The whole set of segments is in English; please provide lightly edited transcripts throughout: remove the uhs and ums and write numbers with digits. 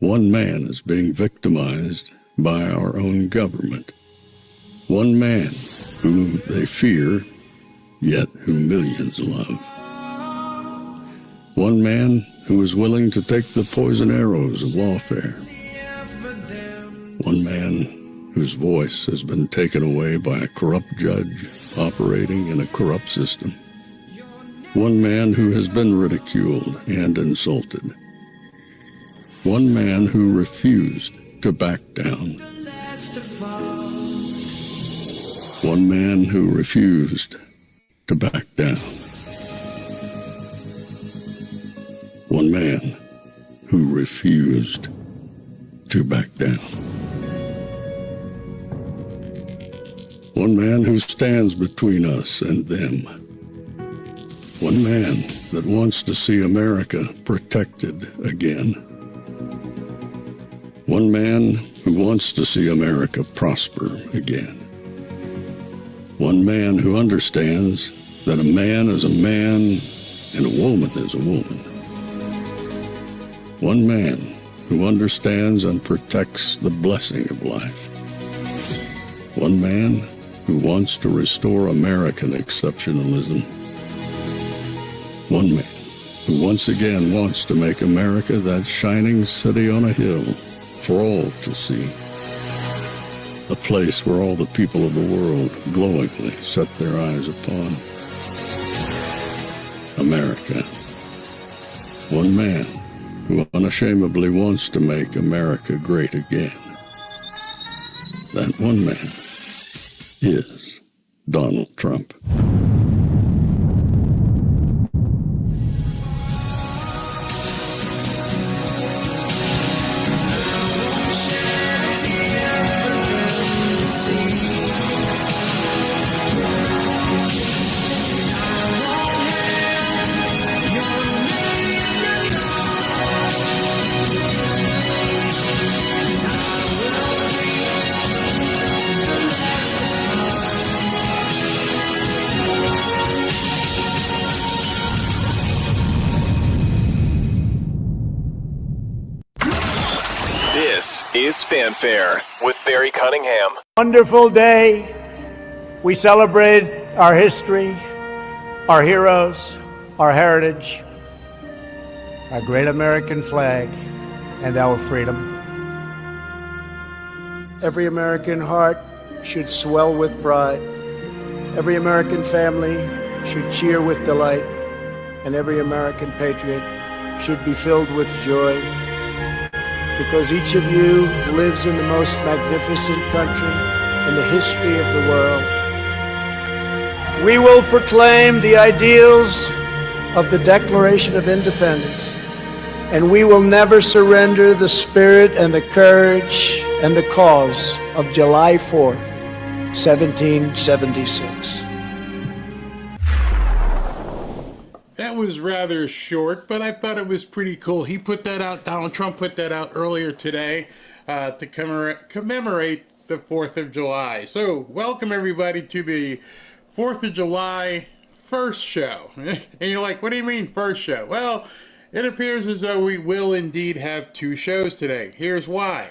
One man is being victimized by our own government. One man whom they fear, yet whom millions love. One man who is willing to take the poison arrows of lawfare. One man whose voice has been taken away by a corrupt judge operating in a corrupt system. One man who has been ridiculed and insulted. One man who refused to back down. One man who refused to back down. One man who refused to back down. One man who stands between us and them. One man that wants to see America protected again. One man who wants to see America prosper again. One man who understands that a man is a man and a woman is a woman. One man who understands and protects the blessing of life. One man who wants to restore American exceptionalism. One man who once again wants to make America that shining city on a hill for all to see. A place where all the people of the world glowingly set their eyes upon. America. One man who unashamedly wants to make America great again. That one man is Donald Trump. This is Fanfare with Barry Cunningham. Wonderful day. We celebrate our history, our heroes, our heritage, our great American flag, and our freedom. Every American heart should swell with pride. Every American family should cheer with delight. And every American patriot should be filled with joy. Because each of you lives in the most magnificent country in the history of the world. We will proclaim the ideals of the Declaration of Independence, and we will never surrender the spirit and the courage and the cause of July 4th, 1776. That was rather short, but I thought it was pretty cool. He put that out, Donald Trump put that out earlier today to commemorate the 4th of July. So, welcome everybody to the 4th of July first show. And you're like, what do you mean first show? Well, it appears as though we will indeed have two shows today. Here's why.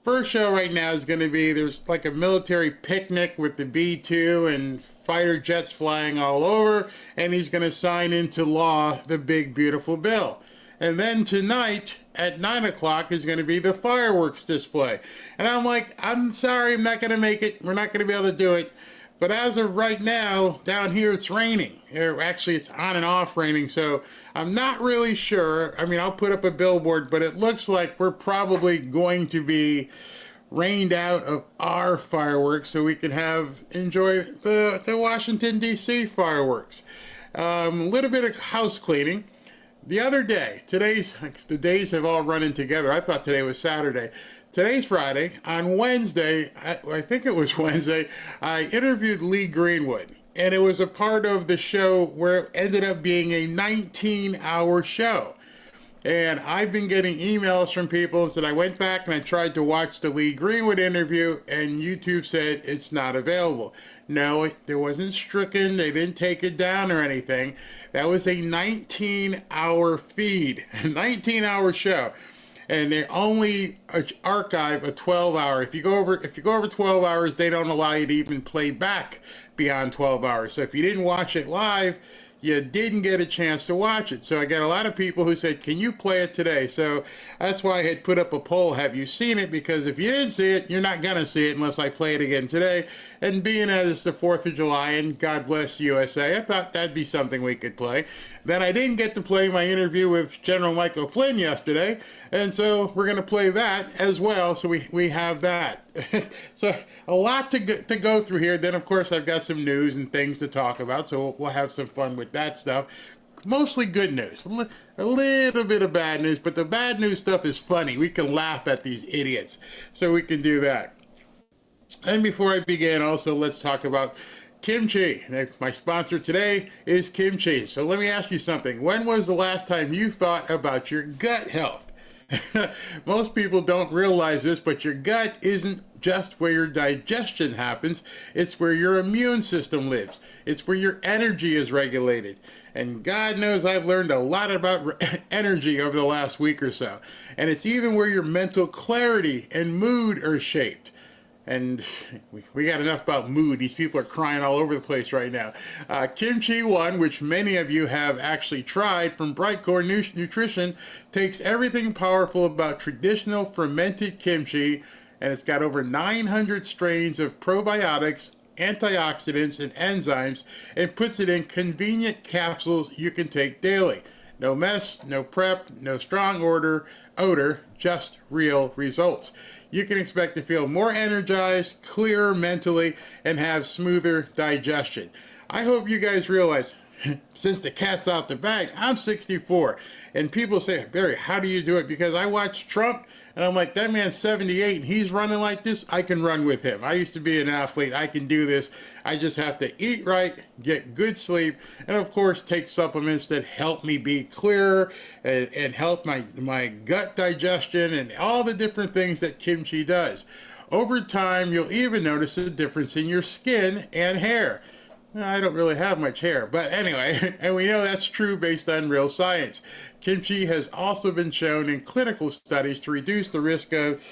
First show right now is going to be, there's like a military picnic with the B-2 and fighter jets flying all over, and he's going to sign into law the big, beautiful bill. And then tonight at 9 o'clock is going to be the fireworks display. And I'm like, I'm sorry, I'm not going to make it. We're not going to be able to do it. But as of right now, down here it's raining. Actually, it's on and off raining, so I'm not really sure. I mean, I'll put up a billboard, but it looks like we're probably going to be rained out of our fireworks so we can enjoy the Washington, D.C. fireworks. A little bit of house cleaning. The other day, the days have all run in together. I thought today was Saturday. Today's Friday. On Wednesday, I think it was Wednesday, I interviewed Lee Greenwood. And it was a part of the show where it ended up being a 19-hour show. And I've been getting emails from people that I went back and I tried to watch the Lee Greenwood interview, and YouTube said it's not available. No, it wasn't stricken. They didn't take it down or anything. That was a 19-hour feed, a 19-hour show. and they only archive a 12-hour. If you go over 12 hours, they don't allow you to even play back beyond 12 hours. So if you didn't watch it live, you didn't get a chance to watch it. So I got a lot of people who said, can you play it today? So that's why I had put up a poll, have you seen it? Because if you didn't see it, you're not going to see it unless I play it again today. And being as it's the 4th of July and God bless USA, I thought that'd be something we could play. Then I didn't get to play my interview with General Michael Flynn yesterday, and so we're going to play that as well, so we have that. So a lot to go through here. Then, of course, I've got some news and things to talk about, so we'll have some fun with that stuff. Mostly good news, a little bit of bad news, but the bad news stuff is funny. We can laugh at these idiots, so we can do that. And before I begin, also, let's talk about Kimchi. My sponsor today is Kimchi. So let me ask you something. When was the last time you thought about your gut health? Most people don't realize this, but your gut isn't just where your digestion happens. It's where your immune system lives. It's where your energy is regulated. And God knows I've learned a lot about energy over the last week or so. And it's even where your mental clarity and mood are shaped. And we got enough about mood. These people are crying all over the place right now. Kimchi One, which many of you have actually tried from Brightcore Nutrition, takes everything powerful about traditional fermented kimchi, and it's got over 900 strains of probiotics, antioxidants, and enzymes, and puts it in convenient capsules you can take daily. No mess, no prep, no strong odor, just real results. You can expect to feel more energized, clearer mentally, and have smoother digestion. I hope you guys realize, since the cat's out the bag, I'm 64. And people say, Barry, how do you do it? Because I watch Trump, and I'm like, that man's 78, and he's running like this. I can run with him. I used to be an athlete. I can do this. I just have to eat right, get good sleep, and of course, take supplements that help me be clearer and help my gut digestion and all the different things that kimchi does. Over time, you'll even notice a difference in your skin and hair. I don't really have much hair, but anyway, and we know that's true based on real science. Kimchi has also been shown in clinical studies to reduce the risk of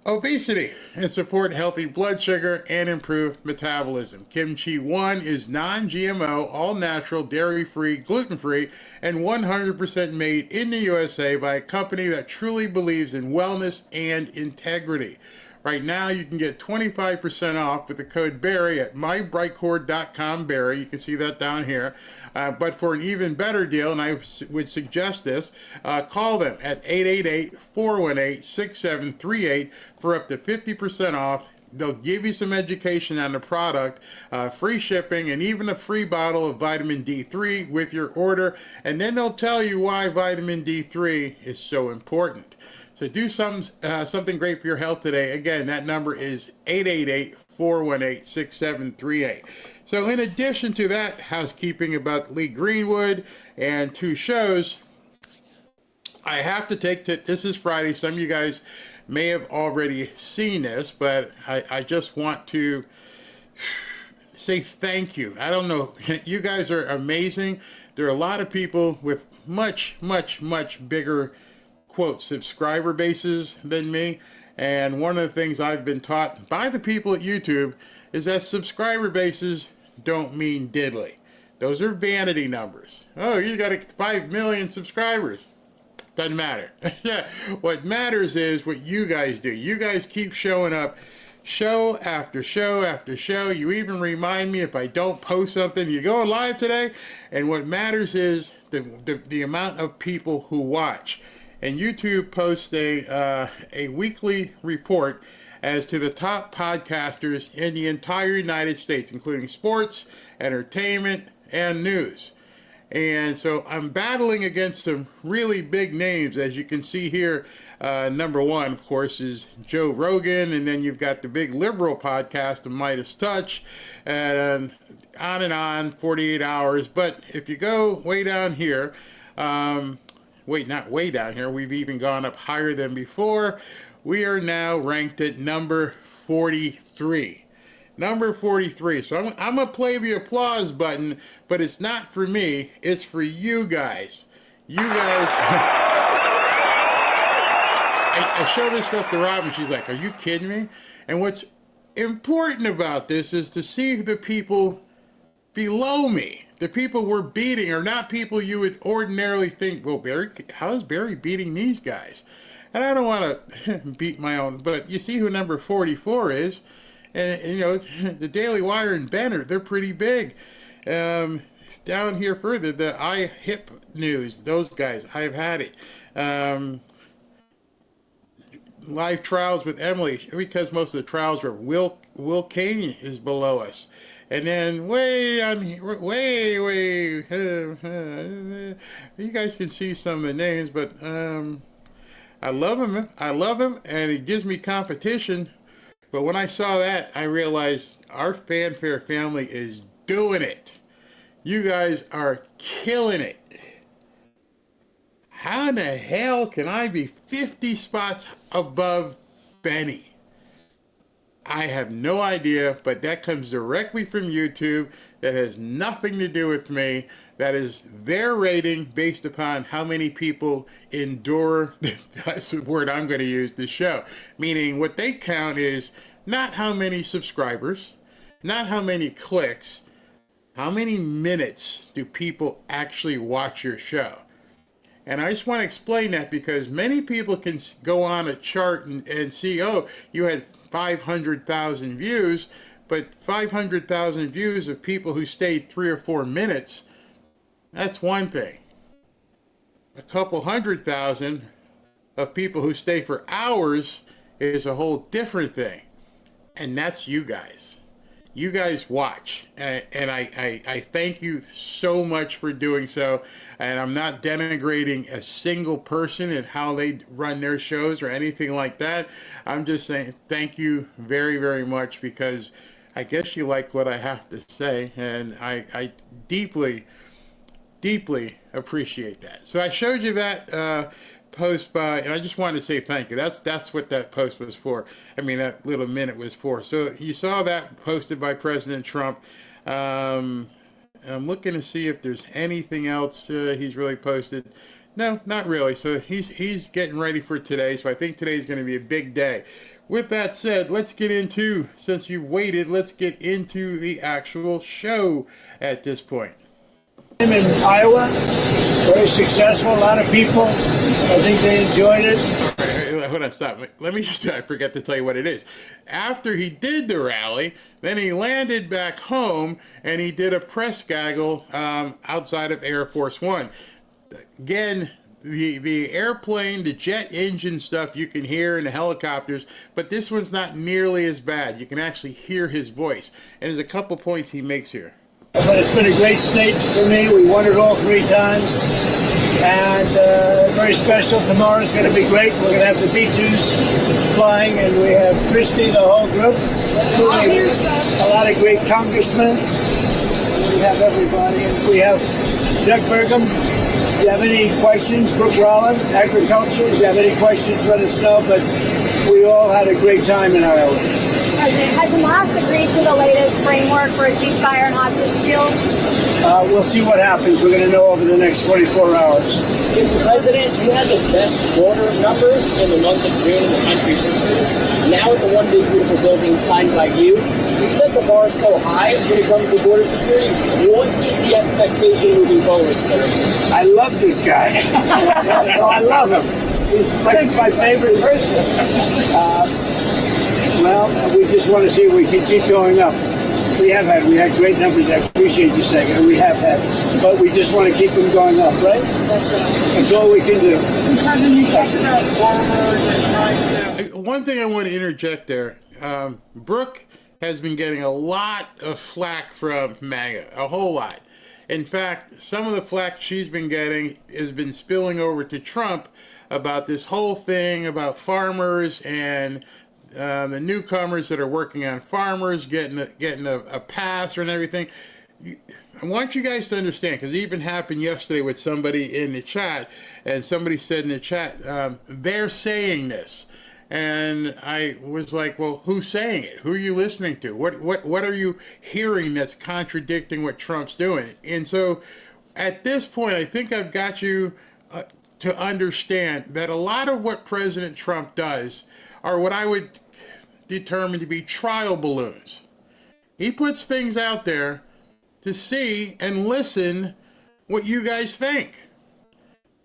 obesity and support healthy blood sugar and improve metabolism. Kimchi One is non-GMO, all-natural, dairy-free, gluten-free, and 100% made in the USA by a company that truly believes in wellness and integrity. Right now, you can get 25% off with the code Barry at mybrightcore.com, Barry. You can see that down here. But for an even better deal, and I would suggest this, call them at 888-418-6738 for up to 50% off. They'll give you some education on the product, free shipping, and even a free bottle of vitamin D3 with your order. And then they'll tell you why vitamin D3 is so important. So do something great for your health today. Again, that number is 888-418-6738. So in addition to that housekeeping about Lee Greenwood and 2 shows, I have to this is Friday. Some of you guys may have already seen this, but I just want to say thank you. I don't know. You guys are amazing. There are a lot of people with much, much, much bigger quote subscriber bases than me, and one of the things I've been taught by the people at YouTube is that subscriber bases don't mean diddly. Those are vanity numbers. Oh, you got 5 million subscribers. Doesn't matter. Yeah, what matters is what you guys do. You guys keep showing up show after show after show. You even remind me if I don't post something, you going live today? And what matters is the amount of people who watch. And YouTube posts a weekly report as to the top podcasters in the entire United States, including sports, entertainment, and news. And so I'm battling against some really big names, as you can see here. Number one, of course, is Joe Rogan, and then you've got the big liberal podcast, The Midas Touch, and on, 48 hours. But if you go way down here, not way down here, we've even gone up higher than before. We are now ranked at number 43. Number 43. So I'm going to play the applause button, but it's not for me. It's for you guys. You guys... I show this stuff to Robin. She's like, "Are you kidding me?" And what's important about this is to see the people below me. The people we're beating are not people you would ordinarily think, well, Barry, how is Barry beating these guys? And I don't want to beat my own, but you see who number 44 is. And, you know, the Daily Wire and Bennett, they're pretty big. Down here further, the iHip News, those guys, I've had it. Live trials with Emily, because most of the trials are Will Kane is below us. And then way, you guys can see some of the names, but I love him, and it gives me competition. But when I saw that, I realized our Fanfare family is doing it. You guys are killing it. How in the hell can I be 50 spots above Benny? I have no idea, but that comes directly from YouTube. That has nothing to do with me. That is their rating based upon how many people endure, that's the word I'm going to use, the show. Meaning what they count is not how many subscribers, not how many clicks, how many minutes do people actually watch your show. And I just want to explain that because many people can go on a chart and see, oh, you had 500,000 views, but 500,000 views of people who stayed 3 or 4 minutes, that's one thing. A couple 100,000 of people who stay for hours is a whole different thing. And that's you guys. You guys watch, and I thank you so much for doing so. And I'm not denigrating a single person and how they run their shows or anything like that. I'm just saying thank you very, very much, because I guess you like what I have to say, and I deeply, deeply appreciate that. So I showed you that post by, and I just wanted to say thank you. That's what that post was for. I mean, that little minute was for. So you saw that posted by President Trump. I'm looking to see if there's anything else he's really posted. No, not really. So he's getting ready for today. So I think today's going to be a big day. With that said, let's get into, since you waited, let's get into the actual show at this point. In Iowa, very successful, a lot of people. I think they enjoyed it. All right, hold on, stop. Let me just, I forgot to tell you what it is. After he did the rally, then he landed back home and he did a press gaggle outside of Air Force One. Again, the airplane, the jet engine stuff you can hear in the helicopters, but this one's not nearly as bad. You can actually hear his voice. And there's a couple points he makes here. But it's been a great state for me. We won it all 3 times. And very special. Tomorrow's going to be great. We're going to have the B-2s flying, and we have Christie, the whole group. A lot of great congressmen. We have everybody. And we have Doug Burgum. If you have any questions, Brooke Rollins, agriculture. If you have any questions, let us know. But we all had a great time in Iowa. President, has Hamas agreed to the latest framework for a ceasefire and hostage deal? We'll see what happens. We're going to know over the next 24 hours. Mr. President, you had the best border numbers in the month of June in the country's history. Now with the One Big Beautiful Building signed by you, you set the bar so high when it comes to border security. What is the expectation moving forward, sir? I love this guy. I love him. He's my favorite person. Well, we just want to see if we can keep going up. We had great numbers. I appreciate you saying it. We have had, but we just want to keep them going up, right? That's all we can do. One thing I want to interject there. Brooke has been getting a lot of flack from MAGA, a whole lot. In fact, some of the flack she's been getting has been spilling over to Trump about this whole thing about farmers and the newcomers that are working on farmers getting a pass and everything. I want you guys to understand, because it even happened yesterday with somebody in the chat, and somebody said in the chat, they're saying this. And I was like, well, who's saying it? Who are you listening to? What are you hearing that's contradicting what Trump's doing? And so at this point, I think I've got you to understand that a lot of what President Trump does are what I would determine to be trial balloons. He puts things out there to see and listen what you guys think.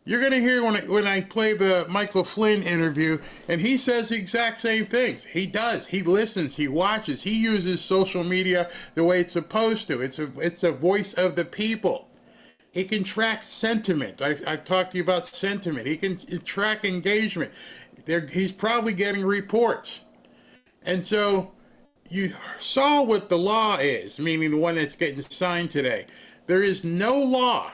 You're going to hear when I play the Michael Flynn interview, and he says the exact same things. He does. He listens. He watches. He uses social media the way it's supposed to. It's a voice of the people. He can track sentiment. I've talked to you about sentiment. He can track engagement. He's probably getting reports. And so you saw what the law is, meaning the one that's getting signed today. There is no law.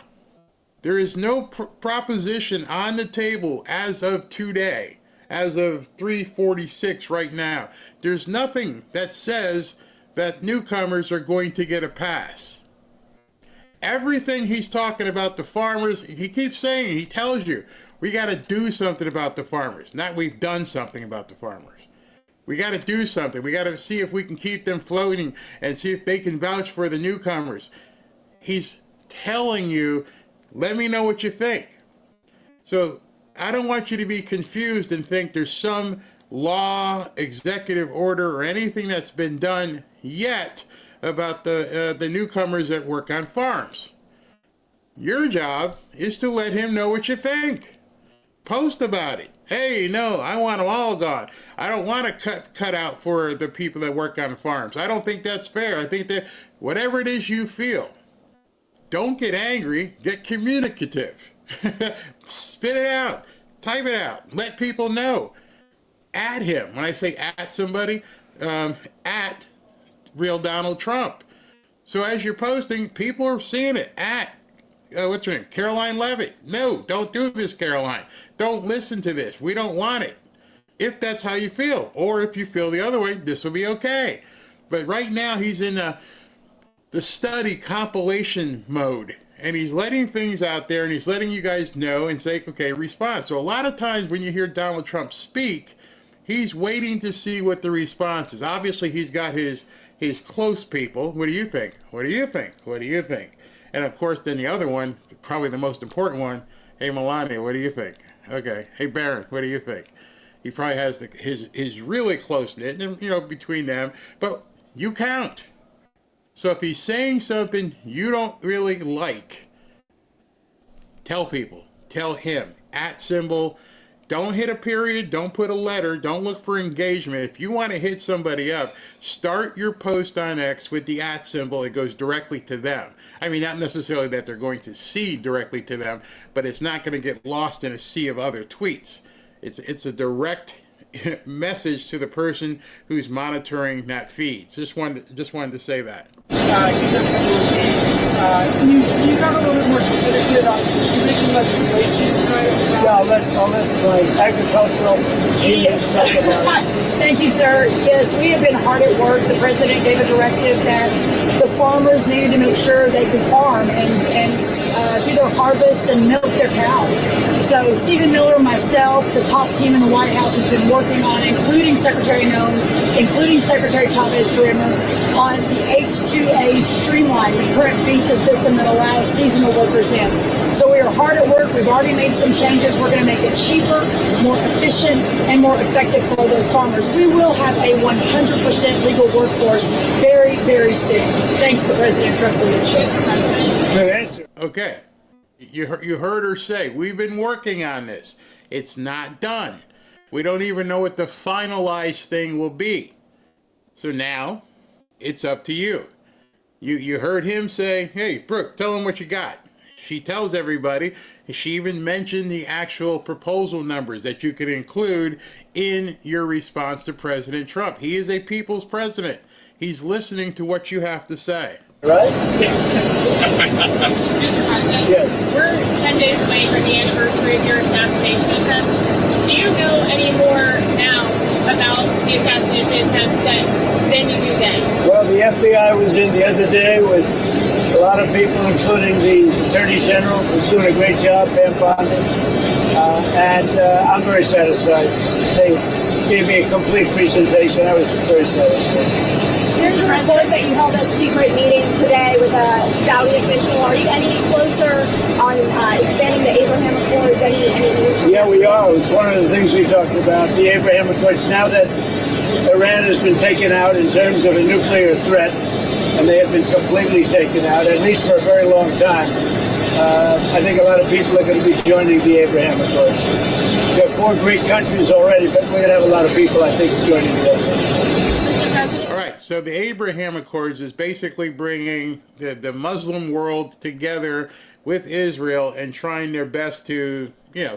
There is no proposition on the table as of today, as of 3:46 right now. There's nothing that says that newcomers are going to get a pass. Everything he's talking about the farmers, he keeps saying, he tells you, we got to do something about the farmers. Not we've done something about the farmers. We got to do something. We got to see if we can keep them floating and see if they can vouch for the newcomers. He's telling you, let me know what you think. So I don't want you to be confused and think there's some law, executive order, or anything that's been done yet about the newcomers that work on farms. Your job is to let him know what you think. Post about it. Hey, no, I want them all gone. I don't want to cut out for the people that work on farms. I don't think that's fair. I think that whatever it is you feel, don't get angry, get communicative. Spit it out, type it out, let people know. At him. When I say at somebody, at real Donald Trump. So as you're posting, people are seeing it. At, what's her name? Caroline Levitt. No, don't do this, Caroline. Don't listen to this. We don't want it. If that's how you feel. Or if you feel the other way, this will be okay. But right now he's in the study compilation mode. And he's letting things out there and he's letting you guys know and say, okay, respond. So a lot of times when you hear Donald Trump speak, he's waiting to see what the response is. Obviously, he's got his close people. What do you think? What do you think? What do you think? And of course, then the other one, probably the most important one, hey, Melania, what do you think? Okay. Hey, Barron, what do you think? He probably has his really close-knit, between them. But you count. So if he's saying something you don't really like, tell people. Tell him. @ symbol. Don't hit a period. Don't put a letter. Don't look for engagement. If you want to hit somebody up, start your post on X with the @ symbol. It goes directly to them. I mean, not necessarily that they're going to see directly to them, but it's not going to get lost in a sea of other tweets. It's a direct message to the person who's monitoring that feed. Just wanted to say that. Can you talk a little bit more specifically about you making legislation? Yeah, I'll let my agricultural genius talk about it. Thank you, sir. Yes, we have been hard at work. The president gave a directive that the farmers needed to make sure they could farm and do their harvest and milk their cows. So Stephen Miller, myself, the top team in the White House has been working on, including Secretary Noem, including Secretary Chavez Schumer, on the H-2A streamline, the current visa system that allows seasonal workers in. So we are hard at work. We've already made some changes. We're going to make it cheaper, more efficient, and more effective for those farmers. We will have a 100% legal workforce very, very soon. Thanks to President Trump's leadership. Good answer. Okay. You heard her say, we've been working on this. It's not done. We don't even know what the finalized thing will be. So now, it's up to you. You heard him say, hey, Brooke, tell him what you got. She tells everybody. She even mentioned the actual proposal numbers that you could include in your response to President Trump. He is a people's president. He's listening to what you have to say. Right? Mr. President, Yes. we're 10 days away from the anniversary of your assassination attempt. Do you know any more now about the assassination attempt than you do then? Well, the FBI was in the other day with a lot of people, including the Attorney General, who's doing a great job, Pam Bondi. And I'm very satisfied. They gave me a complete presentation. I was very satisfied. There's a report that you held a secret meeting today with a Saudi official. Are you any closer on expanding the Abraham Accords? Any news? Yeah, we are. It's one of the things we talked about, the Abraham Accords. Now that Iran has been taken out in terms of a nuclear threat, and they have been completely taken out, at least for a very long time, I think a lot of people are going to be joining the Abraham Accords. There are 4 Greek countries already, but we're going to have a lot of people, I think, joining the Accords. All right, so the Abraham Accords is basically bringing the Muslim world together with Israel and trying their best to,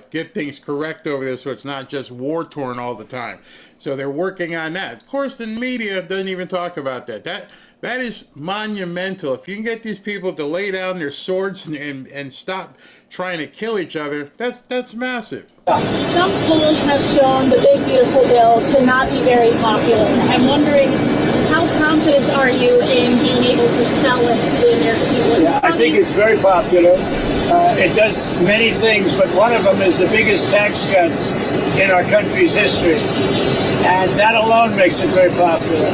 get things correct over there so it's not just war-torn all the time. So they're working on that. Of course, the media doesn't even talk about that. That is monumental. If you can get these people to lay down their swords and stop trying to kill each other, that's massive. Some polls have shown the Big Beautiful Bill to not be very popular. I'm wondering, how confident are you in being able to sell it to the American people? Yeah, I think it's very popular. It does many things, but one of them is the biggest tax cuts in our country's history. And that alone makes it very popular.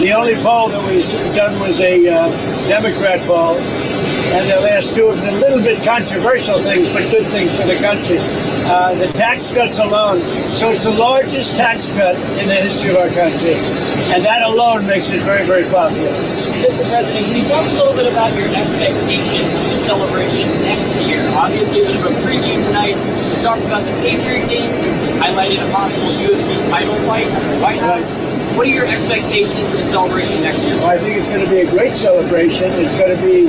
The only poll that was done was a Democrat poll, and the last 2 have been a little bit controversial things, but good things for the country. The tax cuts alone, so it's the largest tax cut in the history of our country, and that alone makes it very, very popular. Mr. President, can you talk a little bit about your expectations for the celebration next year? Obviously, a bit of a preview tonight. We talked about the Patriot Games. You highlighted a possible UFC title fight at the White House. What are your expectations for the celebration next year? Well, I think it's going to be a great celebration. It's going to be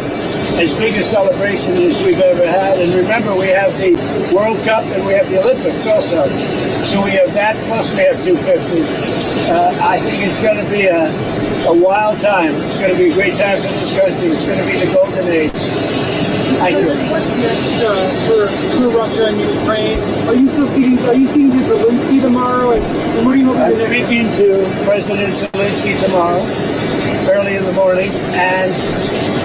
as big a celebration as we've ever had. And remember, we have the World Cup and we have the Olympics also. So we have that, plus we have 250. I think it's going to be a wild time. It's going to be a great time for this country. It's going to be the golden age. Thank you. What's next for Russia and Ukraine? Are you speaking to Zelensky tomorrow? And what are you hoping I'm to do? speaking to President Zelensky tomorrow, early in the morning, and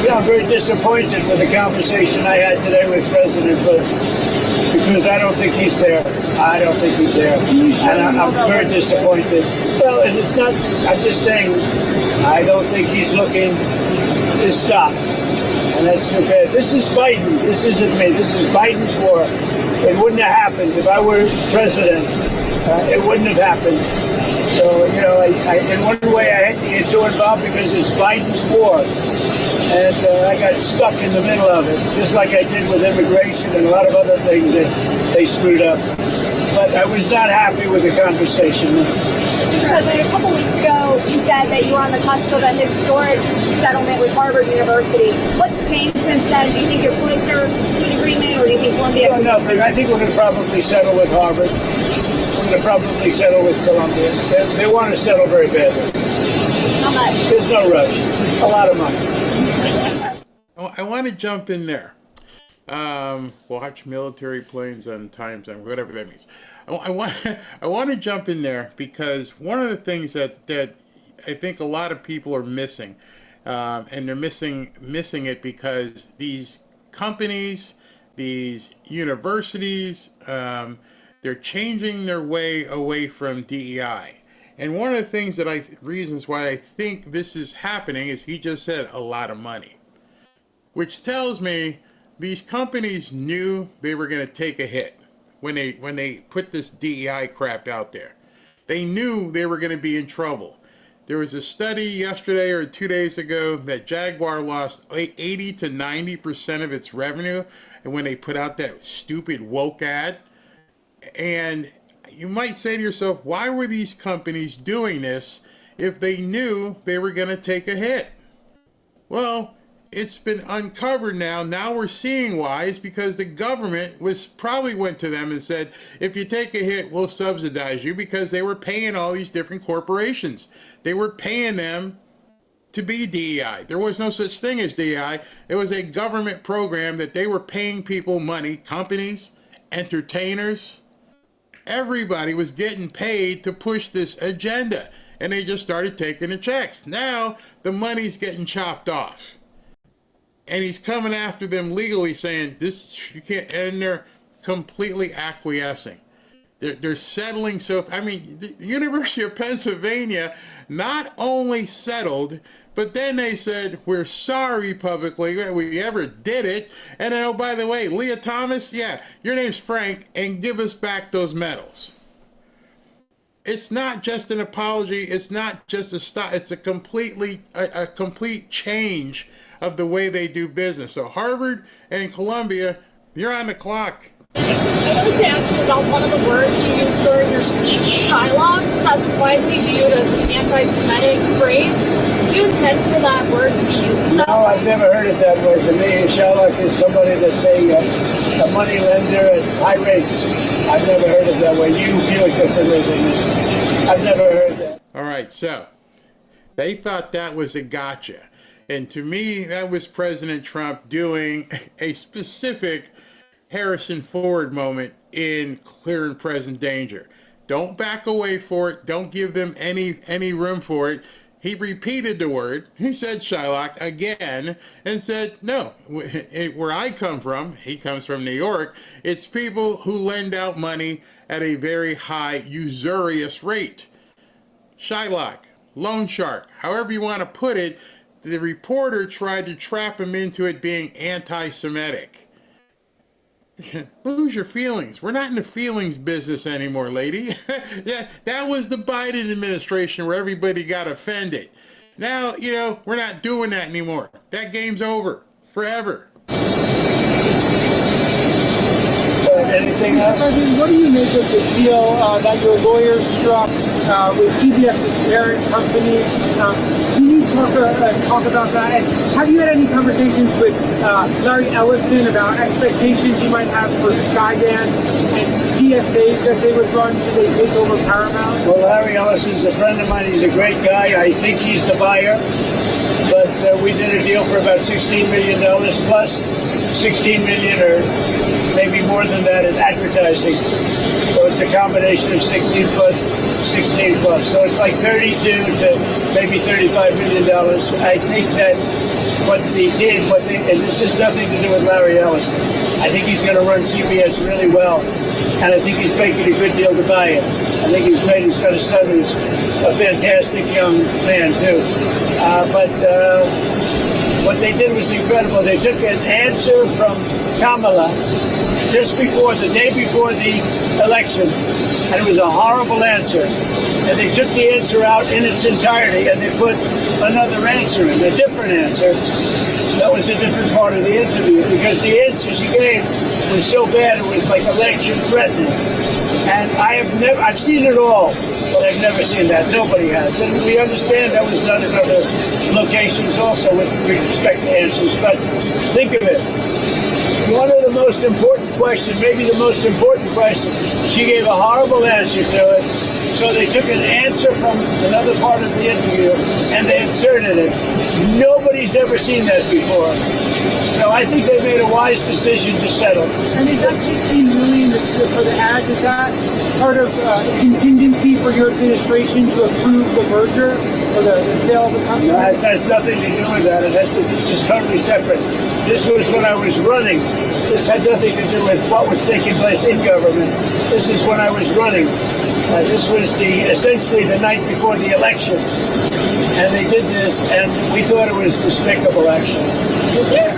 I'm very disappointed with the conversation I had today with President Bush, because I don't think he's there. I don't think he's there, and I'm very disappointed. Well, it's not. I'm just saying, I don't think he's looking to stop. And that's okay. This is Biden. This isn't me. This is Biden's war. It wouldn't have happened if I were president. It wouldn't have happened. So, in one way I had to get too involved because it's Biden's war. And I got stuck in the middle of it, just like I did with immigration and a lot of other things that they screwed up. But I was not happy with the conversation. President, a couple weeks ago, you said that you were on the cusp of a historic settlement with Harvard University. What's changed since then? Do you think you're closer to an agreement, or do you think Columbia? Nothing. I think we're going to probably settle with Harvard. We're going to probably settle with Columbia. They want to settle very badly. How much? There's no rush. A lot of money. I want to jump in there. Watch military planes on time zone, whatever that means. I want to jump in there because one of the things that I think a lot of people are missing, and they're missing it because these companies, these universities, they're changing their way away from DEI. And one of the things reasons why I think this is happening is he just said a lot of money, which tells me these companies knew they were going to take a hit when they put this DEI crap out there. They knew they were going to be in trouble. There was a study yesterday or 2 days ago that Jaguar lost 80 to 90% of its revenue when they put out that stupid woke ad. And you might say to yourself, why were these companies doing this if they knew they were going to take a hit? Well, it's been uncovered now. Now we're seeing why. It's because the government probably went to them and said, if you take a hit, we'll subsidize you, because they were paying all these different corporations. They were paying them to be DEI. There was no such thing as DEI. It was a government program that they were paying people money, companies, entertainers. Everybody was getting paid to push this agenda, and they just started taking the checks. Now the money's getting chopped off. And he's coming after them legally saying, this, you can't, and they're completely acquiescing. They're settling. So, I mean, the University of Pennsylvania not only settled, but then they said, we're sorry publicly that we ever did it. And then, oh, by the way, Leah Thomas, yeah, your name's Frank, and give us back those medals. It's not just an apology. It's not just a stop. It's a complete change of the way they do business. So Harvard and Columbia, you're on the clock. I wanted to ask you about one of the words you used during your speech, Shylocks. That's widely viewed as an anti-Semitic phrase. Do you intend for that word to be used? No, I've never heard it that way. To me, a Shylock is somebody that's a money lender at high rates. I've never heard it that way. You feel it differently than me. I've never heard that. All right, so they thought that was a gotcha. And to me, that was President Trump doing a specific Harrison Ford moment in Clear and Present Danger. Don't back away for it. Don't give them any room for it. He repeated the word. He said Shylock again and said, no, where I come from, he comes from New York, it's people who lend out money at a very high usurious rate. Shylock, loan shark, however you want to put it, the reporter tried to trap him into it being anti-Semitic. Lose your feelings. We're not in the feelings business anymore, lady. Yeah, that was the Biden administration where everybody got offended. Now, we're not doing that anymore. That game's over. Forever. Anything else? President, what do you make of the deal that your lawyer struck with CBS's parent company? Can you talk about that? And have you had any conversations with Larry Ellison about expectations you might have for Skydance and TSAs that they would run should they take over Paramount? Well, Larry Ellison's a friend of mine. He's a great guy. I think he's the buyer. But we did a deal for about $16 million plus $16 million or maybe more than that in advertising. So it's a combination of 16 plus, 16 plus. So it's like 32 to maybe $35 million. I think that what they did, and this has nothing to do with Larry Ellison. I think he's going to run CBS really well. And I think he's making a good deal to buy it. I think he's got a son who's a fantastic young man too. But what they did was incredible. They took an answer from Kamala just the day before the election, and it was a horrible answer. And they took the answer out in its entirety, and they put another answer in, a different answer. That was a different part of the interview, because the answer she gave was so bad, it was like election threatening. And I've seen it all, but I've never seen that. Nobody has. And we understand that was done in other locations also with respect to answers. But think of it. One of the most important questions, maybe the most important question, she gave a horrible answer to it. So they took an answer from another part of the interview and they inserted it. Nobody's ever seen that before. So I think they made a wise decision to settle. And is that $16 million for the ads? Is that part of contingency for your administration to approve the merger or the sale of the company? No, that has nothing to do with that. This is totally separate. This was when I was running. This had nothing to do with what was taking place in government. This is when I was running. This was essentially the night before the election. And they did this, and we thought it was despicable, actually.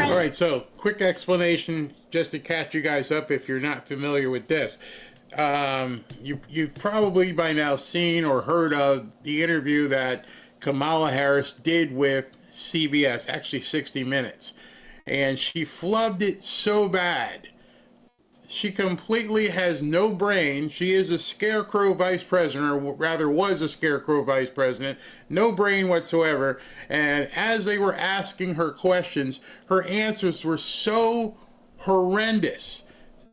All right, so quick explanation just to catch you guys up if you're not familiar with this. You've probably by now seen or heard of the interview that Kamala Harris did with CBS, actually 60 Minutes. And she flubbed it so bad. She completely has no brain. She is a scarecrow vice president, or rather was a scarecrow vice president. No brain whatsoever. And as they were asking her questions, her answers were so horrendous.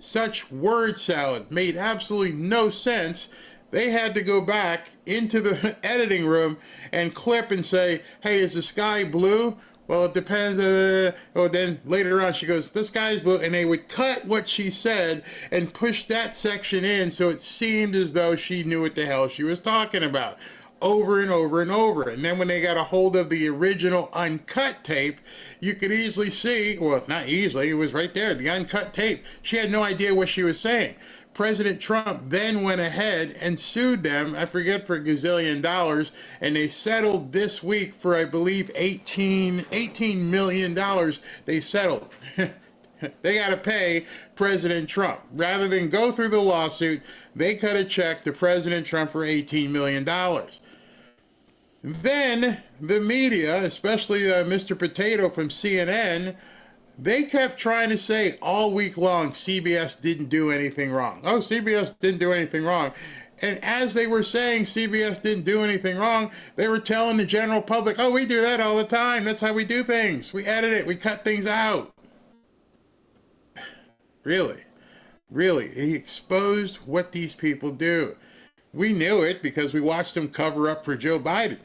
Such word salad made absolutely no sense. They had to go back into the editing room and clip and say, hey, is the sky blue? Well, it depends. Then later on she goes, the sky's blue. And they would cut what she said and push that section in so it seemed as though she knew what the hell she was talking about. Over and over and over. And then when they got a hold of the original uncut tape, you could easily see, well, not easily, it was right there, the uncut tape. She had no idea what she was saying. President Trump then went ahead and sued them, I forget, for $1 gazillion, and they settled this week for, I believe, $18 million they settled. They got to pay President Trump. Rather than go through the lawsuit, they cut a check to President Trump for $18 million. Then the media, especially Mr. Potato from CNN, they kept trying to say all week long CBS didn't do anything wrong. Oh, CBS didn't do anything wrong. And as they were saying CBS didn't do anything wrong, they were telling the general public, oh, we do that all the time. That's how we do things. We edit it. We cut things out. Really? Really? He exposed what these people do. We knew it because we watched him cover up for Joe Biden.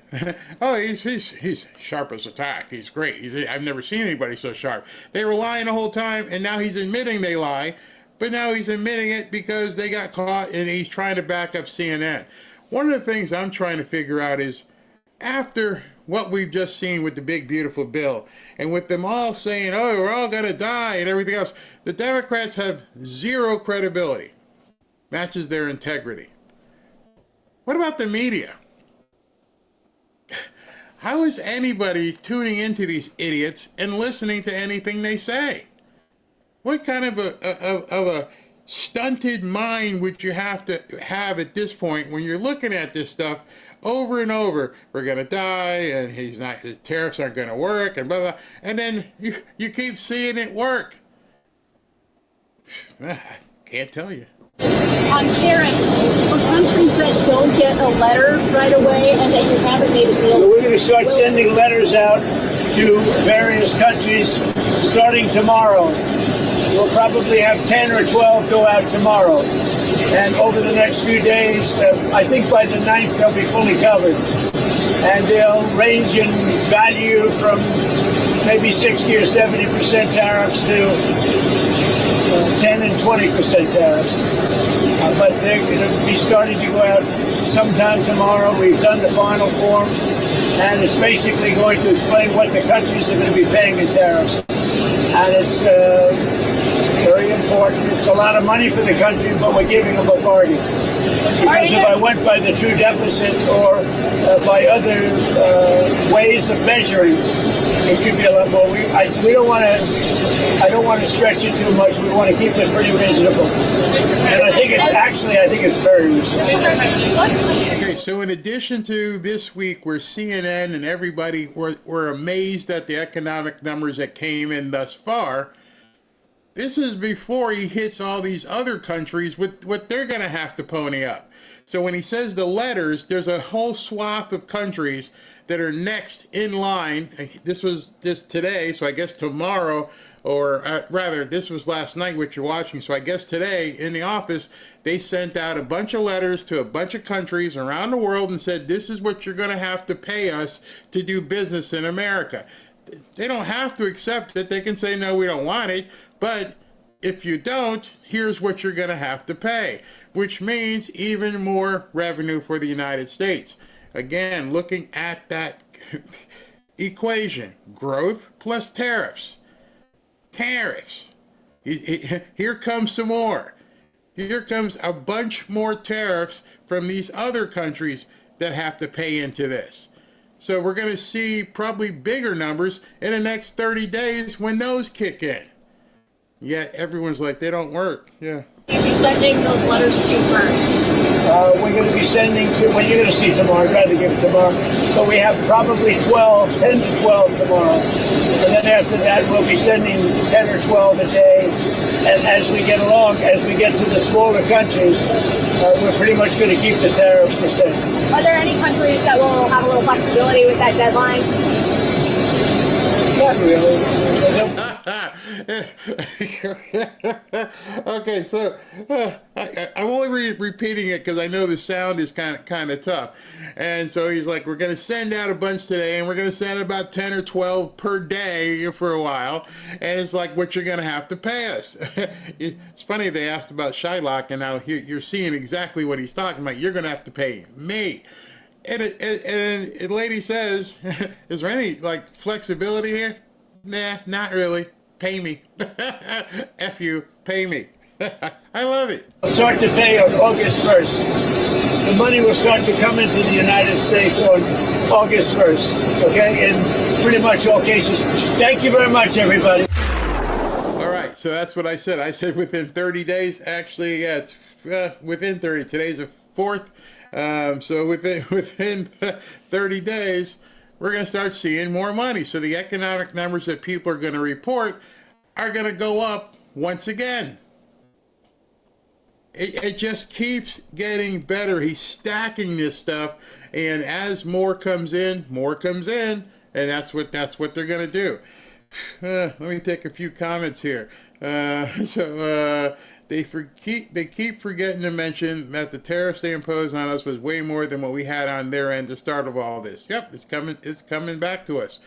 Oh, he's sharp as a tack. He's great. I've never seen anybody so sharp. They were lying the whole time, and now he's admitting they lie. But now he's admitting it because they got caught, and he's trying to back up CNN. One of the things I'm trying to figure out is, after what we've just seen with the big, beautiful bill, and with them all saying, oh, we're all going to die and everything else, the Democrats have zero credibility. Matches their integrity. What about the media? How is anybody tuning into these idiots and listening to anything they say? What kind of a stunted mind would you have to have at this point when you're looking at this stuff over and over? We're going to die, and his tariffs aren't going to work, and blah, blah, and then you keep seeing it work. Can't tell you. On tariffs, for countries that don't get a letter right away and that you haven't made a deal. So we're going to start sending letters out to various countries starting tomorrow. We'll probably have 10 or 12 go out tomorrow. And over the next few days, I think by the 9th, they'll be fully covered. And they'll range in value from maybe 60 or 70% tariffs to 10 and 20% tariffs. But they're going to be starting to go out sometime tomorrow. We've done the final form, and it's basically going to explain what the countries are going to be paying in tariffs. And it's very important. It's a lot of money for the country, but we're giving them a bargain. Because if I went by the true deficits or by other ways of measuring, it could be a lot more. We don't want to. I don't want to stretch it too much. We want to keep it pretty reasonable. And I think it's very reasonable. Okay, so in addition to this week where CNN and everybody were amazed at the economic numbers that came in thus far, this is before he hits all these other countries with what they're going to have to pony up. So when he says the letters, there's a whole swath of countries that are next in line. This was today, so I guess tomorrow, or rather, this was last night, what you're watching. So I guess today in the office, they sent out a bunch of letters to a bunch of countries around the world and said, this is what you're going to have to pay us to do business in America. They don't have to accept it. They can say, no, we don't want it. But if you don't, here's what you're going to have to pay, which means even more revenue for the United States. Again, looking at that equation, growth plus tariffs. Tariffs. Here comes some more. Here comes a bunch more tariffs from these other countries that have to pay into this. So we're going to see probably bigger numbers in the next 30 days when those kick in. Yet everyone's like, they don't work. Yeah. You'll be sending those letters to first. We're going to be sending to, well, you're going to see tomorrow. I'd rather give it tomorrow. But we have probably 10 to 12 tomorrow. And then after that, we'll be sending 10 or 12 a day. And as we get along, as we get to the smaller countries, we're pretty much going to keep the tariffs the same. Are there any countries that will have a little flexibility with that deadline? Not really. Okay, so I'm only repeating it because I know the sound is kind of tough. And so he's like, we're going to send out a bunch today, and we're going to send about 10 or 12 per day for a while. And it's like, what you're going to have to pay us. It's funny they asked about Shylock, and now you're seeing exactly what he's talking about. You're going to have to pay me. And a lady says, is there any flexibility here? Nah, not really. Pay me. F you, pay me. I love it. Start to pay on August 1st. The money will start to come into the United States on August 1st, okay, in pretty much all cases. Thank you very much, everybody. All right, so that's what I said. I said within 30 days. Actually, yeah, it's within 30. Today's the 4th. So within 30 days, we're going to start seeing more money. So the economic numbers that people are going to report are going to go up once again. It just keeps getting better. He's stacking this stuff, and as more comes in, and that's what they're going to do. Let me take a few comments here. They keep forgetting to mention that the tariffs they imposed on us was way more than what we had on their end to start of all this. Yep, it's coming back to us.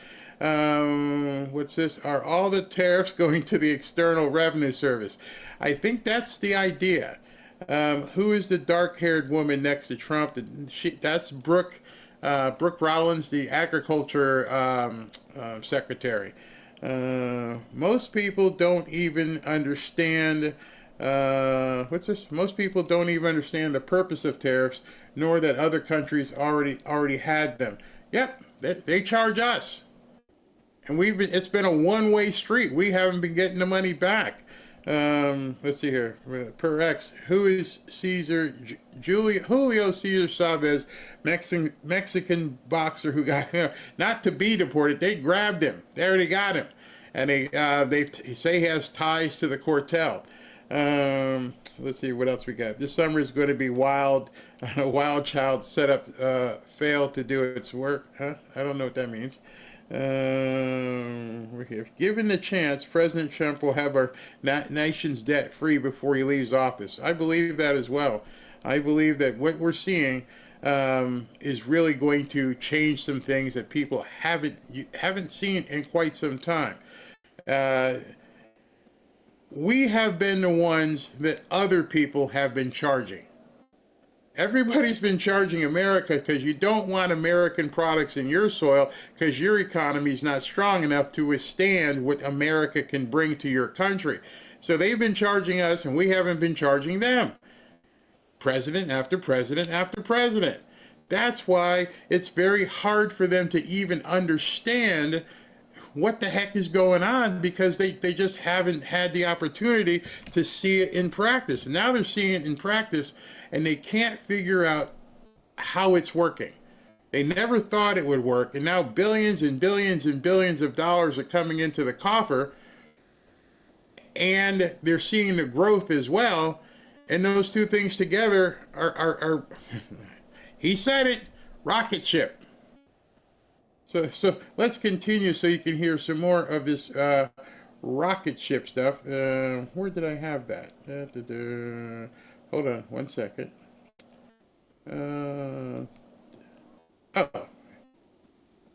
What's this? Are all the tariffs going to the External Revenue Service? I think that's the idea. Who is the dark-haired woman next to Trump? That's Brooke Rollins, the agriculture secretary. Most people don't even understand. What's this? Most people don't even understand the purpose of tariffs, nor that other countries already had them. Yep, they charge us, and it's been a one-way street. We haven't been getting the money back. Let's see here. Per X, who is Caesar? Julio Cesar Chavez, Mexican boxer who got not to be deported. They grabbed him. They already got him, and they say he has ties to the cartel. Let's see what else we got. This summer is going to be wild. Wild Child setup failed to do its work. Huh? I don't know what that means. If given the chance, President Trump will have our nation's debt free before he leaves office. I believe that as well. I believe that what we're seeing is really going to change some things that people haven't seen in quite some time. We have been the ones that other people have been charging. Everybody's been charging America because you don't want American products in your soil because your economy is not strong enough to withstand what America can bring to your country. So they've been charging us and we haven't been charging them. President after president after president. That's why it's very hard for them to even understand what the heck is going on, because they just haven't had the opportunity to see it in practice. And now they're seeing it in practice and they can't figure out how it's working. They never thought it would work, and now billions and billions and billions of dollars are coming into the coffer, and they're seeing the growth as well, and those two things together are he said it, rocket ship. So let's continue so you can hear some more of this rocket ship stuff. Where did I have that? Hold on one second.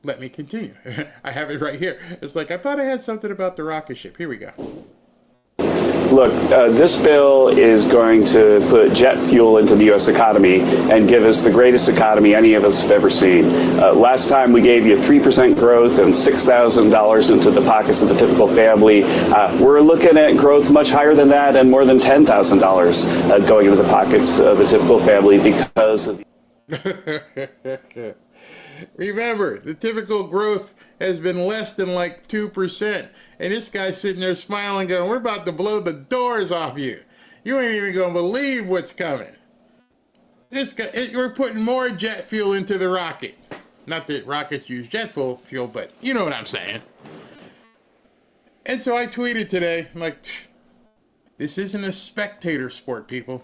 Let me continue. I have it right here. It's like I thought I had something about the rocket ship. Here we go. Look, this bill is going to put jet fuel into the U.S. economy and give us the greatest economy any of us have ever seen. Last time we gave you 3% growth and $6,000 into the pockets of the typical family. We're looking at growth much higher than that and more than $10,000 going into the pockets of the typical family because of the... Remember, the typical growth has been less than like 2%. And this guy's sitting there smiling going, we're about to blow the doors off you. You ain't even going to believe what's coming. We're putting more jet fuel into the rocket. Not that rockets use jet fuel, but you know what I'm saying. And so I tweeted today, I'm like, this isn't a spectator sport, people.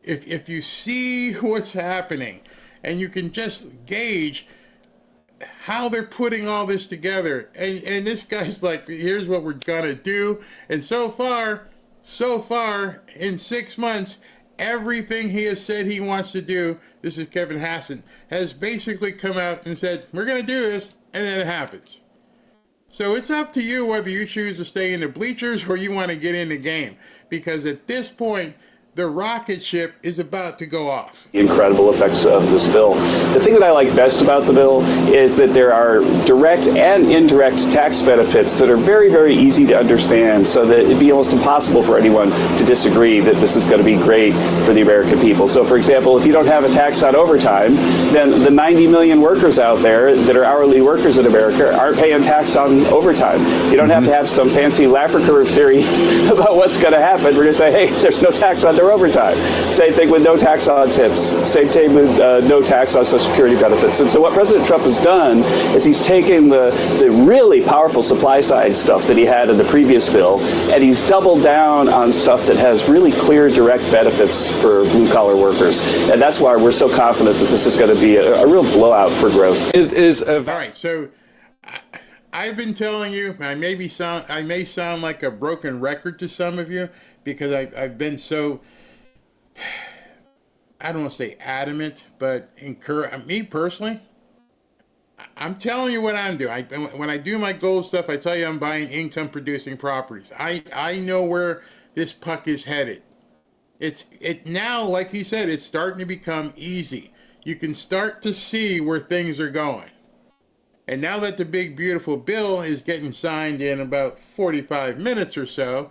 If you see what's happening and you can just gauge how they're putting all this together, and this guy's like, here's what we're gonna do, and so far in 6 months, everything he has said he wants to do, this is Kevin Hassan, has basically come out and said, we're gonna do this, and then it happens. So it's up to you whether you choose to stay in the bleachers or you want to get in the game, because at this point, the rocket ship is about to go off. Incredible effects of this bill. The thing that I like best about the bill is that there are direct and indirect tax benefits that are very, very easy to understand, so that it'd be almost impossible for anyone to disagree that this is going to be great for the American people. So, for example, if you don't have a tax on overtime, then the 90 million workers out there that are hourly workers in America aren't paying tax on overtime. You don't have to have some fancy Laffer theory about what's going to happen. We're going to say, hey, there's no tax on their overtime. Same thing with no tax on tips. Same thing with no tax on Social Security benefits. And so what President Trump has done is he's taken the really powerful supply side stuff that he had in the previous bill, and he's doubled down on stuff that has really clear direct benefits for blue-collar workers. And that's why we're so confident that this is going to be a real blowout for growth. It is all right, so I've been telling you, I may sound like a broken record to some of you, because I've been so, I don't want to say adamant, but me personally, I'm telling you what I'm doing. When I do my gold stuff, I tell you I'm buying income producing properties. I know where this puck is headed. It now, like he said, it's starting to become easy. You can start to see where things are going. And now that the big beautiful bill is getting signed in about 45 minutes or so,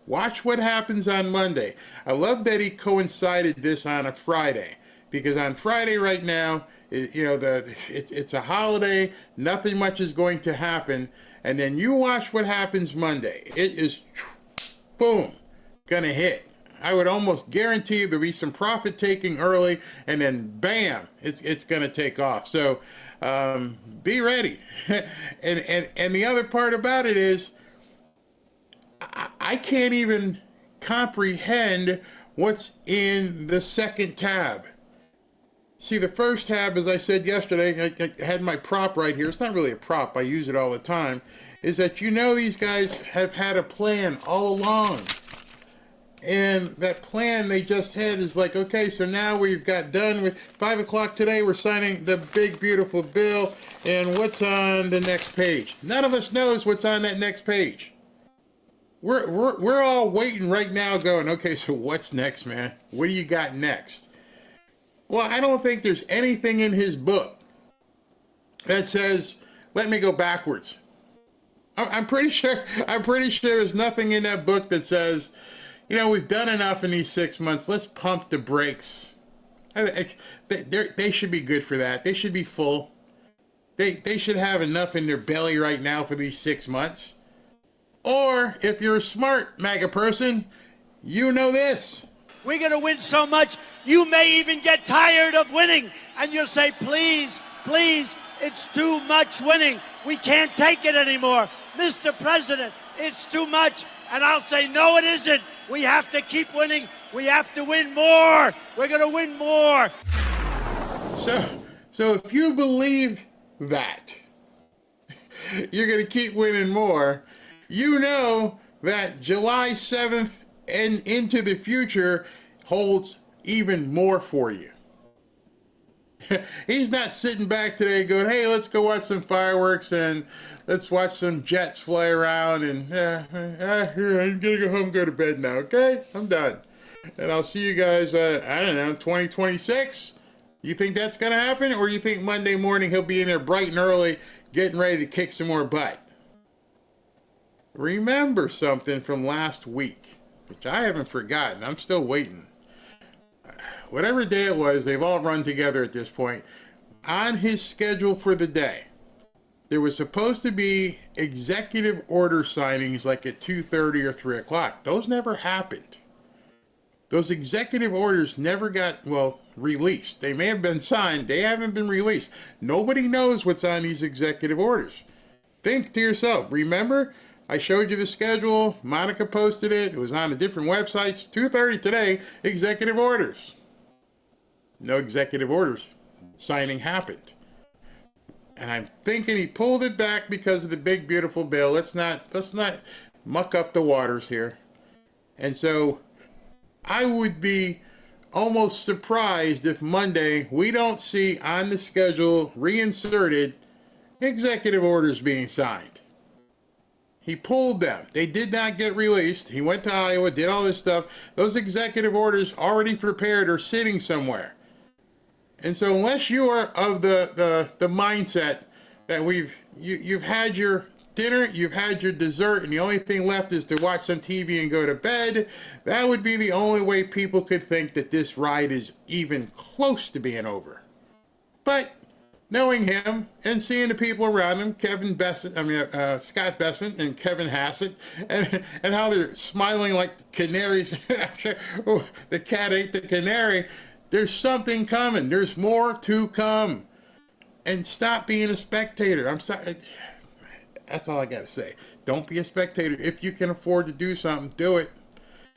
watch what happens on Monday. I love that he coincided this on a Friday, because on Friday right now, it's a holiday, nothing much is going to happen, and then you watch what happens Monday. It is, boom, gonna hit. I would almost guarantee there'll be some profit taking early, and then bam, it's gonna take off. So be ready. and the other part about it is, I can't even comprehend what's in the second tab. See, the first tab, as I said yesterday, I had my prop right here. It's not really a prop, I use it all the time, is that these guys have had a plan all along. And that plan they just had is like, okay, so now we've got done with 5 o'clock today, we're signing the big, beautiful bill, and what's on the next page? None of us knows what's on that next page. We're all waiting right now going, okay, so what's next, man? What do you got next? Well, I don't think there's anything in his book that says, let me go backwards. I'm pretty sure there's nothing in that book that says, we've done enough in these 6 months, let's pump the brakes. They should be good for that. They should be full. They should have enough in their belly right now for these 6 months. Or, if you're a smart MAGA person, you know this. We're going to win so much, you may even get tired of winning. And you'll say, please, please, it's too much winning. We can't take it anymore. Mr. President, it's too much. And I'll say, no, it isn't. We have to keep winning. We have to win more. We're going to win more. So if you believe that, you're going to keep winning more, you know that July 7th and into the future holds even more for you. He's not sitting back today going, hey, let's go watch some fireworks and let's watch some jets fly around and I'm going to go home and go to bed now, okay? I'm done. And I'll see you guys, 2026. You think that's going to happen? Or you think Monday morning he'll be in there bright and early getting ready to kick some more butt? Remember something from last week, which I haven't forgotten. I'm still waiting. Whatever day it was, they've all run together at this point. On his schedule for the day, there was supposed to be executive order signings like at 2:30 or 3 o'clock. Those never happened. Those executive orders never got, released. They may have been signed. They haven't been released. Nobody knows what's on these executive orders. Think to yourself, remember? I showed you the schedule. Monica posted it. It was on the different websites. 2:30 today, executive orders. No executive orders signing happened. And I'm thinking he pulled it back because of the big, beautiful bill. Let's not muck up the waters here. And so I would be almost surprised if Monday we don't see on the schedule reinserted executive orders being signed. He pulled them. They did not get released. He went to Iowa, did all this stuff. Those executive orders already prepared are sitting somewhere. And so unless you are of the mindset that you've had your dinner, you've had your dessert, and the only thing left is to watch some TV and go to bed, that would be the only way people could think that this ride is even close to being over. But knowing him and seeing the people around him, Scott Bessent and Kevin Hassett, and how they're smiling like canaries, the cat ate the canary, there's something coming. There's more to come. And stop being a spectator. I'm sorry. That's all I got to say. Don't be a spectator. If you can afford to do something, do it.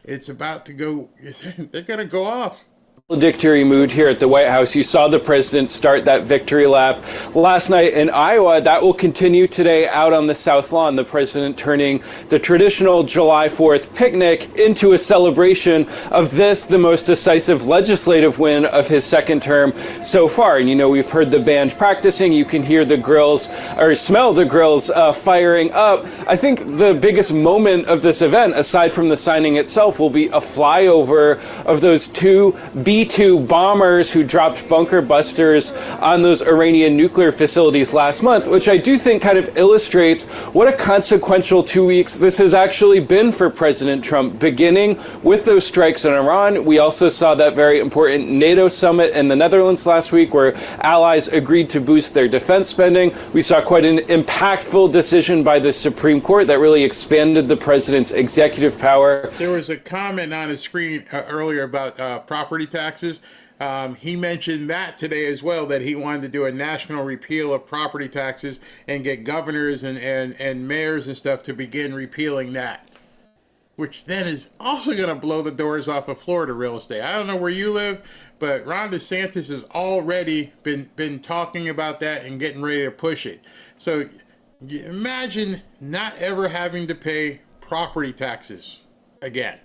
It's about to go. They're going to go off. Valedictory mood here at the White House. You saw the president start that victory lap last night in Iowa. That will continue today out on the South Lawn. The president turning the traditional July 4th picnic into a celebration of this, the most decisive legislative win of his second term so far. And, you know, we've heard the band practicing. You can hear the grills or smell the grills firing up. I think the biggest moment of this event, aside from the signing itself, will be a flyover of those two B-2 bombers who dropped bunker busters on those Iranian nuclear facilities last month, which I do think kind of illustrates what a consequential 2 weeks this has actually been for President Trump, beginning with those strikes in Iran. We also saw that very important NATO summit in the Netherlands last week where allies agreed to boost their defense spending. We saw quite an impactful decision by the Supreme Court that really expanded the president's executive power. There was a comment on his screen earlier about property taxes. He mentioned that today as well, that he wanted to do a national repeal of property taxes and get governors and mayors and stuff to begin repealing that, which then is also going to blow the doors off of Florida real estate. I don't know where you live, but Ron DeSantis has already been talking about that and getting ready to push it. So imagine not ever having to pay property taxes again.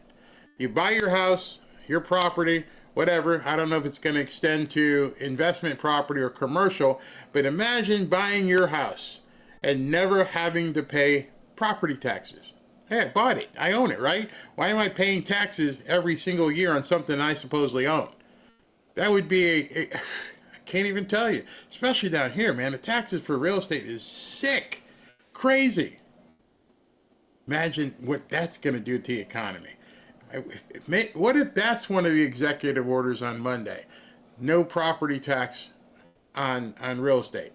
You buy your house, your property, whatever. I don't know if it's going to extend to investment property or commercial, but imagine buying your house and never having to pay property taxes. Hey, I bought it. I own it, right? Why am I paying taxes every single year on something I supposedly own? That would be I can't even tell you. Especially down here, man. The taxes for real estate is sick. Crazy. Imagine what that's going to do to the economy. What if that's one of the executive orders on Monday? No property tax on real estate.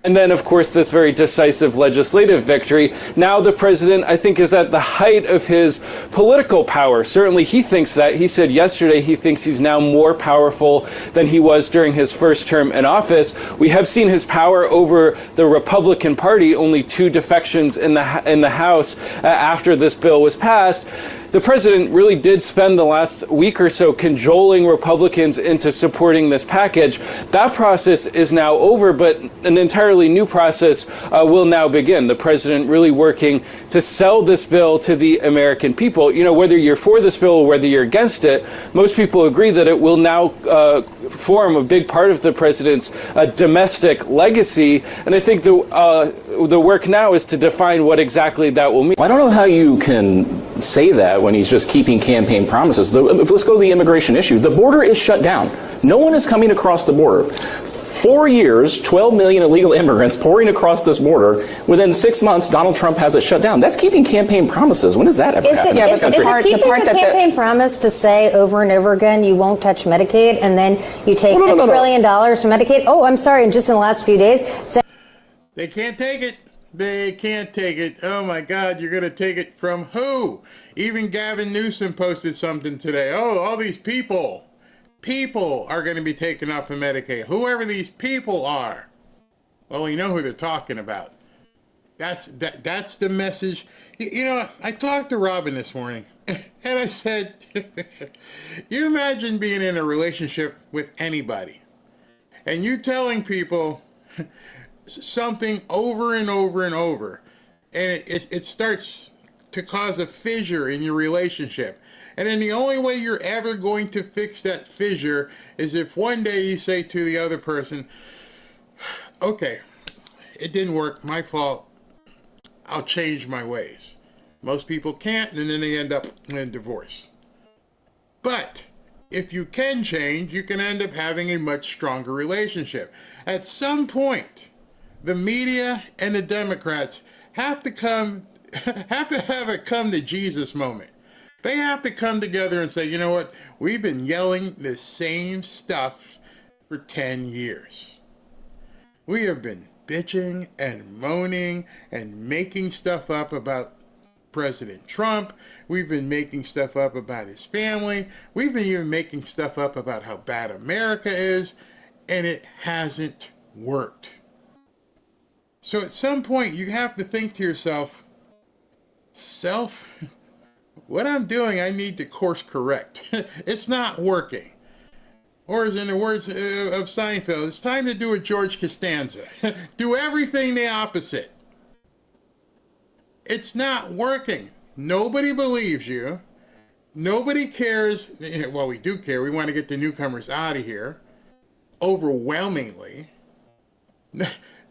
And then, of course, this very decisive legislative victory. Now the president, I think, is at the height of his political power. Certainly he thinks that. He said yesterday he thinks he's now more powerful than he was during his first term in office. We have seen his power over the Republican Party, only 2 defections in the House after this bill was passed. The president really did spend the last week or so cajoling Republicans into supporting this package. That process is now over, but an entirely new process will now begin. The president really working to sell this bill to the American people. You know, whether you're for this bill or whether you're against it, most people agree that it will now form a big part of the president's domestic legacy. And I think the work now is to define what exactly that will mean. I don't know how you can say that when he's just keeping campaign promises. Let's go to the immigration issue. The border is shut down. No one is coming across the border. 4 years, 12 million illegal immigrants pouring across this border. Within 6 months, Donald Trump has it shut down. That's keeping campaign promises. When does that ever happen in this country? Is it keeping the campaign promise to say over and over again you won't touch Medicaid and then you take $1 trillion from Medicaid? Oh, I'm sorry. And just in the last few days... They can't take it. They can't take it. Oh, my God. You're going to take it from who? Even Gavin Newsom posted something today. Oh, all these people are going to be taken off of Medicaid. Whoever these people are. Well, you know who they're talking about. That's the message. You know, I talked to Robin this morning, and I said, you imagine being in a relationship with anybody, and you telling people something over and over and over, and it starts to cause a fissure in your relationship. And then the only way you're ever going to fix that fissure is if one day you say to the other person, okay, it didn't work, my fault, I'll change my ways. Most people can't, and then they end up in divorce. But if you can change, you can end up having a much stronger relationship. At some point, the media and the Democrats have to have a come to Jesus moment. They have to come together and say, you know what? We've been yelling the same stuff for 10 years. We have been bitching and moaning and making stuff up about President Trump. We've been making stuff up about his family. We've been even making stuff up about how bad America is, and it hasn't worked. So at some point, you have to think to yourself, what I'm doing, I need to course correct. It's not working. Or as in the words of Seinfeld, it's time to do a George Costanza. Do everything the opposite. It's not working. Nobody believes you. Nobody cares. Well, we do care. We want to get the newcomers out of here. Overwhelmingly.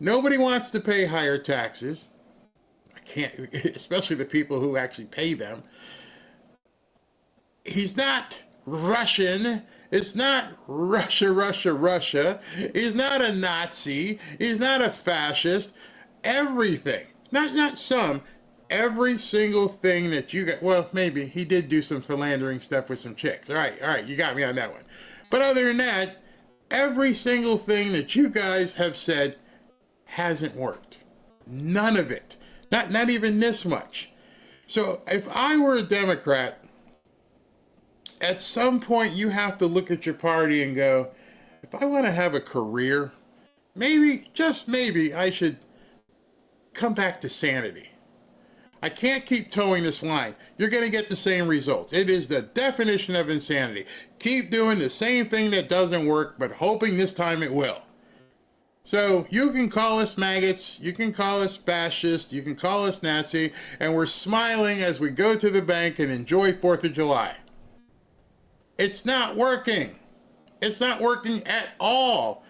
Nobody wants to pay higher taxes. I can't, especially the people who actually pay them. He's not Russian. It's not Russia. He's not a Nazi. He's not a fascist. Everything. Not some. Every single thing that you got. Well, maybe he did do some philandering stuff with some chicks. All right. You got me on that one. But other than that, every single thing that you guys have said hasn't worked. None of it. Not even this much. So if I were a Democrat, at some point you have to look at your party and go, if I want to have a career, maybe, just maybe, I should come back to sanity. I can't keep towing this line. You're going to get the same results. It is the definition of insanity. Keep doing the same thing that doesn't work, but hoping this time it will. So you can call us maggots, you can call us fascist, you can call us Nazi, and we're smiling as we go to the bank and enjoy 4th of July. It's not working. It's not working at all.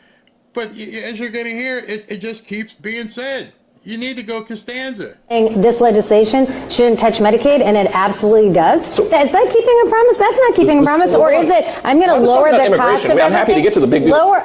But as you're going to hear, it just keeps being said. You need to go Costanza. This legislation shouldn't touch Medicaid, and it absolutely does. So, is that keeping a promise? That's not keeping a promise. Or is it, I'm going to lower the cost of everything? I'm happy to get to the big lower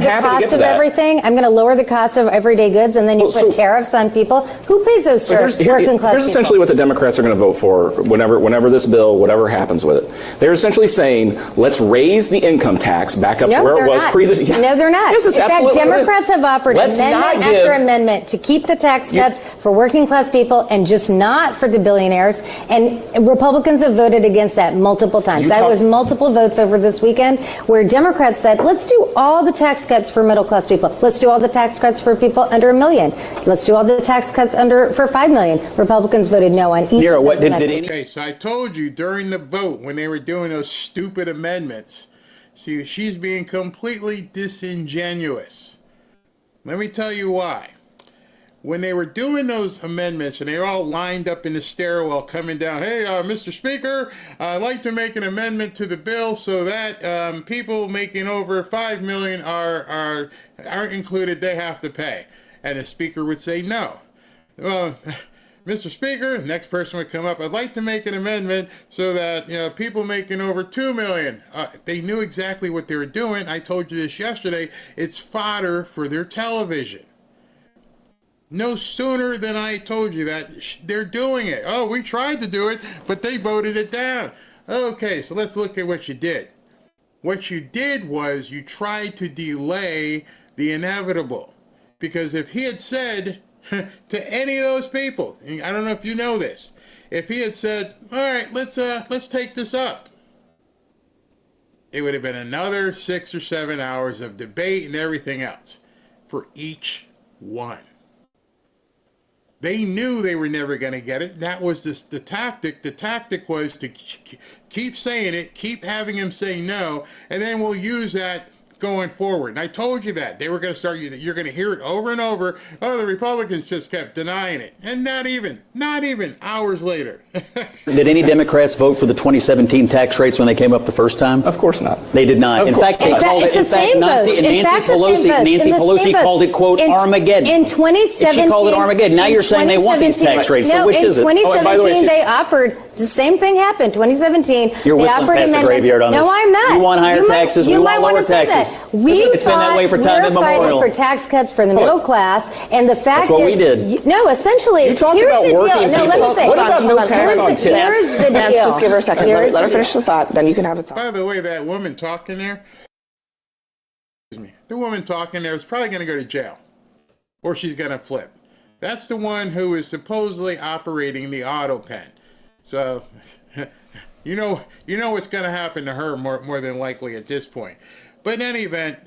the cost of everything. I'm going to lower the cost of everyday goods, and then you put tariffs on people. Who pays those tariffs? Working class Here's essentially what the Democrats are going to vote for whenever this bill, whatever happens with it. They're essentially saying, let's raise the income tax back up to where it was pre this. No, they're not. Yes, in fact, Democrats have offered amendment after amendment to keep the tax cuts for working class people and just not for the billionaires. And Republicans have voted against that multiple times. That was multiple votes over this weekend where Democrats said, let's do all the tax cuts for middle class people. Let's do all the tax cuts for people under $1 million. Let's do all the tax cuts for $5 million. Republicans voted no on each of those amendments. Okay, so I told you during the vote when they were doing those stupid amendments, see, she's being completely disingenuous. Let me tell you why. When they were doing those amendments and they were all lined up in the stairwell coming down, hey, Mr. Speaker, I'd like to make an amendment to the bill so that people making over $5 million aren't included, they have to pay. And the Speaker would say no. Well, Mr. Speaker, the next person would come up, I'd like to make an amendment so that people making over $2 million, they knew exactly what they were doing. I told you this yesterday. It's fodder for their television. No sooner than I told you that, they're doing it. Oh, we tried to do it, but they voted it down. Okay, so let's look at what you did. What you did was you tried to delay the inevitable. Because if he had said to any of those people, I don't know if you know this, if he had said, all right, let's take this up, it would have been another 6 or 7 hours of debate and everything else for each one. They knew they were never going to get it. That was the tactic. The tactic was to keep saying it, keep having him say no, and then we'll use that going forward. And I told you that. They were going to start, you're going to hear it over and over. Oh, the Republicans just kept denying it. And not even hours later. Did any Democrats vote for the 2017 tax rates when they came up the first time? Of course not. They did not. In fact, they called it, Nancy Pelosi called it, quote, Armageddon. In 2017. She called it Armageddon. Now you're saying they want these tax rates. No, so which is it? In 2017, they offered, the same thing happened. 2017, you're they whistling offered past the graveyard on this. No, I'm not. You want higher taxes, we want lower taxes. It's been that way for time immemorial. We're fighting for tax cuts for the middle class, and the fact is... That's what we did. No, essentially, you talked about working people. No, let me say. What about no tax on tips? Here's the deal. Just give her a second. Let her finish the thought, then you can have a thought. By the way, that woman talking there, the woman talking there is probably going to go to jail, or she's going to flip. That's the one who is supposedly operating the auto pen. So, you know what's going to happen to her more than likely at this point. But in any event,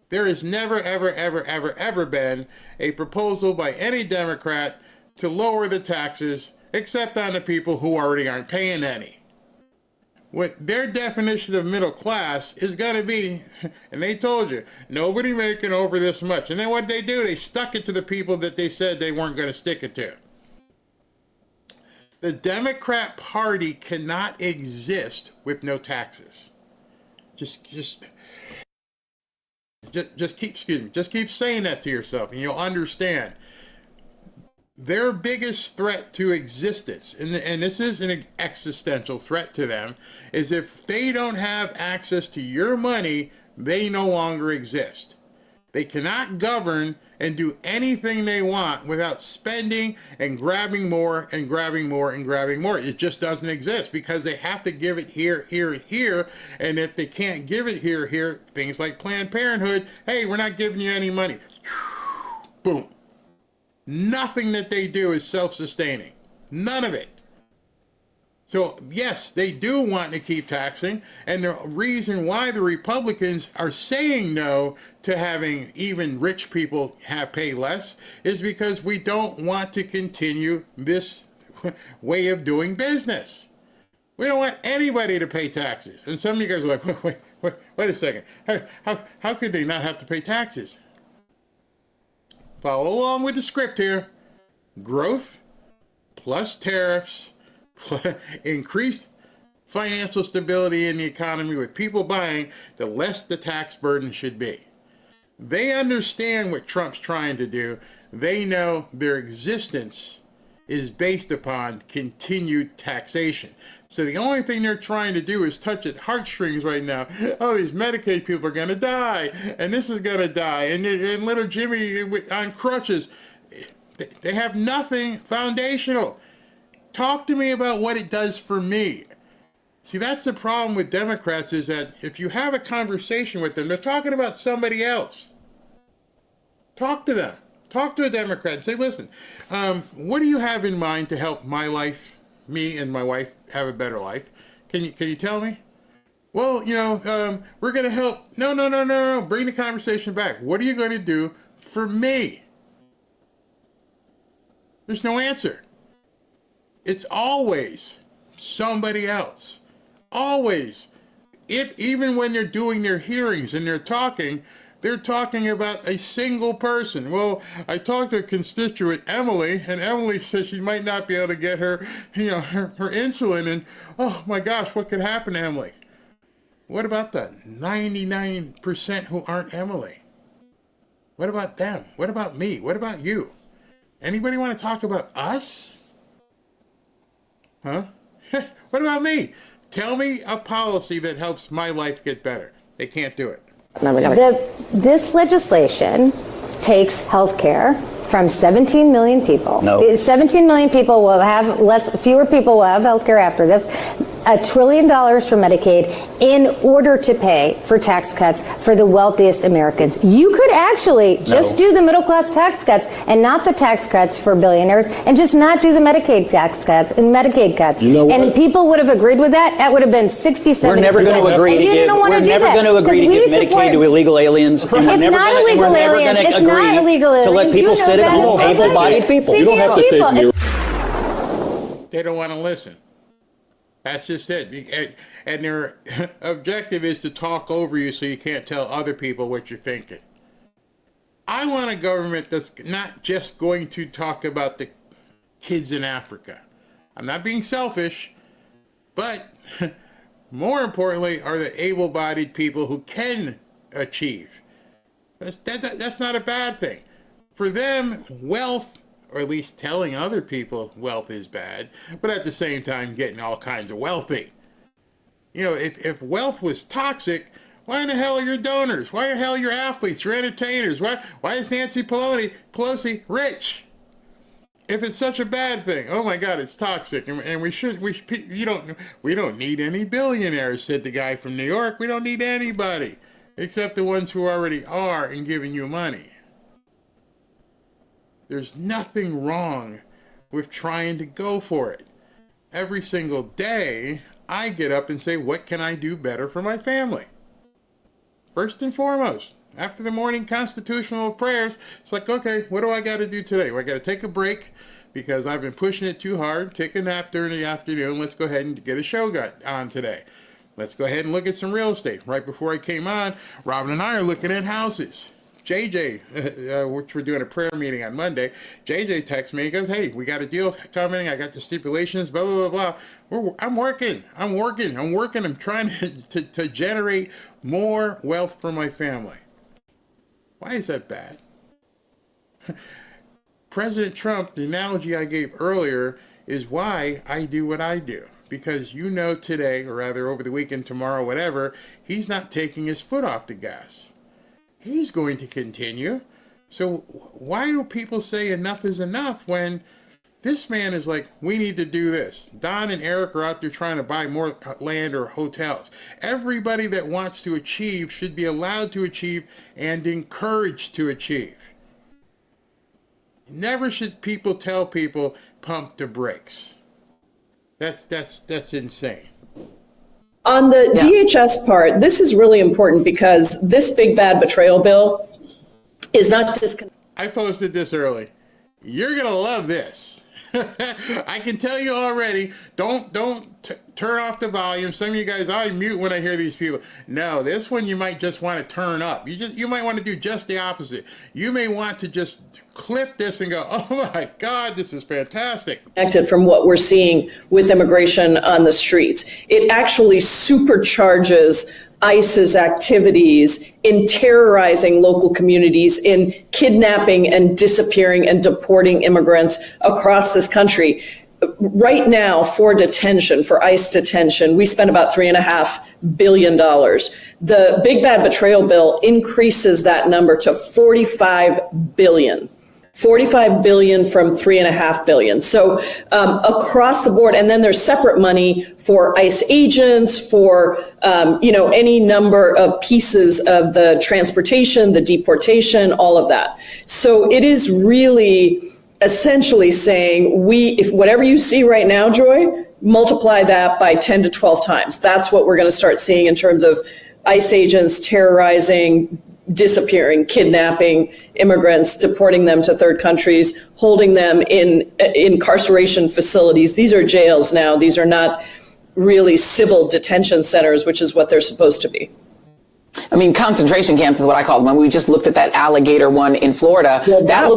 there has never, ever been a proposal by any Democrat to lower the taxes, except on the people who already aren't paying any. What their definition of middle class is going to be, and they told you, nobody making over this much. And then what they do, they stuck it to the people that they said they weren't going to stick it to. The Democrat Party cannot exist with no taxes. Just keep saying that to yourself, and you'll understand. Their biggest threat to existence, and this is an existential threat to them, is if they don't have access to your money, they no longer exist. They cannot govern and do anything they want without spending and grabbing more and grabbing more and grabbing more. It just doesn't exist because they have to give it here, here, and here. And if they can't give it here, here, things like Planned Parenthood, hey, we're not giving you any money. Boom. Nothing that they do is self-sustaining. None of it. So, yes, they do want to keep taxing, and the reason why the Republicans are saying no to having even rich people pay less is because we don't want to continue this way of doing business. We don't want anybody to pay taxes. And some of you guys are like, wait a second. How could they not have to pay taxes? Follow along with the script here. Growth plus tariffs, increased financial stability in the economy with people buying, the less the tax burden should be. They understand what Trump's trying to do. They know their existence is based upon continued taxation. So the only thing they're trying to do is touch at heartstrings right now. Oh, these Medicaid people are going to die, and this is going to die, and little Jimmy on crutches. They have nothing foundational. Talk to me about what it does for me. See, that's the problem with Democrats is that if you have a conversation with them, they're talking about somebody else. Talk to them. Talk to a Democrat and say, listen, what do you have in mind to help my life, me and my wife, have a better life? Can you tell me? Well, we're going to help. No. Bring the conversation back. What are you going to do for me? There's no answer. It's always somebody else. Always. Even when they're doing their hearings and they're talking about a single person. Well, I talked to a constituent, Emily, and Emily says she might not be able to get her insulin, and oh my gosh, what could happen to Emily? What about the 99% who aren't Emily? What about them? What about me? What about you? Anybody want to talk about us? Huh? What about me? Tell me a policy that helps my life get better. They can't do it. This legislation takes health care from 17 million people. No. 17 million people will have fewer people will have health care after this. $1 trillion for Medicaid in order to pay for tax cuts for the wealthiest Americans. You could actually just do the middle class tax cuts and not the tax cuts for billionaires, and just not do the Medicaid tax cuts and Medicaid cuts. You know what? And people would have agreed with that. That would have been 60-70%. We're never going to agree to give. We're never going to agree to give Medicaid to illegal aliens. It's not illegal aliens. It's not illegal aliens. To let people sit at home, able-bodied people. You don't have to take me. They don't want to listen. That's just it. And their objective is to talk over you so you can't tell other people what you're thinking. I want a government that's not just going to talk about the kids in Africa. I'm not being selfish, but more importantly are the able-bodied people who can achieve. That's not a bad thing. For them, wealth, or at least telling other people wealth is bad, but at the same time getting all kinds of wealthy. You know, if wealth was toxic, why in the hell are your donors? Why the hell are your athletes, your entertainers? Why is Nancy Pelosi rich? If it's such a bad thing, oh my God, it's toxic, and we don't need any billionaires, said the guy from New York. We don't need anybody except the ones who already are and giving you money. There's nothing wrong with trying to go for it. Every single day, I get up and say, what can I do better for my family? First and foremost, after the morning constitutional prayers, it's like, okay, what do I got to do today? Well, I got to take a break because I've been pushing it too hard. Take a nap during the afternoon. Let's go ahead and get a show on today. Let's go ahead and look at some real estate. Right before I came on, Robin and I are looking at houses. JJ, which we're doing a prayer meeting on Monday, JJ texts me and goes, hey, we got a deal coming. I got the stipulations, blah, blah, blah, blah. I'm working. I'm trying to generate more wealth for my family. Why is that bad? President Trump, the analogy I gave earlier, is why I do what I do. Because today, or rather over the weekend, tomorrow, whatever, he's not taking his foot off the gas. He's going to continue. So why do people say enough is enough when this man is like, we need to do this? Don and Eric are out there trying to buy more land or hotels. Everybody that wants to achieve should be allowed to achieve and encouraged to achieve. Never should people tell people pump the brakes. That's insane. On the DHS part, this is really important because this big bad betrayal bill is not disconnected. I posted this early. You're going to love this. I can tell you already, don't turn off the volume. Some of you guys, I mute when I hear these people. No, this one you might just want to turn up. You might want to do just the opposite. You may want to just clip this and go, oh my God, this is fantastic. Connected from what we're seeing with immigration on the streets. It actually supercharges ICE's activities in terrorizing local communities, in kidnapping and disappearing and deporting immigrants across this country. Right now, for ICE detention, we spend about $3.5 billion. The big bad betrayal bill increases that number to $45 billion. $45 billion from $3.5 billion. So across the board, and then there's separate money for ICE agents, for any number of pieces of the transportation, the deportation, all of that. So it is really essentially saying if whatever you see right now, Joy, multiply that by 10 to 12 times. That's what we're going to start seeing in terms of ICE agents terrorizing, disappearing, kidnapping immigrants, deporting them to third countries, holding them in incarceration facilities. These are jails now. These are not really civil detention centers, which is what they're supposed to be. I mean, concentration camps is what I call them. We just looked at that alligator one in Florida.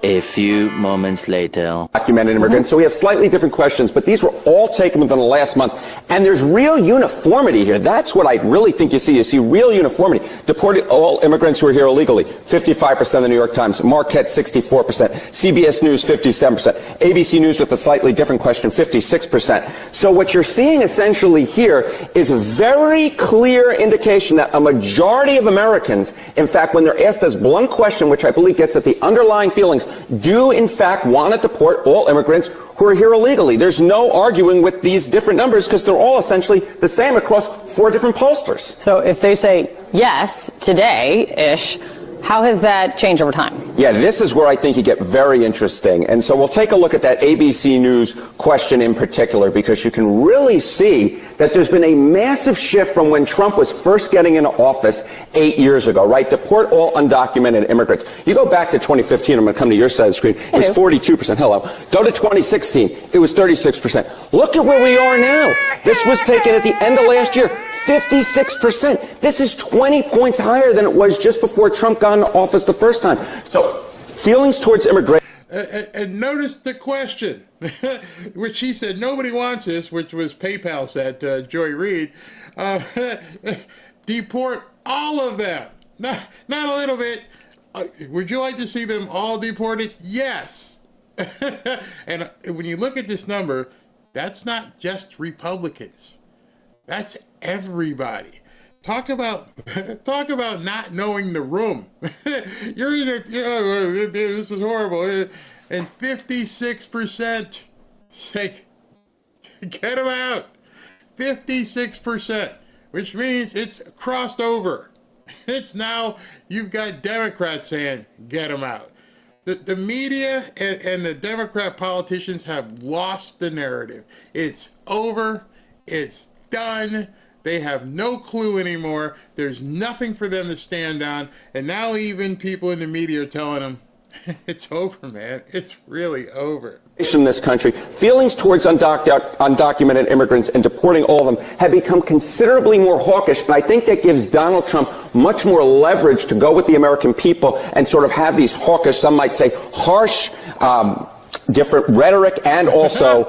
A few moments later. Documented immigrants. So we have slightly different questions, but these were all taken within the last month. And there's real uniformity here. That's what I really think you see. You see real uniformity. Deported all immigrants who are here illegally. 55% of the New York Times. Marquette, 64%. CBS News, 57%. ABC News with a slightly different question, 56%. So what you're seeing essentially here is a very clear indication that a majority of Americans, in fact, when they're asked this blunt question, which I believe gets at the underlying feelings, do in fact want to deport all immigrants who are here illegally. There's no arguing with these different numbers because they're all essentially the same across 4 different pollsters. So if they say yes today-ish, How has that changed over time? Yeah, this is where I think you get very interesting. And so we'll take a look at that ABC News question in particular, because you can really see that there's been a massive shift from when Trump was first getting into office 8 years ago, right? Deport all undocumented immigrants. You go back to 2015, I'm going to come to your side of the screen, it was 42%. Hello. Go to 2016, it was 36%. Look at where we are now. This was taken at the end of last year, 56%. This is 20 points higher than it was just before Trump got into office the first time. So feelings towards immigration. And notice the question, which he said nobody wants this, which was PayPal said, Joy Reid, deport all of them. Not a little bit. Would you like to see them all deported? Yes. And when you look at this number, that's not just Republicans. That's everybody. Talk about not knowing the room. You're either, this is horrible. And 56% say, get them out. 56%, which means it's crossed over. It's now, you've got Democrats saying, get them out. The media and the Democrat politicians have lost the narrative. It's over. It's done. They have no clue anymore. There's nothing for them to stand on. And now even people in the media are telling them, it's over, man. It's really over. In this country, feelings towards undocumented immigrants and deporting all of them have become considerably more hawkish, and I think that gives Donald Trump much more leverage to go with the American people and sort of have these hawkish, some might say harsh, different rhetoric and also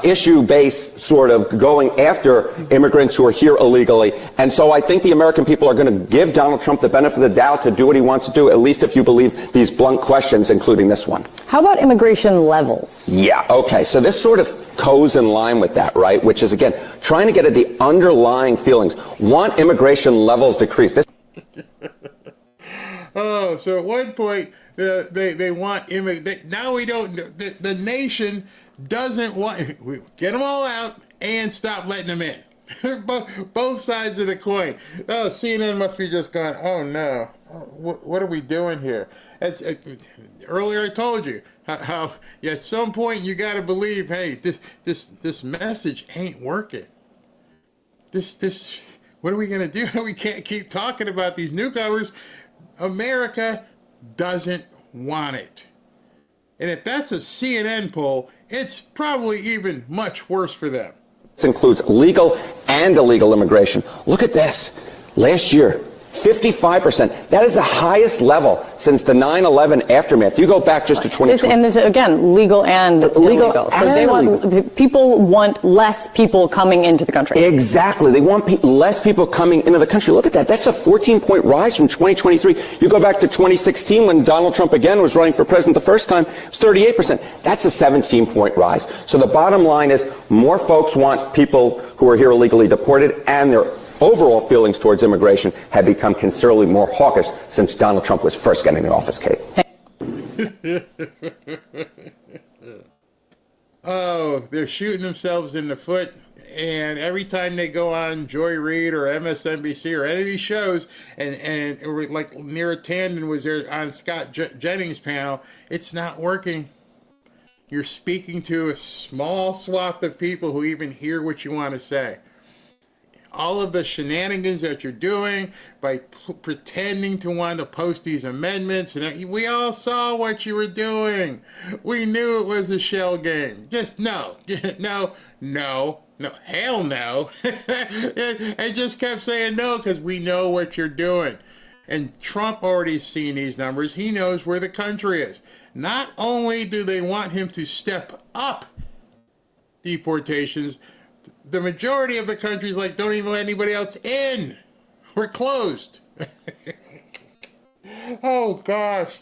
issue-based sort of going after immigrants who are here illegally. And so I think the American people are going to give Donald Trump the benefit of the doubt to do what he wants to do, at least if you believe these blunt questions, including this one. How about immigration levels? Yeah, okay. So this sort of goes in line with that, right? Which is, again, trying to get at the underlying feelings. Want immigration levels decreased. Oh, so at one point, they want now we don't, the nation doesn't want, get them all out and stop letting them in. Both sides of the coin. Oh, CNN must be just going, oh no, what are we doing here? Earlier I told you how at some point you got to believe, hey, this message ain't working. What are we going to do? We can't keep talking about these newcomers. America doesn't want it. And if that's a CNN poll, it's probably even much worse for them. This includes legal and illegal immigration. Look at this. Last year, 55%. That is the highest level since the 9/11 aftermath. You go back just to 2020. And this, again, legal and illegal. So people want less people coming into the country. Exactly. They want less people coming into the country. Look at that. That's a 14-point rise from 2023. You go back to 2016 when Donald Trump again was running for president the first time. It's 38%. That's a 17-point rise. So the bottom line is more folks want people who are here illegally deported, and their overall feelings towards immigration have become considerably more hawkish since Donald Trump was first getting into office, Kate. Oh, they're shooting themselves in the foot. And every time they go on Joy Reid or MSNBC or any of these shows, and like Neera Tanden was there on Scott Jennings' panel, it's not working. You're speaking to a small swath of people who even hear what you want to say. All of the shenanigans that you're doing by pretending to want to post these amendments, and we all saw what you were doing. We knew it was a shell game. Just no, hell no. And just kept saying no because we know what you're doing. And Trump already seen these numbers. He knows where the country is. Not only do they want him to step up deportations, the majority of the countries don't even let anybody else in. We're closed. Oh gosh.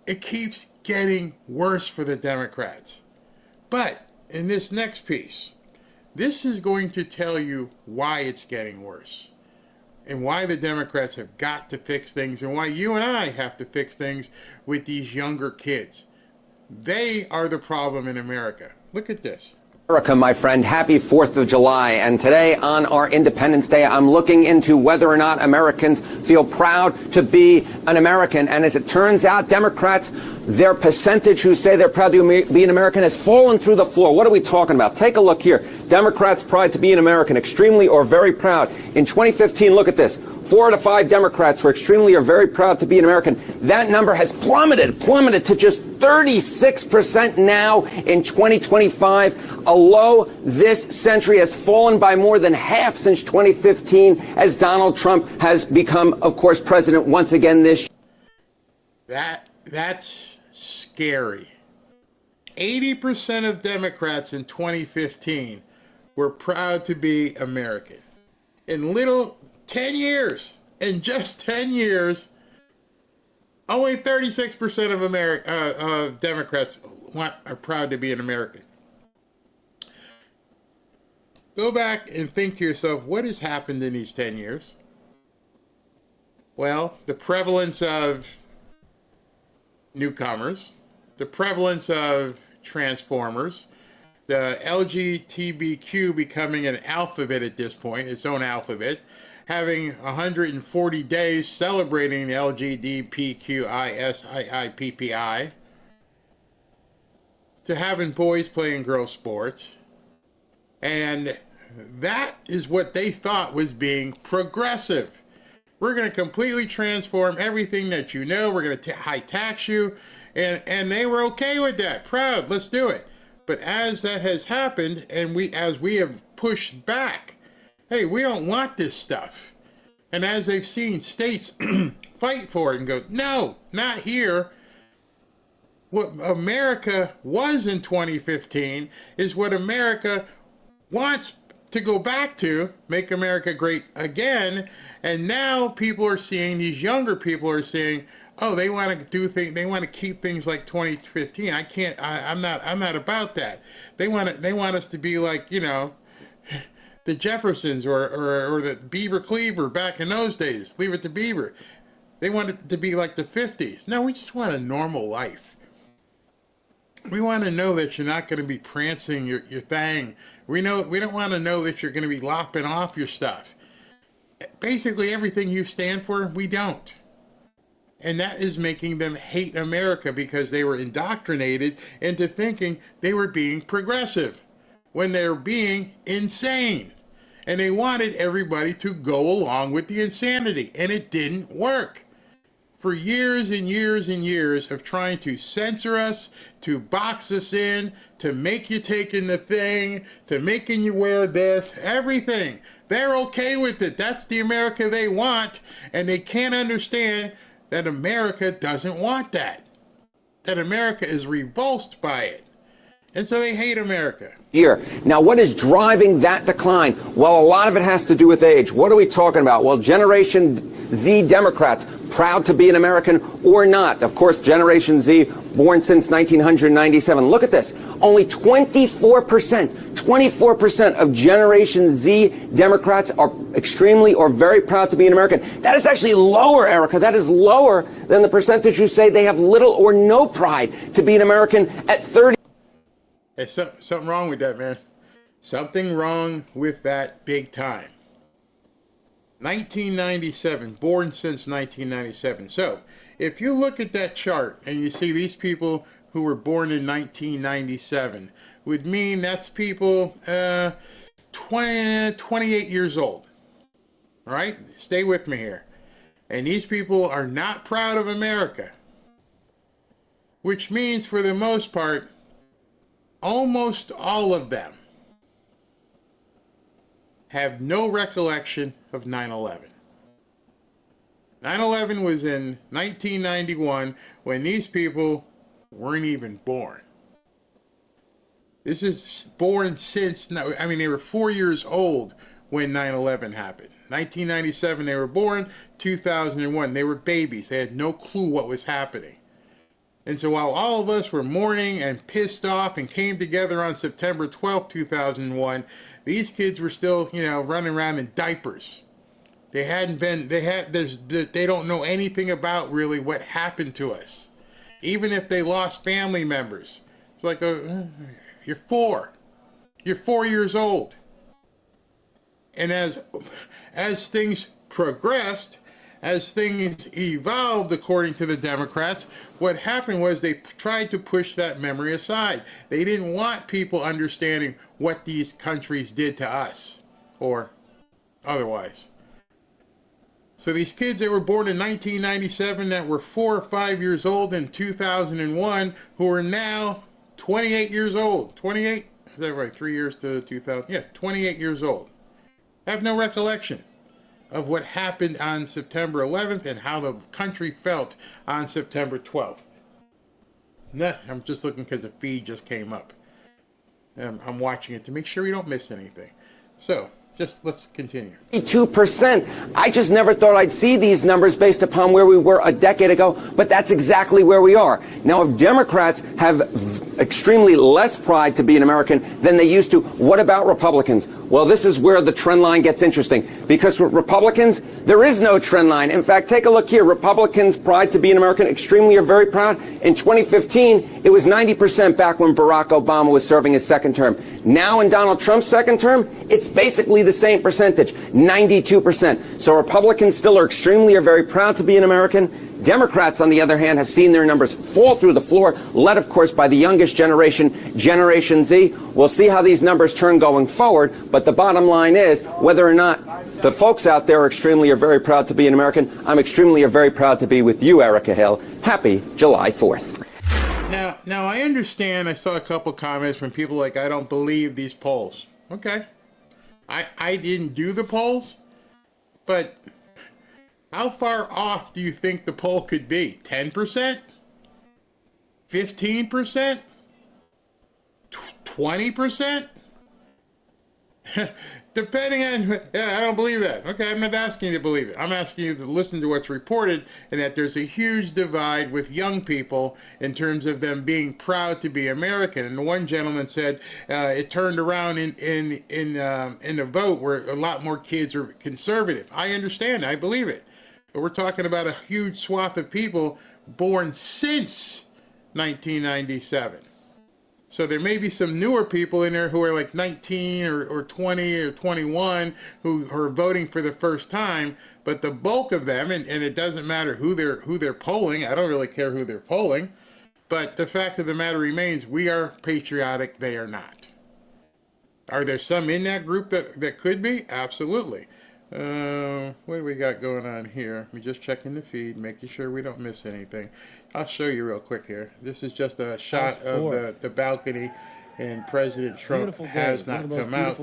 It keeps getting worse for the Democrats. But in this next piece, this is going to tell you why it's getting worse and why the Democrats have got to fix things and why you and I have to fix things with these younger kids. They are the problem in America. Look at this. America, my friend, happy 4th of July. And today on our Independence Day, I'm looking into whether or not Americans feel proud to be an American. And as it turns out, Democrats, their percentage who say they're proud to be an American has fallen through the floor. What are we talking about? Take a look here. Democrats' pride to be an American, extremely or very proud. In 2015, look at this. 4 out of 5 Democrats were extremely or very proud to be an American. That number has plummeted to just 36% now in 2025. A low this century has fallen by more than half since 2015 as Donald Trump has become, of course, president once again this year. That's scary. 80% of Democrats in 2015 were proud to be American. In 10 years, in just 10 years, only 36% of Democrats are proud to be an American. Go back and think to yourself, what has happened in these 10 years? Well, the prevalence of newcomers, the prevalence of transformers, the LGBTQ becoming an alphabet at this point, its own alphabet, having 140 days celebrating the LGBTQISIIPPI, to having boys playing girls sports. And that is what they thought was being progressive. We're going to completely transform everything that you know. We're going to high tax you. And they were okay with that. Proud, let's do it. But as that has happened, and as we have pushed back, hey, we don't want this stuff. And as they've seen states fight for it and go, no, not here. What America was in 2015 is what America wants to go back to, make America great again. And now people are seeing, these younger people are seeing, oh, they want to do things, they want to keep things like 2015. I'm not about that. They want us to be like, the Jeffersons or the Beaver Cleaver back in those days. Leave it to Beaver. They want it to be like the 50s. No, we just want a normal life. We want to know that you're not going to be prancing your thing. We don't want to know that you're going to be lopping off your stuff. Basically, everything you stand for, we don't. And that is making them hate America because they were indoctrinated into thinking they were being progressive when they're being insane. And they wanted everybody to go along with the insanity. And it didn't work. For years and years and years of trying to censor us, to box us in, to make you take in the thing, to making you wear this, everything. They're okay with it. That's the America they want. And they can't understand that America doesn't want that. That America is repulsed by it. And so they hate America. Year. Now, what is driving that decline? Well, a lot of it has to do with age. What are we talking about? Well, Generation Z Democrats, proud to be an American or not. Of course, Generation Z, born since 1997. Look at this. Only 24% of Generation Z Democrats are extremely or very proud to be an American. That is actually lower, Erica. That is lower than the percentage who say they have little or no pride to be an American at 30. There's something wrong with that, man. Something wrong with that big time. 1997, born since 1997. So, if you look at that chart and you see these people who were born in 1997, would mean that's people 28 years old. All right? Stay with me here. And these people are not proud of America. Which means, for the most part, almost all of them have no recollection of 9/11. 9/11 was in 1991 when these people weren't even born. This is born since, they were 4 years old when 9/11 happened. 1997 they were born, 2001 they were babies. They had no clue what was happening. And so while all of us were mourning and pissed off and came together on September 12, 2001, these kids were still, running around in diapers. They don't know anything about really what happened to us. Even if they lost family members. It's like, you're 4. You're 4 years old. And as things progressed, as things evolved according to the Democrats, what happened was they tried to push that memory aside. They didn't want people understanding what these countries did to us or otherwise. So these kids that were born in 1997 that were 4 or 5 years old in 2001 who are now 28 years old. 28? Is that right? 3 years to 2000? Yeah, 28 years old. Have no recollection of what happened on September 11th and how the country felt on September 12th. No, I'm just looking because the feed just came up. I'm watching it to make sure we don't miss anything. So, just let's continue. 2%. I just never thought I'd see these numbers based upon where we were a decade ago, but that's exactly where we are. Now, if Democrats have extremely less pride to be an American than they used to, what about Republicans? Well, this is where the trend line gets interesting, because with Republicans, there is no trend line. In fact, take a look here. Republicans' pride to be an American extremely are very proud. In 2015, it was 90% back when Barack Obama was serving his second term. Now in Donald Trump's second term, it's basically the same percentage, 92%. So Republicans still are extremely or very proud to be an American. Democrats, on the other hand, have seen their numbers fall through the floor, led, of course, by the youngest generation, Generation Z. We'll see how these numbers turn going forward, but the bottom line is, whether or not the folks out there are extremely or very proud to be an American, I'm extremely or very proud to be with you, Erica Hill. Happy July 4th. Now I understand, I saw a couple comments from people like, I don't believe these polls. Okay. I didn't do the polls, but how far off do you think the poll could be? 10%? 15%? 20%? Depending on, I don't believe that. Okay, I'm not asking you to believe it. I'm asking you to listen to what's reported, and that there's a huge divide with young people in terms of them being proud to be American. And the one gentleman said it turned around in the vote where a lot more kids are conservative. I understand. I believe it. But we're talking about a huge swath of people born since 1997. So there may be some newer people in there who are like 19 or 20 or 21 who are voting for the first time, but the bulk of them, and it doesn't matter who they're polling, I don't really care who they're polling, but the fact of the matter remains, we are patriotic, they are not. Are there some in that group that could be? Absolutely. What do we got going on here? We're just checking the feed, making sure we don't miss anything. I'll show you real quick here. This is just a shot of the balcony, and President Trump has not come out.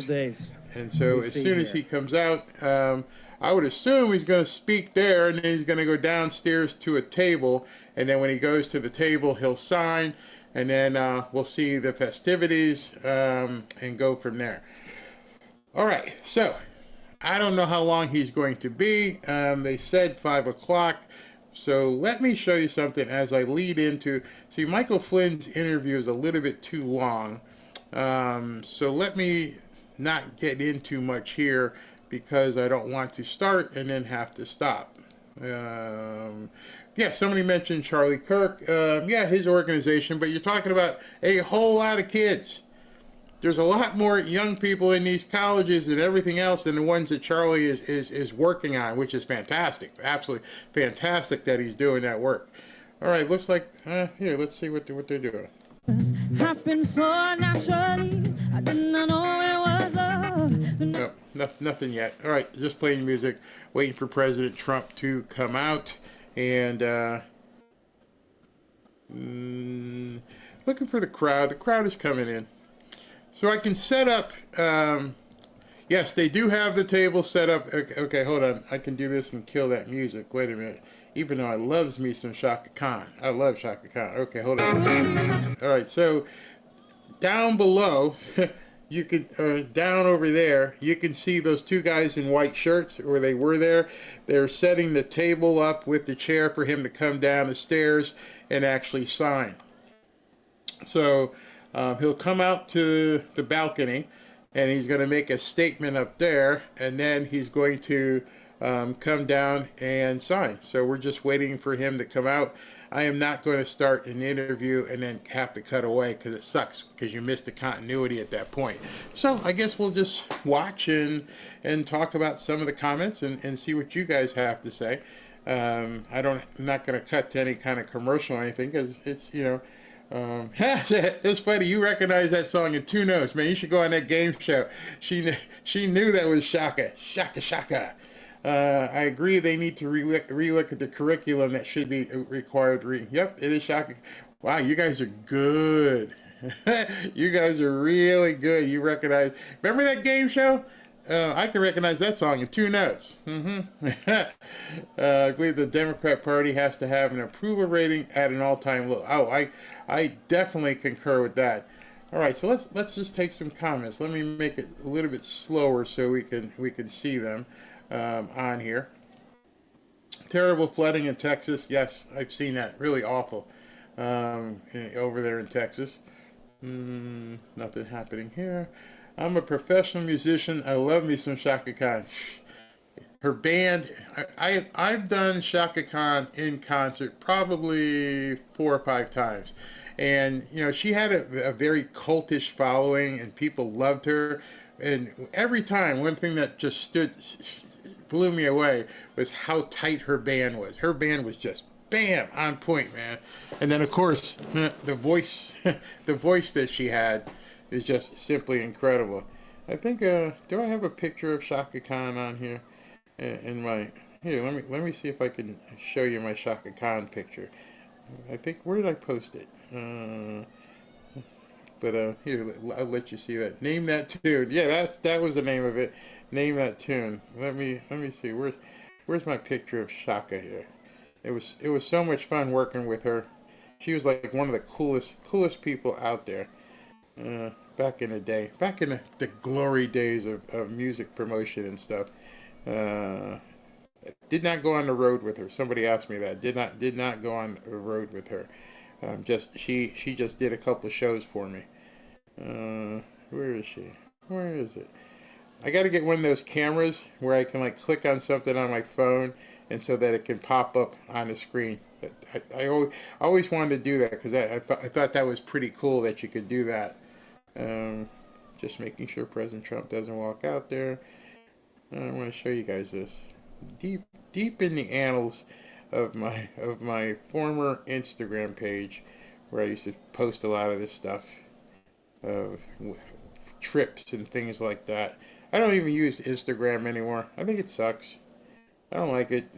And so as soon as he comes out, I would assume he's going to speak there, and then he's going to go downstairs to a table, and then when he goes to the table, he'll sign, and then we'll see the festivities and go from there. All right, so I don't know how long he's going to be. They said 5 o'clock. So let me show you something as I lead into... See, Michael Flynn's interview is a little bit too long. So let me not get into much here because I don't want to start and then have to stop. Yeah, somebody mentioned Charlie Kirk. Yeah, his organization. But you're talking about a whole lot of kids. There's a lot more young people in these colleges and everything else than the ones that Charlie is working on, which is fantastic. Absolutely fantastic that he's doing that work. All right, looks like, here, let's see what they're doing. Happened so naturally, I did not know it was love. No, nothing yet. All right, just playing music, waiting for President Trump to come out, and looking for the crowd. The crowd is coming in. So I can set up, yes, they do have the table set up. Okay, hold on. I can do this and kill that music. Wait a minute. Even though I loves me some Shaka Khan. I love Shaka Khan. Okay, hold on. All right, so down below, you could, down over there, you can see those two guys in white shirts, or they were there. They're setting the table up with the chair for him to come down the stairs and actually sign. So he'll come out to the balcony, and he's going to make a statement up there, and then he's going to come down and sign. So we're just waiting for him to come out. I am not going to start an interview and then have to cut away because it sucks because you missed the continuity at that point. So I guess we'll just watch and talk about some of the comments and see what you guys have to say. I'm not going to cut to any kind of commercial or anything because it's, it's funny. You recognize that song in 2 notes, man. You should go on that game show. She knew that was Shaka. Shaka, Shaka. I agree they need to relook at the curriculum that should be required reading. Yep, it is Shaka. Wow, you guys are good. You guys are really good. You recognize. Remember that game show? I can recognize that song in 2 notes. I believe the Democrat Party has to have an approval rating at an all-time low. Oh, I definitely concur with that. All right, so let's just take some comments. Let me make it a little bit slower so we can see them on here. Terrible flooding in Texas. Yes, I've seen that. Really awful over there in Texas. Nothing happening here. I'm a professional musician. I love me some Shaka Khan. Her band, I've done Shaka Khan in concert probably 4 or 5 times. And, she had a very cultish following and people loved her. And every time, one thing that just blew me away was how tight her band was. Her band was just bam, on point, man. And then, of course, the voice that she had is just simply incredible. I think, do I have a picture of Shaka Khan on here? Here, let me see if I can show you my Shaka Khan picture. I think, where did I post it? But here, I'll let you see that. Name that tune. Yeah, that was the name of it. Name that tune. Let me see. Where's my picture of Shaka here? It was so much fun working with her. She was like one of the coolest people out there. Back in the day, back in the glory days of music promotion and stuff. Did not go on the road with her. Somebody asked me that. Did not go on the road with her. She just did a couple of shows for me. Where is she? Where is it? I got to get one of those cameras where I can like click on something on my phone and so that it can pop up on the screen. I always wanted to do that because I thought that was pretty cool that you could do that. Just making sure President Trump doesn't walk out there. I want to show you guys this. Deep in the annals of my former Instagram page, where I used to post a lot of this stuff, of trips and things like that. I don't even use Instagram anymore. I think it sucks. I don't like it,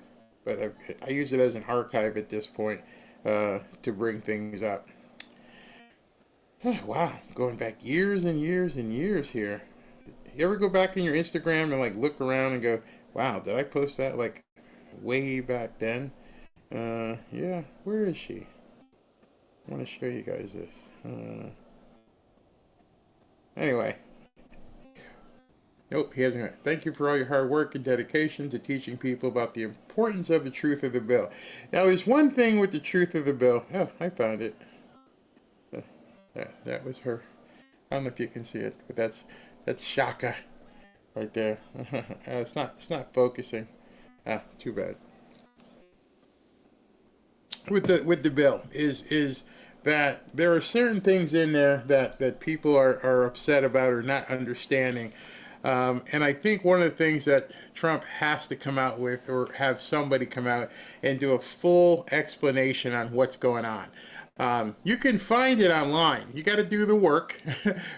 but I use it as an archive at this point to bring things up. Wow, going back years and years and years here. You ever go back in your Instagram and like look around and go, wow, did I post that like way back then? Yeah, where is she? I want to show you guys this. Anyway. Nope, he hasn't. Thank you for all your hard work and dedication to teaching people about the importance of the truth of the bill. Now, there's one thing with the truth of the bill. Oh, I found it. That was her. I don't know if you can see it, but that's Shaka right there. It's not focusing. Too bad. With the bill is that there are certain things in there that people are upset about or not understanding. And I think one of the things that Trump has to come out with, or have somebody come out and do a full explanation on what's going on. You can find it online. You got to do the work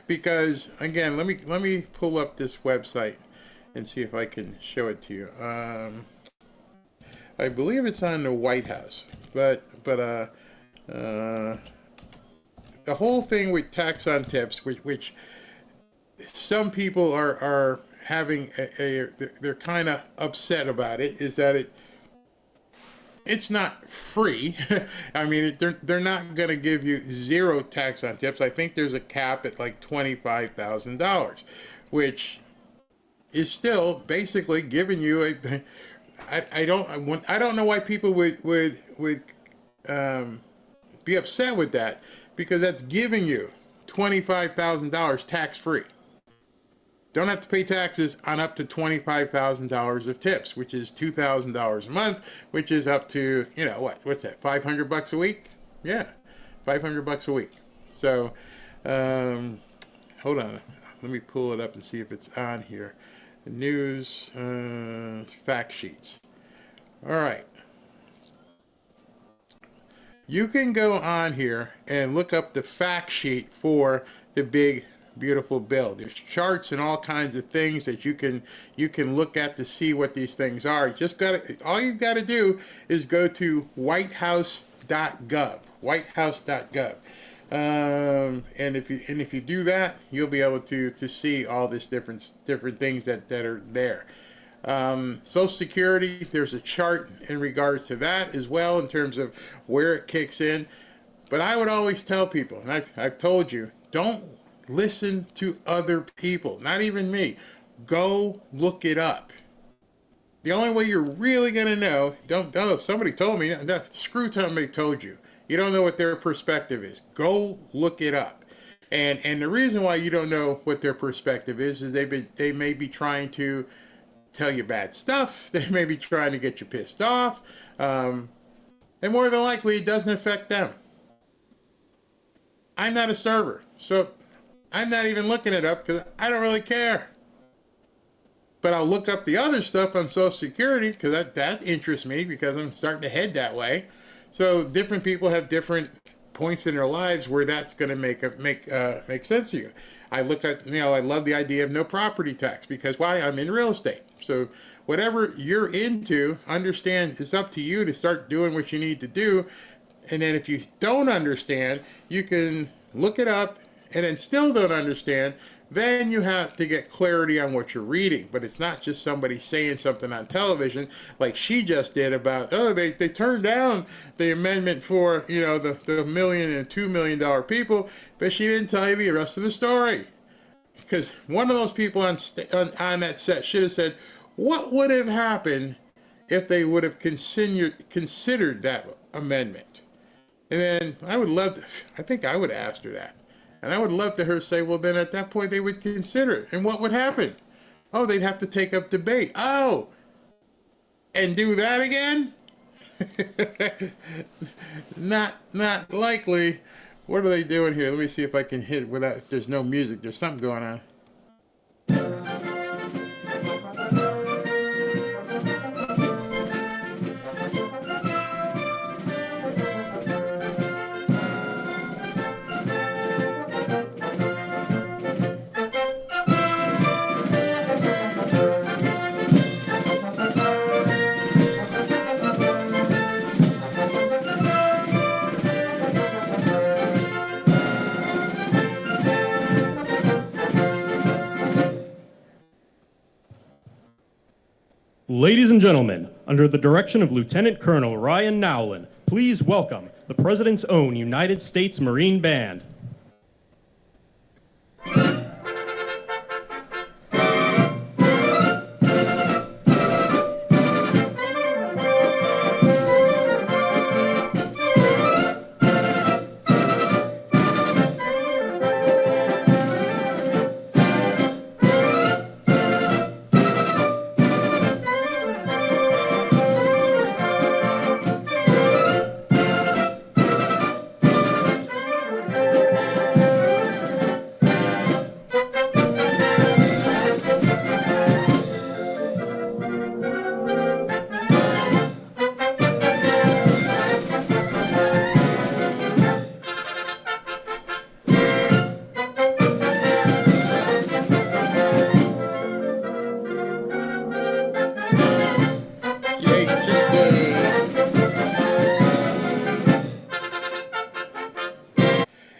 because, again, let me pull up this website and see if I can show it to you. I believe it's on the White House, but the whole thing with tax on tips, which some people are having they're kind of upset about it, is that it's not free. I mean, they're not going to give you zero tax on tips. I think there's a cap at like $25,000, which is still basically giving you I don't know why people would be upset with that, because that's giving you $25,000 tax free. don't have to pay taxes on up to $25,000 of tips, which is $2,000 a month, which is up to, what's that, $500 a week? Yeah, $500 a week. So, hold on. Let me pull it up and see if it's on here. The news, fact sheets. All right. You can go on here and look up the fact sheet for the big, beautiful bill. There's charts and all kinds of things that you can look at to see what these things are. All you've got to do is go to whitehouse.gov. Whitehouse.gov. And if you do that, you'll be able to see all this different things that are there. Social Security, there's a chart in regards to that as well in terms of where it kicks in. But I would always tell people, and I've told you, don't listen to other people, not even me. Go look it up. The only way you're really going to know, don't if somebody told me, screw somebody told you. You don't know what their perspective is. Go look it up. And the reason why you don't know what their perspective is they may be trying to tell you bad stuff. They may be trying to get you pissed off. And more than likely, it doesn't affect them. I'm not a server, so I'm not even looking it up because I don't really care. But I'll look up the other stuff on Social Security because that interests me because I'm starting to head that way. So different people have different points in their lives where that's going to make sense to you. I look at, I love the idea of no property tax because why? I'm in real estate. So whatever you're into, understand it's up to you to start doing what you need to do. And then if you don't understand, you can look it up and then still don't understand. Then you have to get clarity on what you're reading. But it's not just somebody saying something on television like she just did about, they turned down the amendment for, the $1 million and $2 million people, but she didn't tell you the rest of the story. Because one of those people on that set should have said, what would have happened if they would have considered that amendment? And then I think I would have asked her that. And I would love to her say, well, then at that point they would consider it. And what would happen? Oh, they'd have to take up debate. Oh, and do that again? Not likely. What are they doing here? Let me see if I can hit it without, if there's no music. There's something going on. Ladies and gentlemen, under the direction of Lieutenant Colonel Ryan Nowlin, please welcome the President's own United States Marine Band.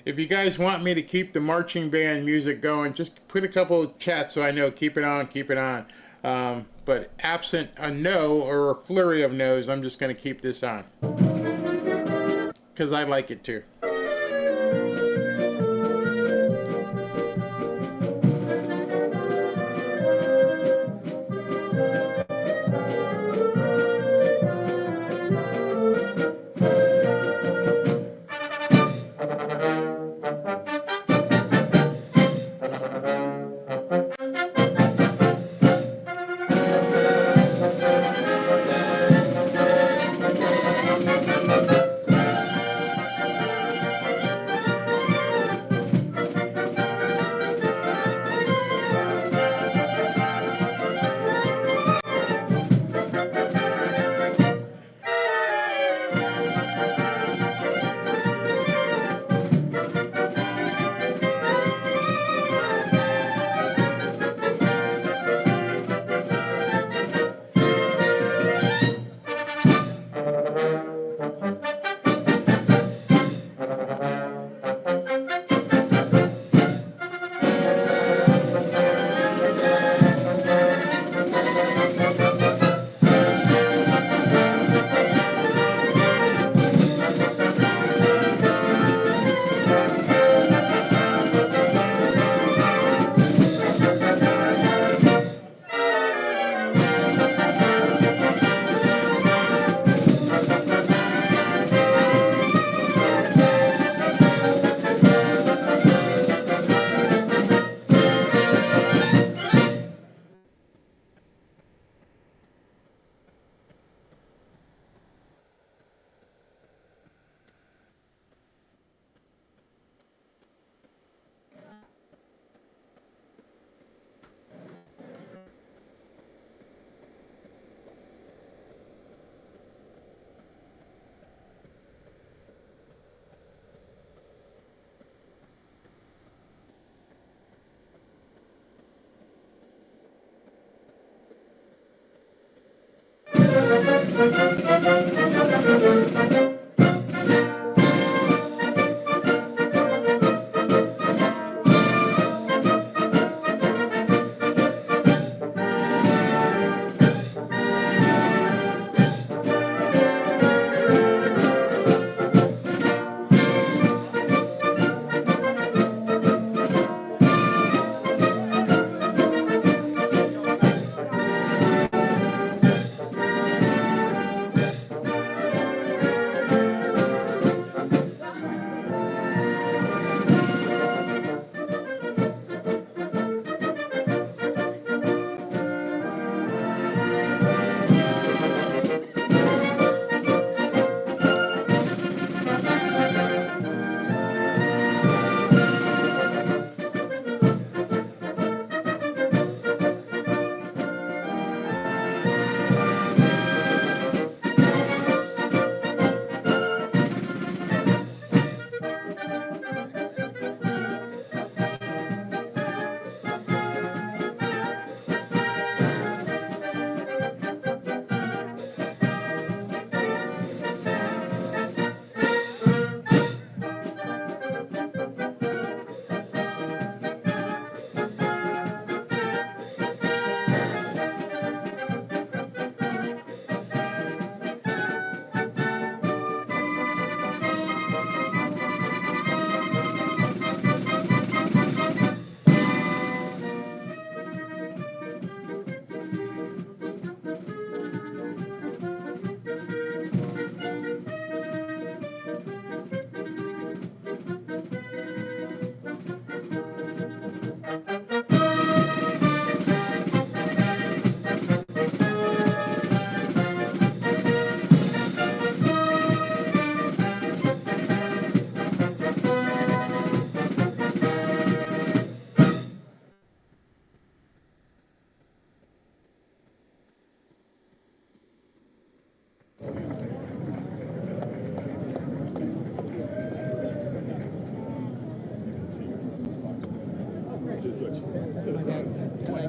If you guys want me to keep the marching band music going, just put a couple of chats so I know. Keep it on, keep it on. But absent a no or a flurry of no's, I'm just going to keep this on. Because I like it too.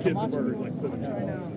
kids a burger like so much.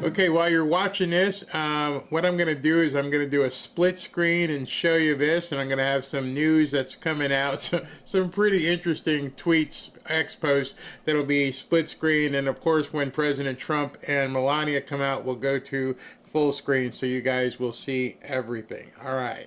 Okay, while you're watching this, what I'm going to do is I'm going to do a split screen and show you this, and I'm going to have some news that's coming out, so, some pretty interesting tweets, posts that'll be split screen, and of course when President Trump and Melania come out, we'll go to full screen so you guys will see everything. All right.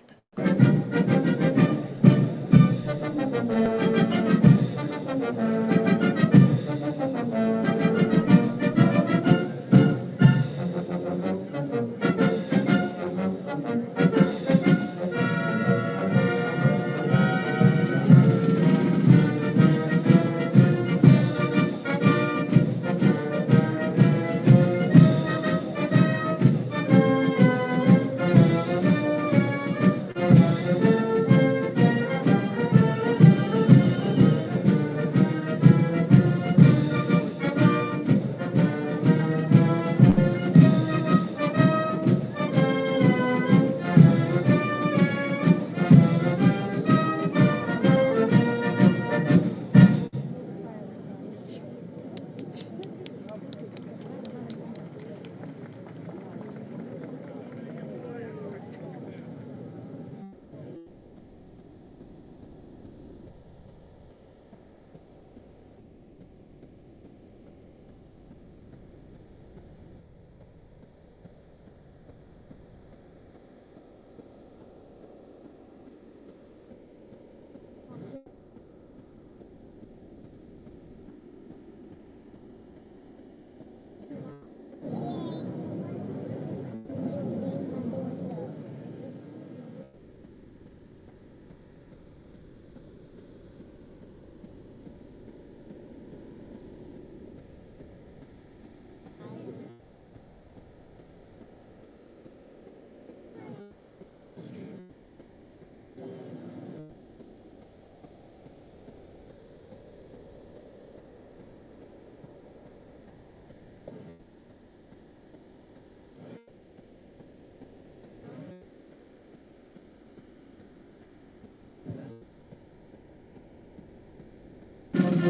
Ladies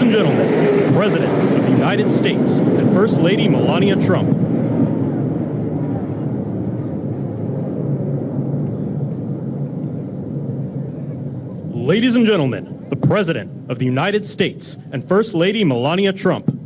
and gentlemen, the President of the United States and First Lady Melania Trump. Ladies and gentlemen, the President of the United States and First Lady Melania Trump.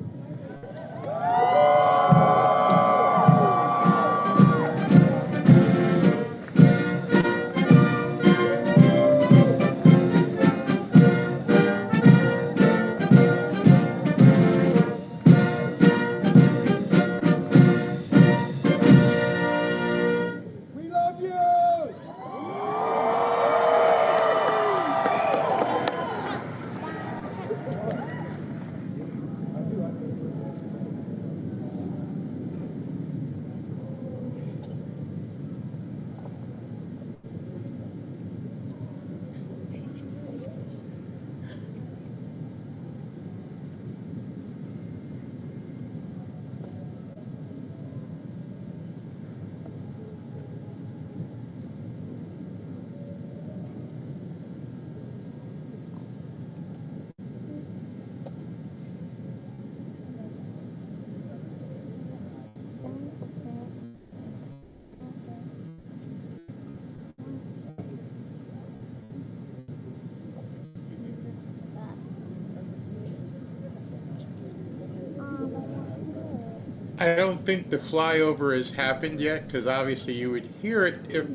I don't think the flyover has happened yet, because obviously you would hear it if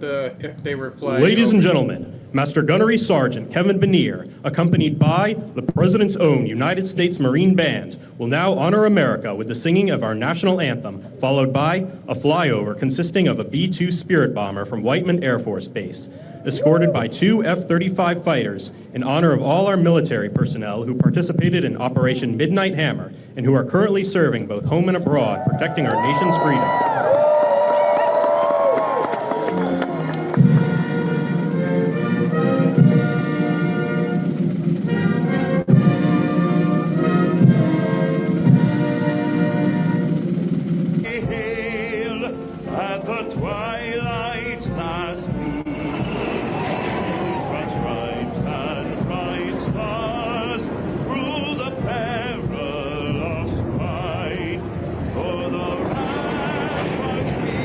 they were flying. Ladies and gentlemen, Master Gunnery Sergeant Kevin Benier, accompanied by the President's own United States Marine Band, will now honor America with the singing of our national anthem, followed by a flyover consisting of a B-2 Spirit bomber from Whiteman Air Force Base, escorted by 2 F-35 fighters in honor of all our military personnel who participated in Operation Midnight Hammer and who are currently serving both home and abroad, protecting our nation's freedom. At the twilight's last gleam, bright stripes and bright stars through the perilous fight, for the ramparts we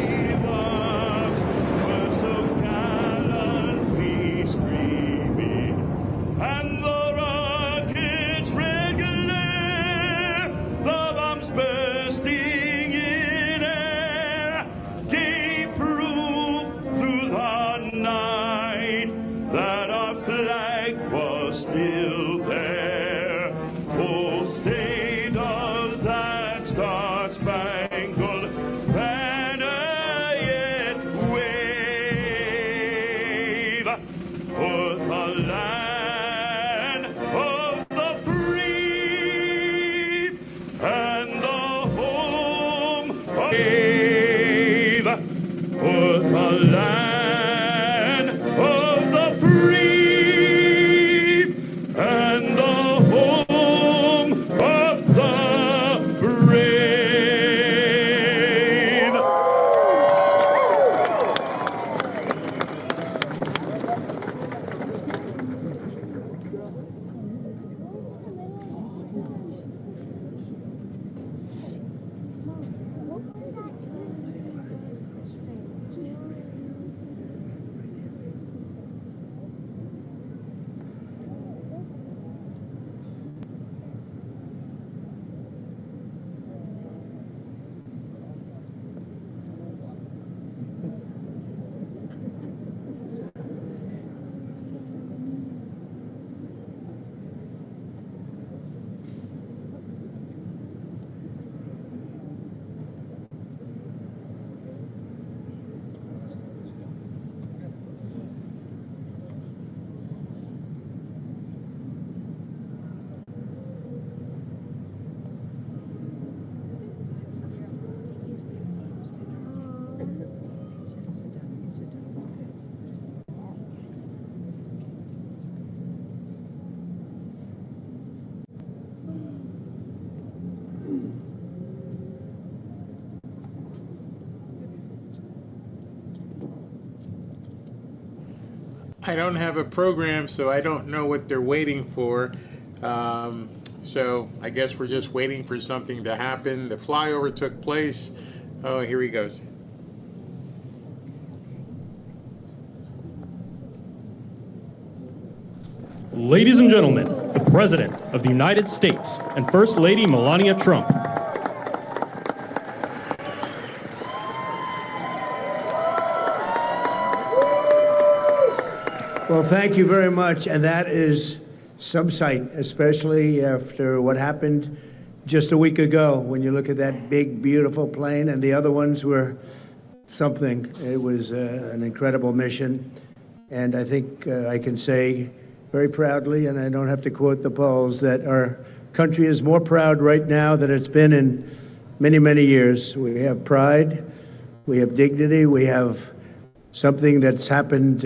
watched were so gallantly streaming, and the rockets red glare, the bombs bursting in air, gave proof through the night that our flag was still there. Oh, say does that star-spangled banner yet wave o'er the land of the free and the home of brave, o'er the land of the free and the home of the brave. I don't have a program, so I don't know what they're waiting for. So I guess we're just waiting for something to happen. The flyover took place. Oh, here he goes. Ladies and gentlemen, the President of the United States and First Lady Melania Trump. Well, thank you very much. And that is some sight, especially after what happened just a week ago when you look at that big, beautiful plane, and the other ones were something. It was an incredible mission. And I think I can say very proudly, and I don't have to quote the polls, that our country is more proud right now than it's been in many, many years. We have pride, we have dignity, we have something that's happened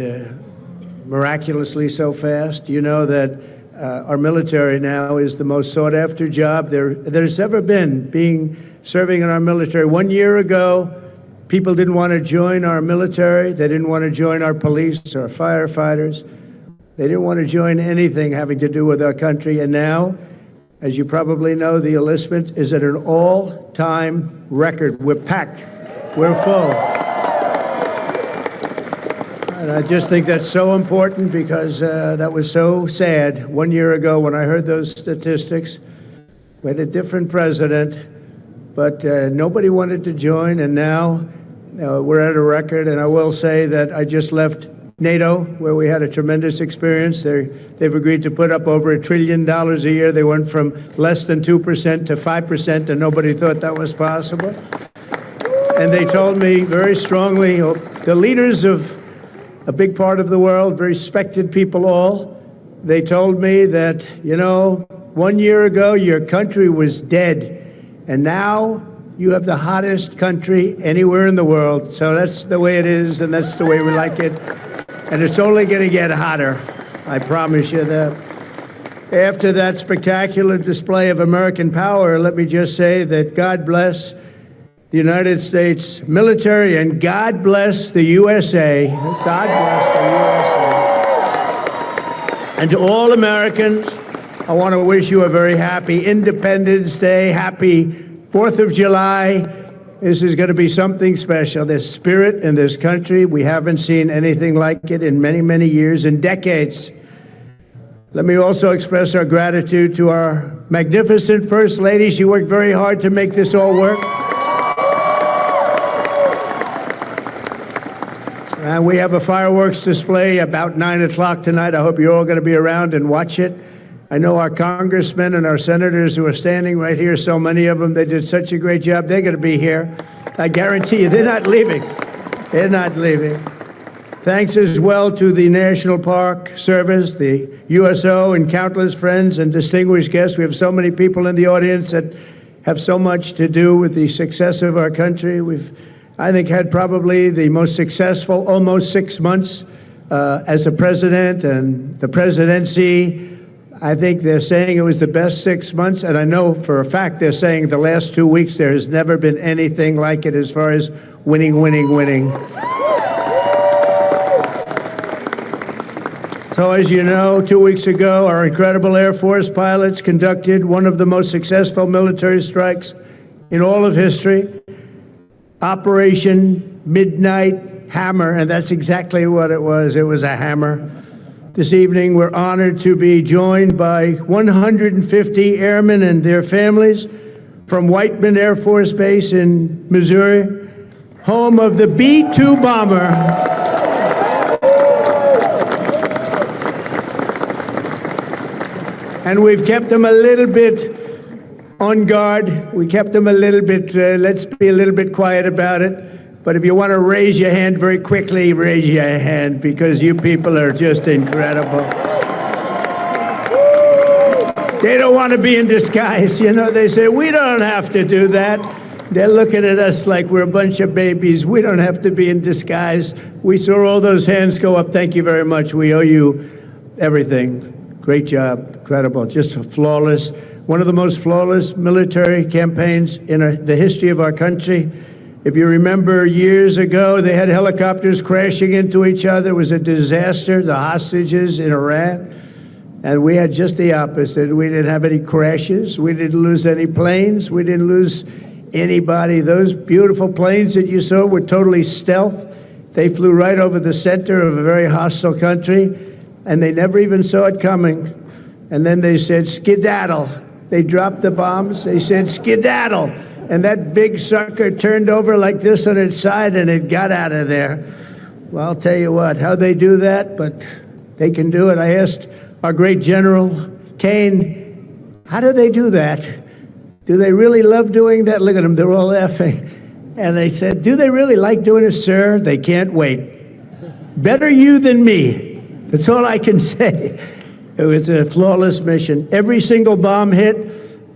miraculously so fast. You know that our military now is the most sought after job there's ever been, serving in our military. 1 year ago, people didn't want to join our military. They didn't want to join our police or firefighters. They didn't want to join anything having to do with our country. And now, as you probably know, the enlistment is at an all-time record. We're packed. We're full. And I just think that's so important because that was so sad 1 year ago when I heard those statistics. We had a different president, but nobody wanted to join. And now we're at a record. And I will say that I just left NATO, where we had a tremendous experience. They've agreed to put up over $1 trillion a year. They went from less than 2% to 5%, and nobody thought that was possible. And they told me very strongly, the leaders of a big part of the world, very respected people all, they told me that, 1 year ago, your country was dead, and now you have the hottest country anywhere in the world. So that's the way it is, and that's the way we like it. And it's only going to get hotter, I promise you that. After that spectacular display of American power, let me just say that God bless the United States military and God bless the USA. God bless the USA. And to all Americans, I want to wish you a very happy Independence Day, happy 4th of July. This is going to be something special. There's spirit in this country. We haven't seen anything like it in many, many years and decades. Let me also express our gratitude to our magnificent First Lady. She worked very hard to make this all work. And we have a fireworks display about 9 o'clock tonight. I hope you're all going to be around and watch it. I know our congressmen and our senators who are standing right here, so many of them, they did such a great job. They're going to be here. I guarantee you, they're not leaving. They're not leaving. Thanks as well to the National Park Service, the USO, and countless friends and distinguished guests. We have so many people in the audience that have so much to do with the success of our country. We've, I think, had probably the most successful almost 6 months as a president and the presidency. I think they're saying it was the best 6 months, and I know for a fact they're saying the last 2 weeks there has never been anything like it as far as winning, winning, winning. So as you know, 2 weeks ago, our incredible Air Force pilots conducted one of the most successful military strikes in all of history, Operation Midnight Hammer, and that's exactly what it was. It was a hammer. This evening, we're honored to be joined by 150 airmen and their families from Whiteman Air Force Base in Missouri, home of the B-2 bomber. And we've kept them a little bit on guard. We kept them a little bit, let's be a little bit quiet about it. But if you want to raise your hand very quickly, raise your hand, because you people are just incredible. They don't want to be in disguise. They say, we don't have to do that. They're looking at us like we're a bunch of babies. We don't have to be in disguise. We saw all those hands go up. Thank you very much. We owe you everything. Great job. Incredible. Just a flawless, one of the most flawless military campaigns in the history of our country. If you remember years ago, they had helicopters crashing into each other. It was a disaster, the hostages in Iran. And we had just the opposite. We didn't have any crashes. We didn't lose any planes. We didn't lose anybody. Those beautiful planes that you saw were totally stealth. They flew right over the center of a very hostile country, and they never even saw it coming. And then they said, skedaddle. They dropped the bombs. They said, skedaddle. And that big sucker turned over like this on its side, and it got out of there. Well, I'll tell you what, how they do that, but they can do it. I asked our great General Kane, how do they do that? Do they really love doing that? Look at them, they're all laughing. And they said, do they really like doing it, sir? They can't wait. Better you than me. That's all I can say. It was a flawless mission. Every single bomb hit,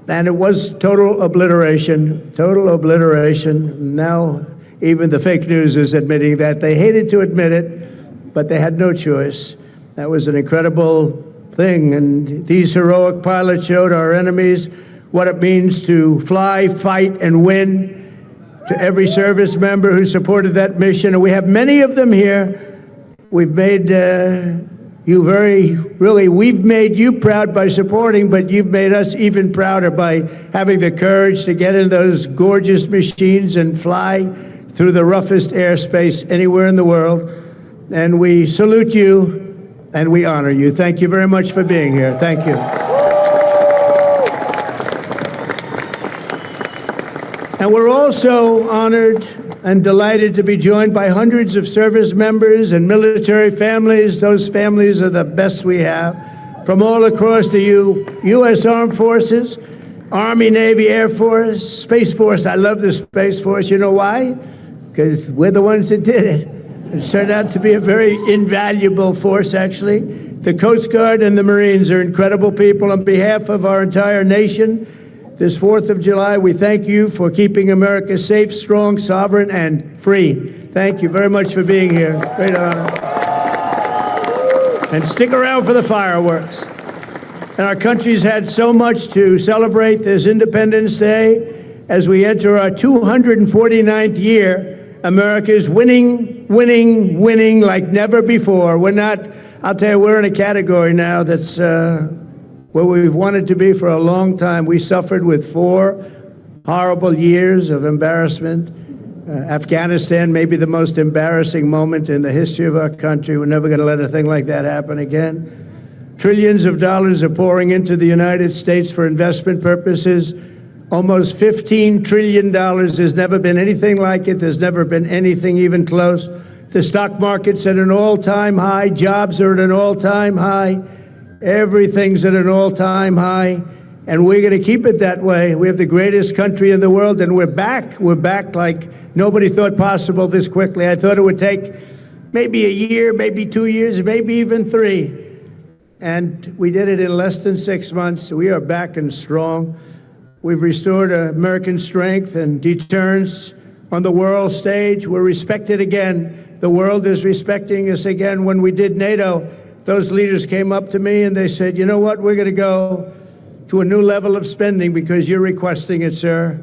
and it was total obliteration, total obliteration. Now, even the fake news is admitting that. They hated to admit it, but they had no choice. That was an incredible thing, and these heroic pilots showed our enemies what it means to fly, fight, and win. To every service member who supported that mission, and we have many of them here. We've made we've made you proud by supporting, but you've made us even prouder by having the courage to get in those gorgeous machines and fly through the roughest airspace anywhere in the world. And we salute you and we honor you. Thank you very much for being here. Thank you. And we're also honored and delighted to be joined by hundreds of service members and military families. Those families are the best we have from all across the U.S. Armed Forces, Army, Navy, Air Force, Space Force. I love the Space Force. You know why? Because we're the ones that did it. It's turned out to be a very invaluable force, actually. The Coast Guard and the Marines are incredible people. On behalf of our entire nation, this 4th of July, we thank you for keeping America safe, strong, sovereign, and free. Thank you very much for being here. Great honor. And stick around for the fireworks. And our country's had so much to celebrate this Independence Day. As we enter our 249th year, America is winning, winning, winning like never before. We're not, I'll tell you, we're in a category now that's where we've wanted to be for a long time. We suffered with 4 horrible years of embarrassment. Afghanistan may be the most embarrassing moment in the history of our country. We're never going to let a thing like that happen again. Trillions of dollars are pouring into the United States for investment purposes. Almost $15 trillion. There's never been anything like it. There's never been anything even close. The stock market's at an all-time high. Jobs are at an all-time high. Everything's at an all-time high, and we're going to keep it that way. We have the greatest country in the world, and we're back. We're back like nobody thought possible this quickly. I thought it would take maybe a year, maybe 2 years, maybe even 3. And we did it in less than 6 months. We are back and strong. We've restored American strength and deterrence on the world stage. We're respected again. The world is respecting us again. When we did NATO, those leaders came up to me and they said, you know what, we're going to go to a new level of spending because you're requesting it, sir.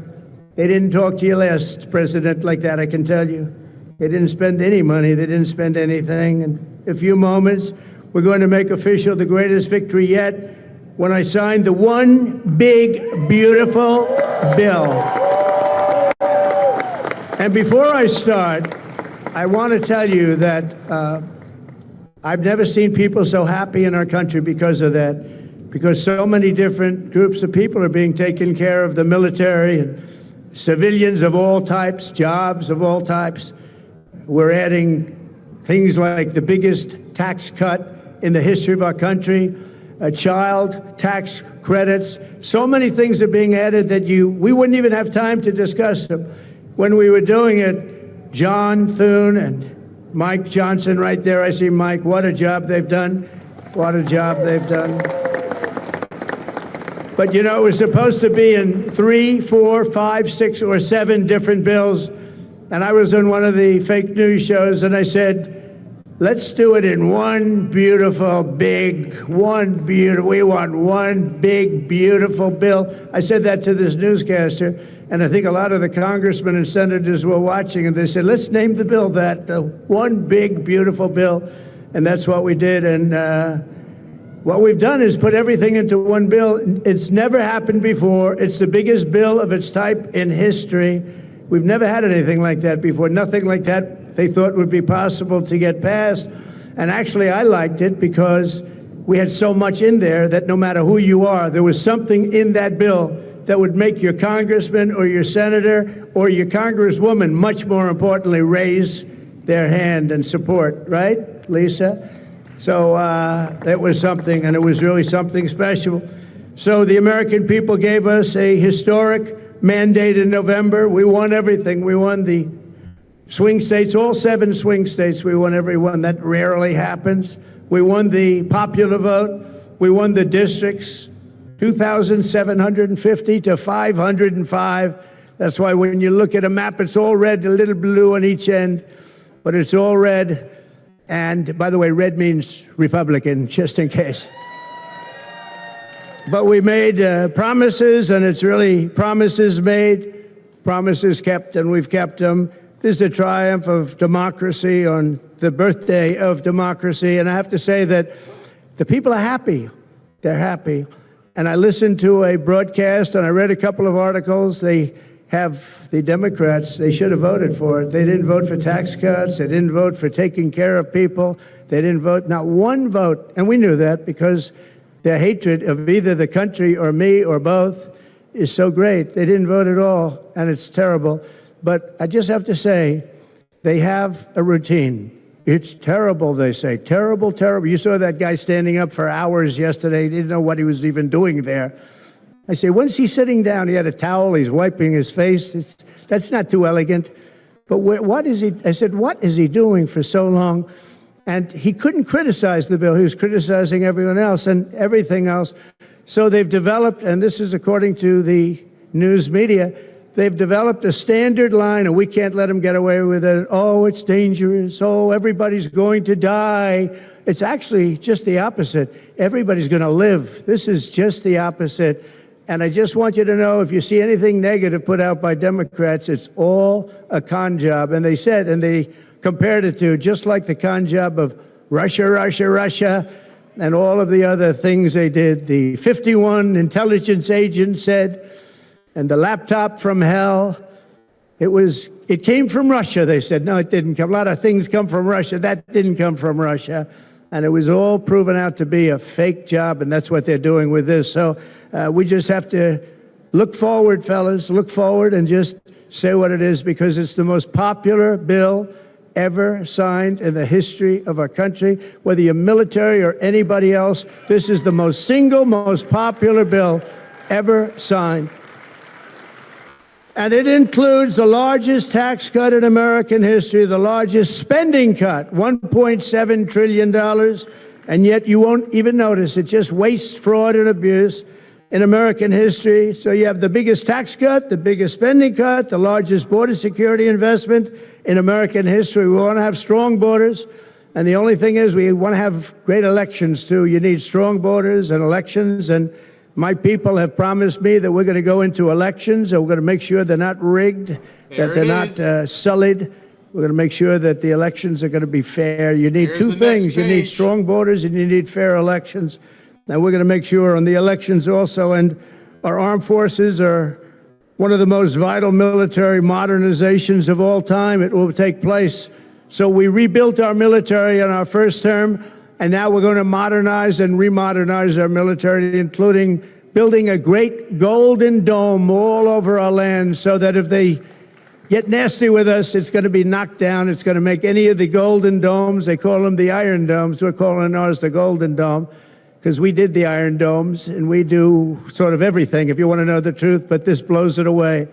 They didn't talk to you last president like that, I can tell you. They didn't spend any money. They didn't spend anything. In a few moments, we're going to make official the greatest victory yet when I signed the one big, beautiful bill. And before I start, I want to tell you that I've never seen people so happy in our country because of that, because so many different groups of people are being taken care of, the military and civilians of all types, jobs of all types. We're adding things like the biggest tax cut in the history of our country, child tax credits. So many things are being added that we wouldn't even have time to discuss them. When we were doing it, John Thune and Mike Johnson right there, I see Mike, what a job they've done. What a job they've done. But you know, it was supposed to be in 3, 4, 5, 6, or 7 different bills. And I was on one of the fake news shows and I said, let's do it in one beautiful, big, we want one big, beautiful bill. I said that to this newscaster. And I think a lot of the congressmen and senators were watching, and they said, let's name the bill that, the one big, beautiful bill. And that's what we did. And what we've done is put everything into one bill. It's never happened before. It's the biggest bill of its type in history. We've never had anything like that before. Nothing like that they thought would be possible to get passed. And actually, I liked it because we had so much in there that no matter who you are, there was something in that bill that would make your congressman or your senator or your congresswoman, much more importantly, raise their hand and support, right, Lisa? So that was something, and it was really something special. So the American people gave us a historic mandate in November. We won everything. We won the swing states, all 7 swing states. We won every one. That rarely happens. We won the popular vote. We won the districts, 2,750 to 505. That's why when you look at a map, it's all red, a little blue on each end, but it's all red. And by the way, red means Republican, just in case. But we made promises, and it's really promises made, promises kept, and we've kept them. This is a triumph of democracy on the birthday of democracy. And I have to say that the people are happy. They're happy. And I listened to a broadcast, and I read a couple of articles. They have the Democrats, they should have voted for it. They didn't vote for tax cuts. They didn't vote for taking care of people. They didn't vote, not one vote. And we knew that because their hatred of either the country or me or both is so great. They didn't vote at all, and it's terrible. But I just have to say, they have a routine. It's terrible, they say. Terrible, terrible. You saw that guy standing up for hours yesterday. He didn't know what he was even doing there. I say, when's he sitting down? He had a towel. He's wiping his face. That's not too elegant. But what is he? I said, what is he doing for so long? And he couldn't criticize the bill. He was criticizing everyone else and everything else. So they've developed, and this is according to the news media, they've developed a standard line, and we can't let them get away with it. Oh, it's dangerous. Oh, everybody's going to die. It's actually just the opposite. Everybody's going to live. This is just the opposite. And I just want you to know, if you see anything negative put out by Democrats, it's all a con job. And they said, and they compared it to just like the con job of Russia, Russia, Russia, and all of the other things they did. The 51 intelligence agents said, and the laptop from hell, it came from Russia, they said. No, it didn't come. A lot of things come from Russia. That didn't come from Russia. And it was all proven out to be a fake job, and that's what they're doing with this. So we just have to look forward, fellas, look forward and just say what it is, because it's the most popular bill ever signed in the history of our country. Whether you're military or anybody else, this is the most popular bill ever signed. And it includes the largest tax cut in American history, the largest spending cut, $1.7 trillion, and yet you won't even notice it. Just waste, fraud, and abuse in American history. So you have the biggest tax cut, the biggest spending cut, the largest border security investment in American history. We want to have strong borders, and the only thing is we want to have great elections, too. You need strong borders and elections, and my people have promised me that we're going to go into elections, and we're going to make sure they're not rigged, that they're not sullied. We're going to make sure that the elections are going to be fair. You need two things. You need strong borders, and you need fair elections. And we're going to make sure on the elections also, and our armed forces are one of the most vital military modernizations of all time. It will take place. So we rebuilt our military in our first term, and now we're going to modernize and remodernize our military, including building a great golden dome all over our land, so that if they get nasty with us, it's going to be knocked down. It's going to make any of the golden domes, they call them the iron domes, we're calling ours the golden dome, because we did the iron domes, and we do sort of everything, if you want to know the truth, but this blows it away.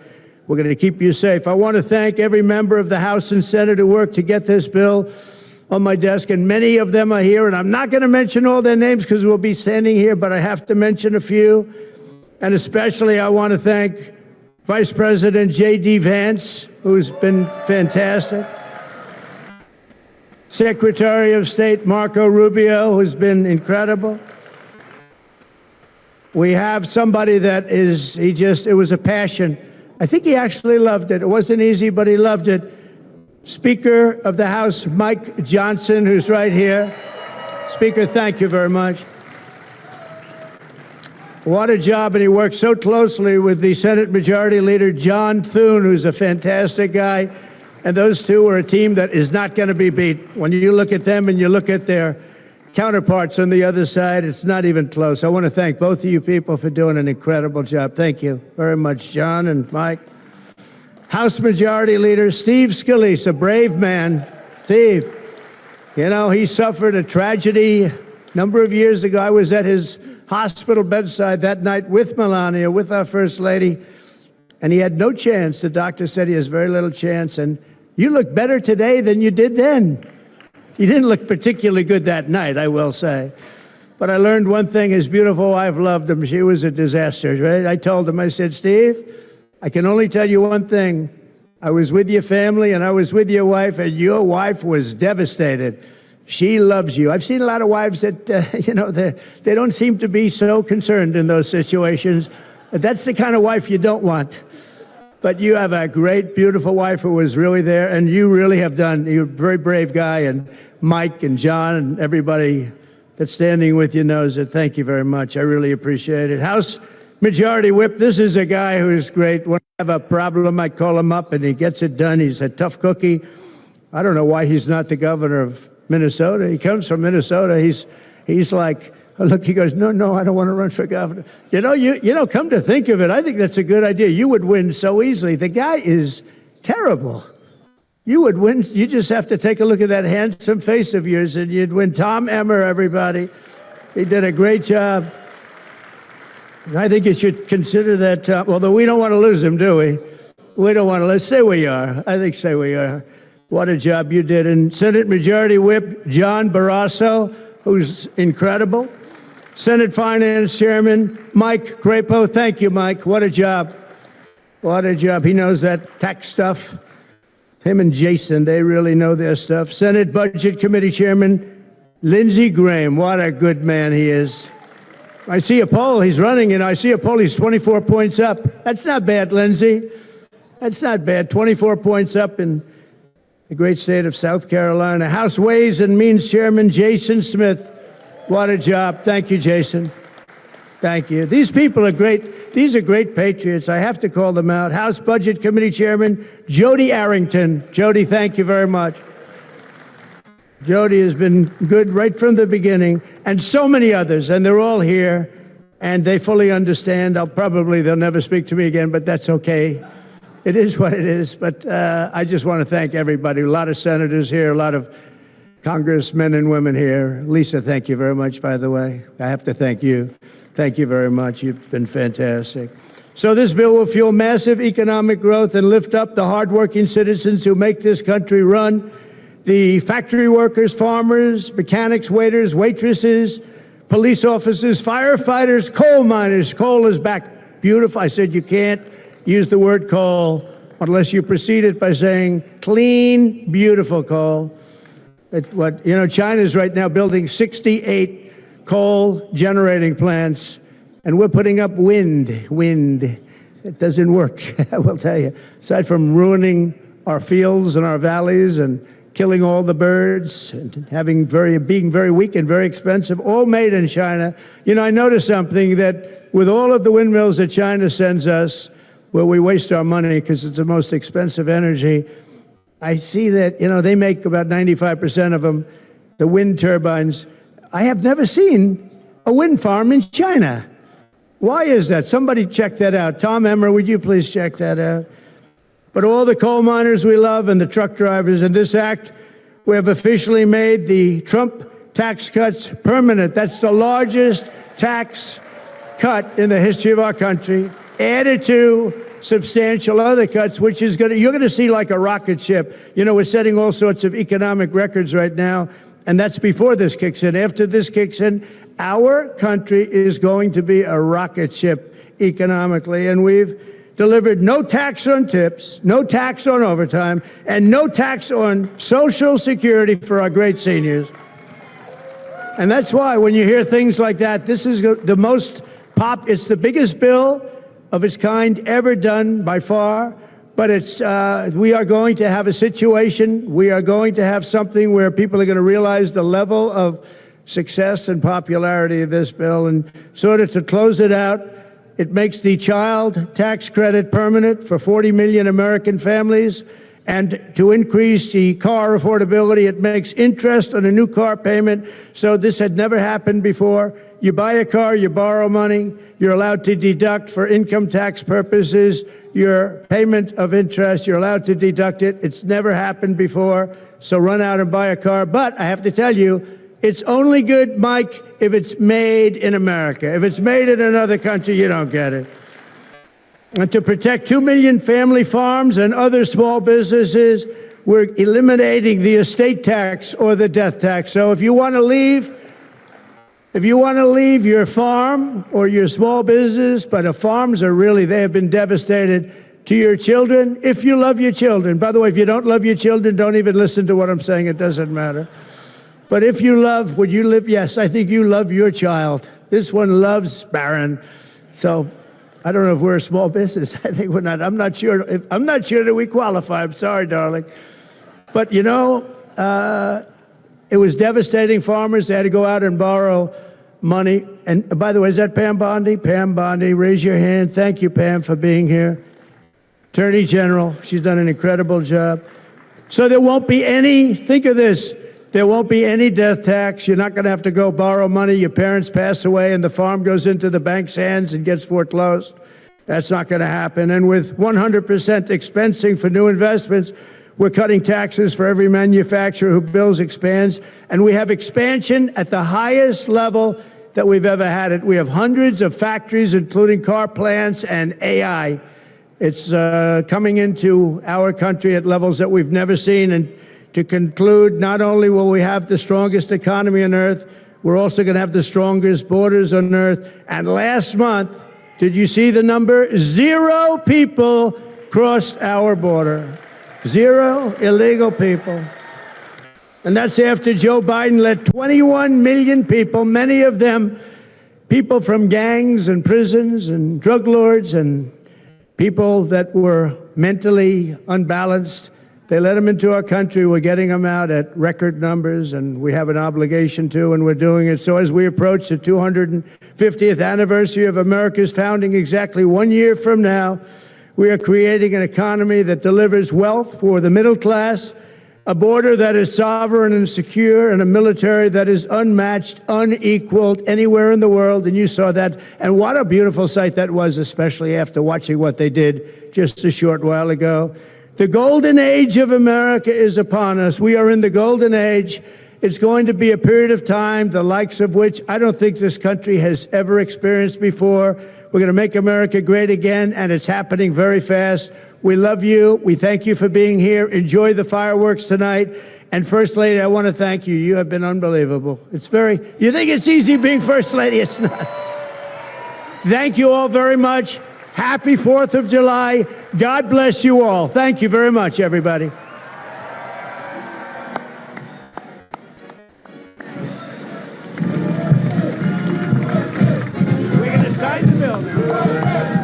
We're going to keep you safe. I want to thank every member of the House and Senate who worked to get this bill on my desk, and many of them are here, and I'm not going to mention all their names because we'll be standing here, but I have to mention a few, and especially I want to thank Vice President J.D. Vance, who's been fantastic, Secretary of State Marco Rubio, who's been incredible. We have somebody that it was a passion I think he actually loved it. It wasn't easy, but he loved it. Speaker of the House, Mike Johnson, who's right here. Speaker, thank you very much. What a job, and he worked so closely with the Senate Majority Leader, John Thune, who's a fantastic guy. And those two are a team that is not going to be beat. When you look at them and you look at their counterparts on the other side, it's not even close. I want to thank both of you people for doing an incredible job. Thank you very much, John and Mike. House Majority Leader Steve Scalise, a brave man. Steve, you know, he suffered a tragedy a number of years ago. I was at his hospital bedside that night with Melania, with our First Lady, and he had no chance. The doctor said he has very little chance, and you look better today than you did then. You didn't look particularly good that night, I will say. But I learned one thing. His beautiful wife loved him. She was a disaster, right? I told him, I said, Steve, I can only tell you one thing. I was with your family, and I was with your wife, and your wife was devastated. She loves you. I've seen a lot of wives that, you know, they don't seem to be so concerned in those situations. That's the kind of wife you don't want. But you have a great, beautiful wife who was really there, and you really have done. You're a very brave guy, and Mike and John and everybody that's standing with you knows it. Thank you very much. I really appreciate it. House Majority Whip, this is a guy who is great. When I have a problem, I call him up, and he gets it done. He's a tough cookie. I don't know why he's not the governor of Minnesota. He comes from Minnesota. He's like, look, he goes, no, I don't want to run for governor. You know, come to think of it, I think that's a good idea. You would win so easily. The guy is terrible. You would win. You just have to take a look at that handsome face of yours, and you'd win. Tom Emmer, everybody. He did a great job. I think you should consider that, although we don't want to lose him, do we? We don't want to. Let's say we are. I think say we are. What a job you did. And Senate Majority Whip John Barrasso, who's incredible. Senate Finance Chairman Mike Crapo. Thank you, Mike. What a job. What a job. He knows that tax stuff. Him and Jason, they really know their stuff. Senate Budget Committee Chairman Lindsey Graham. What a good man he is. I see a poll. He's running, and I see a poll. He's 24 points up. That's not bad, Lindsey. That's not bad. 24 points up in the great state of South Carolina. House Ways and Means Chairman Jason Smith. What a job. Thank you, Jason. Thank you. These people are great. These are great patriots. I have to call them out. House Budget Committee Chairman Jody Arrington. Jody, thank you very much. Jody has been good right from the beginning, and so many others, and they're all here, and they fully understand. They'll never speak to me again, but that's okay. It is what it is, but I just want to thank everybody. A lot of senators here, a lot of congressmen and women here. Lisa, thank you very much, by the way. I have to thank you. Thank you very much. You've been fantastic. So this bill will fuel massive economic growth and lift up the hardworking citizens who make this country run. The factory workers, farmers, mechanics, waiters, waitresses, police officers, firefighters, coal miners. Coal is back. Beautiful. I said you can't use the word coal unless you precede it by saying clean, beautiful coal. China's right now building 68 coal generating plants, and we're putting up wind. It doesn't work, I will tell you. Aside from ruining our fields and our valleys and killing all the birds and being very weak and very expensive, all made in China. You know, I noticed something, that with all of the windmills that China sends us, where we waste our money because it's the most expensive energy, I see that, they make about 95% of them, the wind turbines. I have never seen a wind farm in China. Why is that? Somebody check that out. Tom Emmer, would you please check that out? But all the coal miners we love and the truck drivers, in this act, we have officially made the Trump tax cuts permanent. That's the largest tax cut in the history of our country, added to substantial other cuts, which is you're going to see like a rocket ship. We're setting all sorts of economic records right now, and that's before this kicks in. After this kicks in, our country is going to be a rocket ship economically, and we've delivered no tax on tips, no tax on overtime, and no tax on Social Security for our great seniors. And that's why when you hear things like that, this is the most it's the biggest bill of its kind ever done by far. But we are going to have a situation, we are going to have something where people are going to realize the level of success and popularity of this bill. And sort of to close it out, it makes the child tax credit permanent for 40 million American families. And to increase the car affordability, it makes interest on a new car payment. So this had never happened before. You buy a car, you borrow money, you're allowed to deduct for income tax purposes your payment of interest, you're allowed to deduct it. It's never happened before, so run out and buy a car. But I have to tell you, it's only good, Mike, if it's made in America. If it's made in another country, you don't get it. And to protect 2 million family farms and other small businesses, we're eliminating the estate tax or the death tax. So if you want to leave your farm or your small business, but the farms are really, they have been devastated, to your children, if you love your children. By the way, if you don't love your children, don't even listen to what I'm saying. It doesn't matter. But if you love, would you live? Yes, I think you love your child. This one loves Barron. So I don't know if we're a small business. I think we're not. I'm not sure that we qualify. I'm sorry, darling. But you know, it was devastating. Farmers, they had to go out and borrow money. And by the way, is that Pam Bondi? Pam Bondi, raise your hand. Thank you, Pam, for being here. Attorney General, she's done an incredible job. So there won't be any, think of this, there won't be any death tax. You're not going to have to go borrow money. Your parents pass away and the farm goes into the bank's hands and gets foreclosed. That's not going to happen. And with 100% expensing for new investments, we're cutting taxes for every manufacturer who builds, expands. And we have expansion at the highest level that we've ever had it. We have hundreds of factories, including car plants and AI. It's coming into our country at levels that we've never seen. And to conclude, not only will we have the strongest economy on earth, we're also going to have the strongest borders on earth. And last month, did you see the number? 0 people crossed our border. 0 illegal people. And that's after Joe Biden let 21 million people, many of them people from gangs and prisons and drug lords and people that were mentally unbalanced, they let them into our country. We're getting them out at record numbers, and we have an obligation to, and we're doing it. So as we approach the 250th anniversary of America's founding exactly 1 year from now, we are creating an economy that delivers wealth for the middle class, a border that is sovereign and secure, and a military that is unmatched, unequaled anywhere in the world. And you saw that. And what a beautiful sight that was, especially after watching what they did just a short while ago. The golden age of America is upon us. We are in the golden age. It's going to be a period of time, the likes of which I don't think this country has ever experienced before. We're going to make America great again, and it's happening very fast. We love you. We thank you for being here. Enjoy the fireworks tonight. And First Lady, I want to thank you. You have been unbelievable. You think it's easy being First Lady? It's not. Thank you all very much. Happy 4th of July. God bless you all. Thank you very much, everybody. We're going to sign the bill now.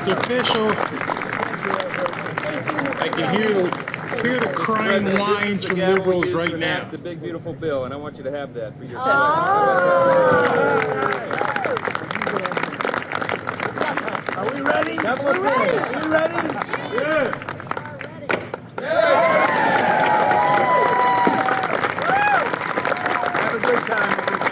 It's official. I can hear the crying whines from liberals right now. The big beautiful bill, and I want you to have that for your. Are we ready? Are we ready? Yeah. Have a good time, everybody.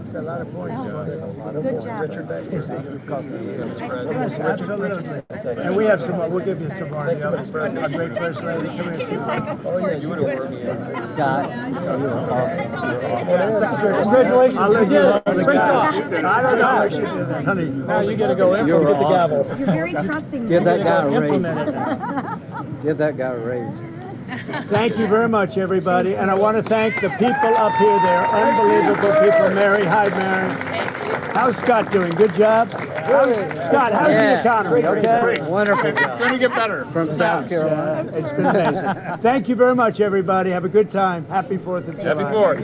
It's a lot of points. Good job. Absolutely. And we have some more. We'll give you some more. A great first lady. Come here. Oh, yeah. You would have worked me. Scott. You were awesome. Congratulations. I'll let you great job. I don't know. Honey, now you got to go in. Get the gavel. You're very trusting. Give that guy a raise. Give that guy a raise. Thank you very much, everybody. And I want to thank the people up here. They're unbelievable people. Mary, hi, Mary. How's Scott doing? Good job? Scott, how's the economy? Okay? Wonderful job. It's going to get better. From South Carolina. It's been amazing. Thank you very much, everybody. Have a good time. Happy 4th of July. Happy 4th.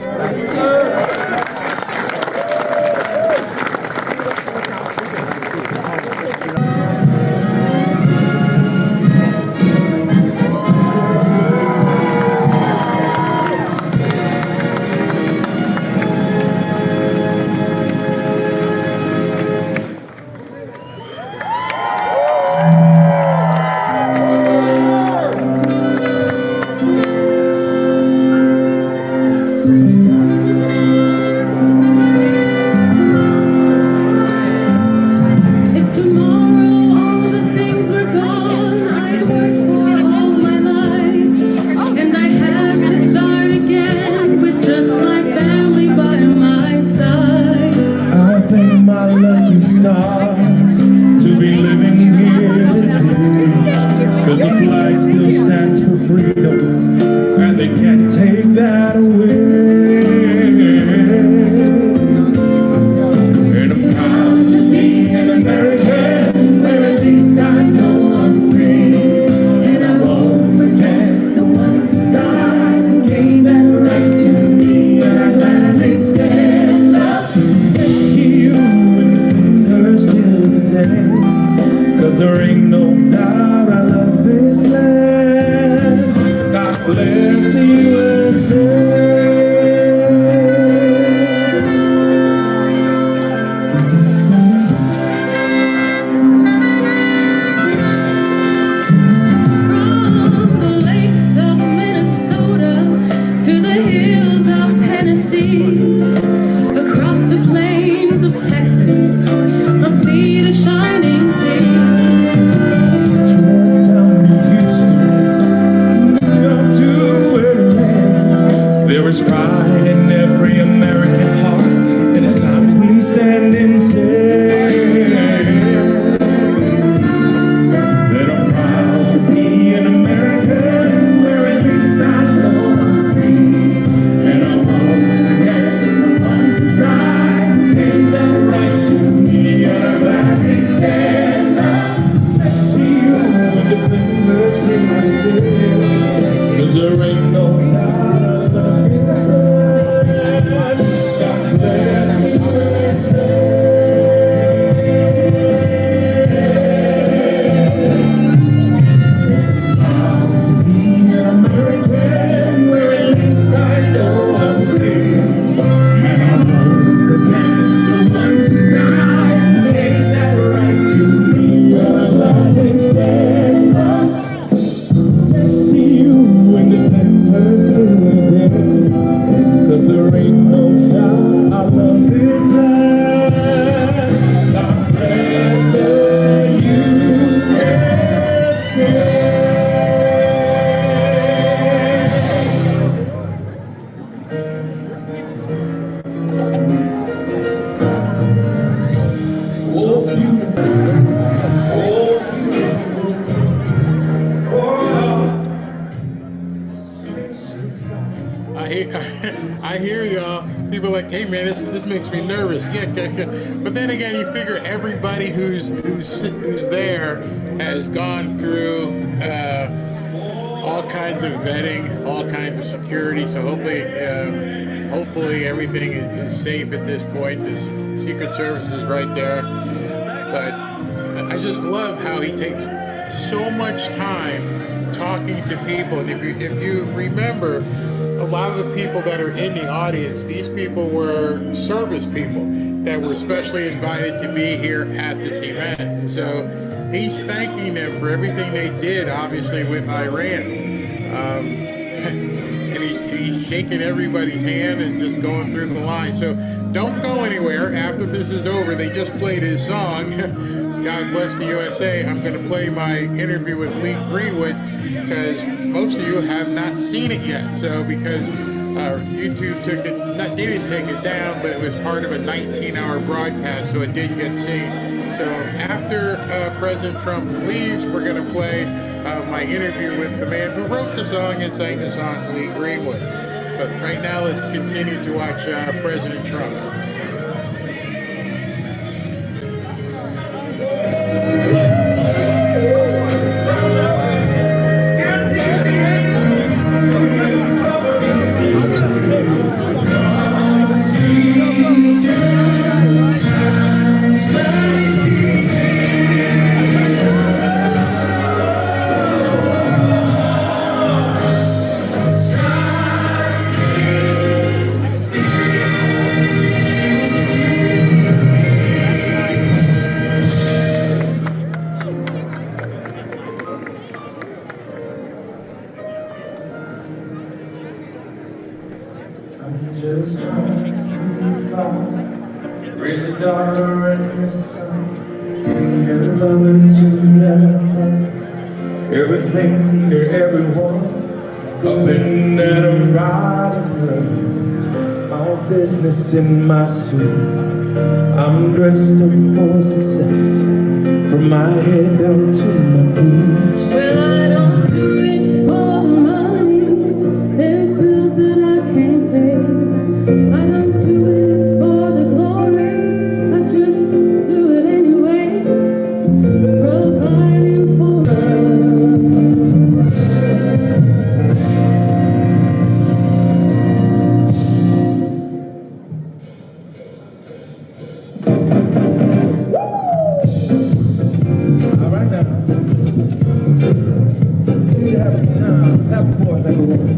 Let's see I hear y'all. People are like, hey man, this makes me nervous. Yeah, but then again, you figure everybody who's there has gone through all kinds of vetting, all kinds of security. So hopefully everything is safe at this point. The Secret Service is right there. But I just love how he takes so much time talking to people. And if you remember, a lot of the people that are in the audience, these people were service people that were specially invited to be here at this event. And so he's thanking them for everything they did, obviously, with Iran. And he's shaking everybody's hand and just going through the line. So don't go anywhere. After this is over, they just played his song, God Bless the USA. I'm going to play my interview with Lee Greenwood because most of you have not seen it yet. So because YouTube they didn't take it down, but it was part of a 19-hour broadcast, so it didn't get seen. So after President Trump leaves, we're going to play my interview with the man who wrote the song and sang the song, Lee Greenwood. But right now, let's continue to watch President Trump. Just trying to find, raise a daughter and a son, be a lover to them, everything to everyone, up and down and right and left, all business in my suit. I'm dressed up for success, from my head down to my boots. Well, I don't do it for the money, there's bills that I can't pay. I don't do it for the glory, I just do it anyway, providing for all right now, you need to have a good time, have fun, everyone.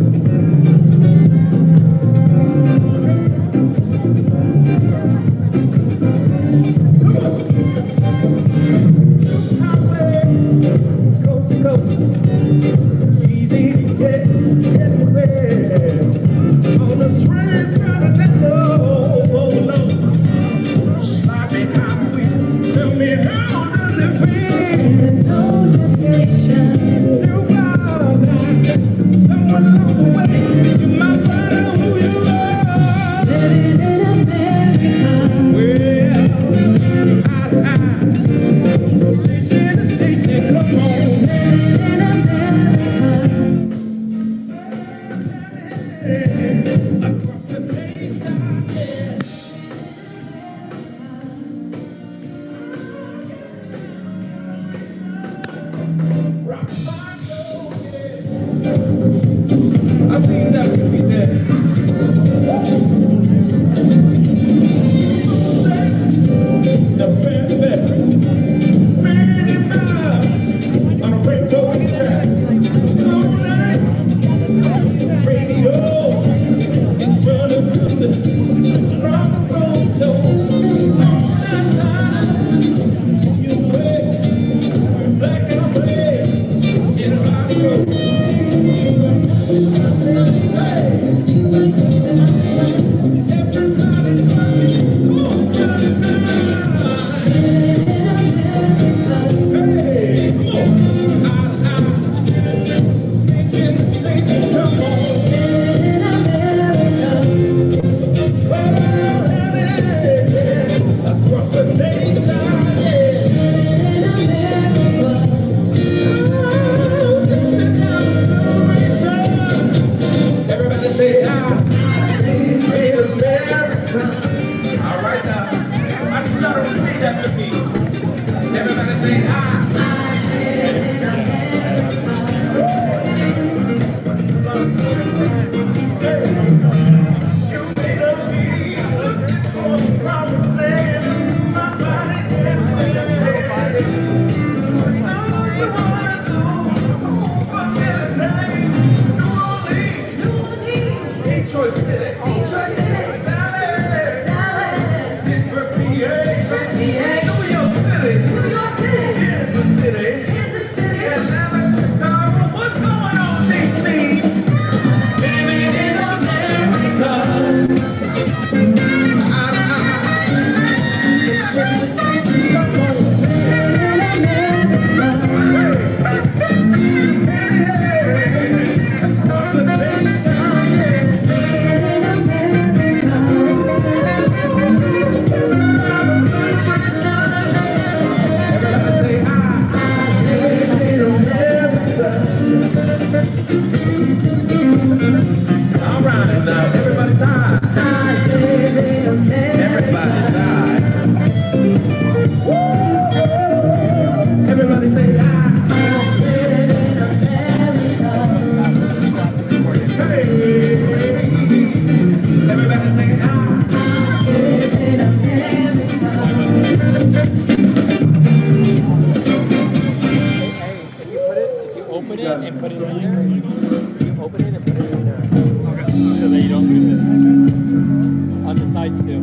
And put it in there. You open it and put it in there. Okay. So that you don't lose it. On the sides too.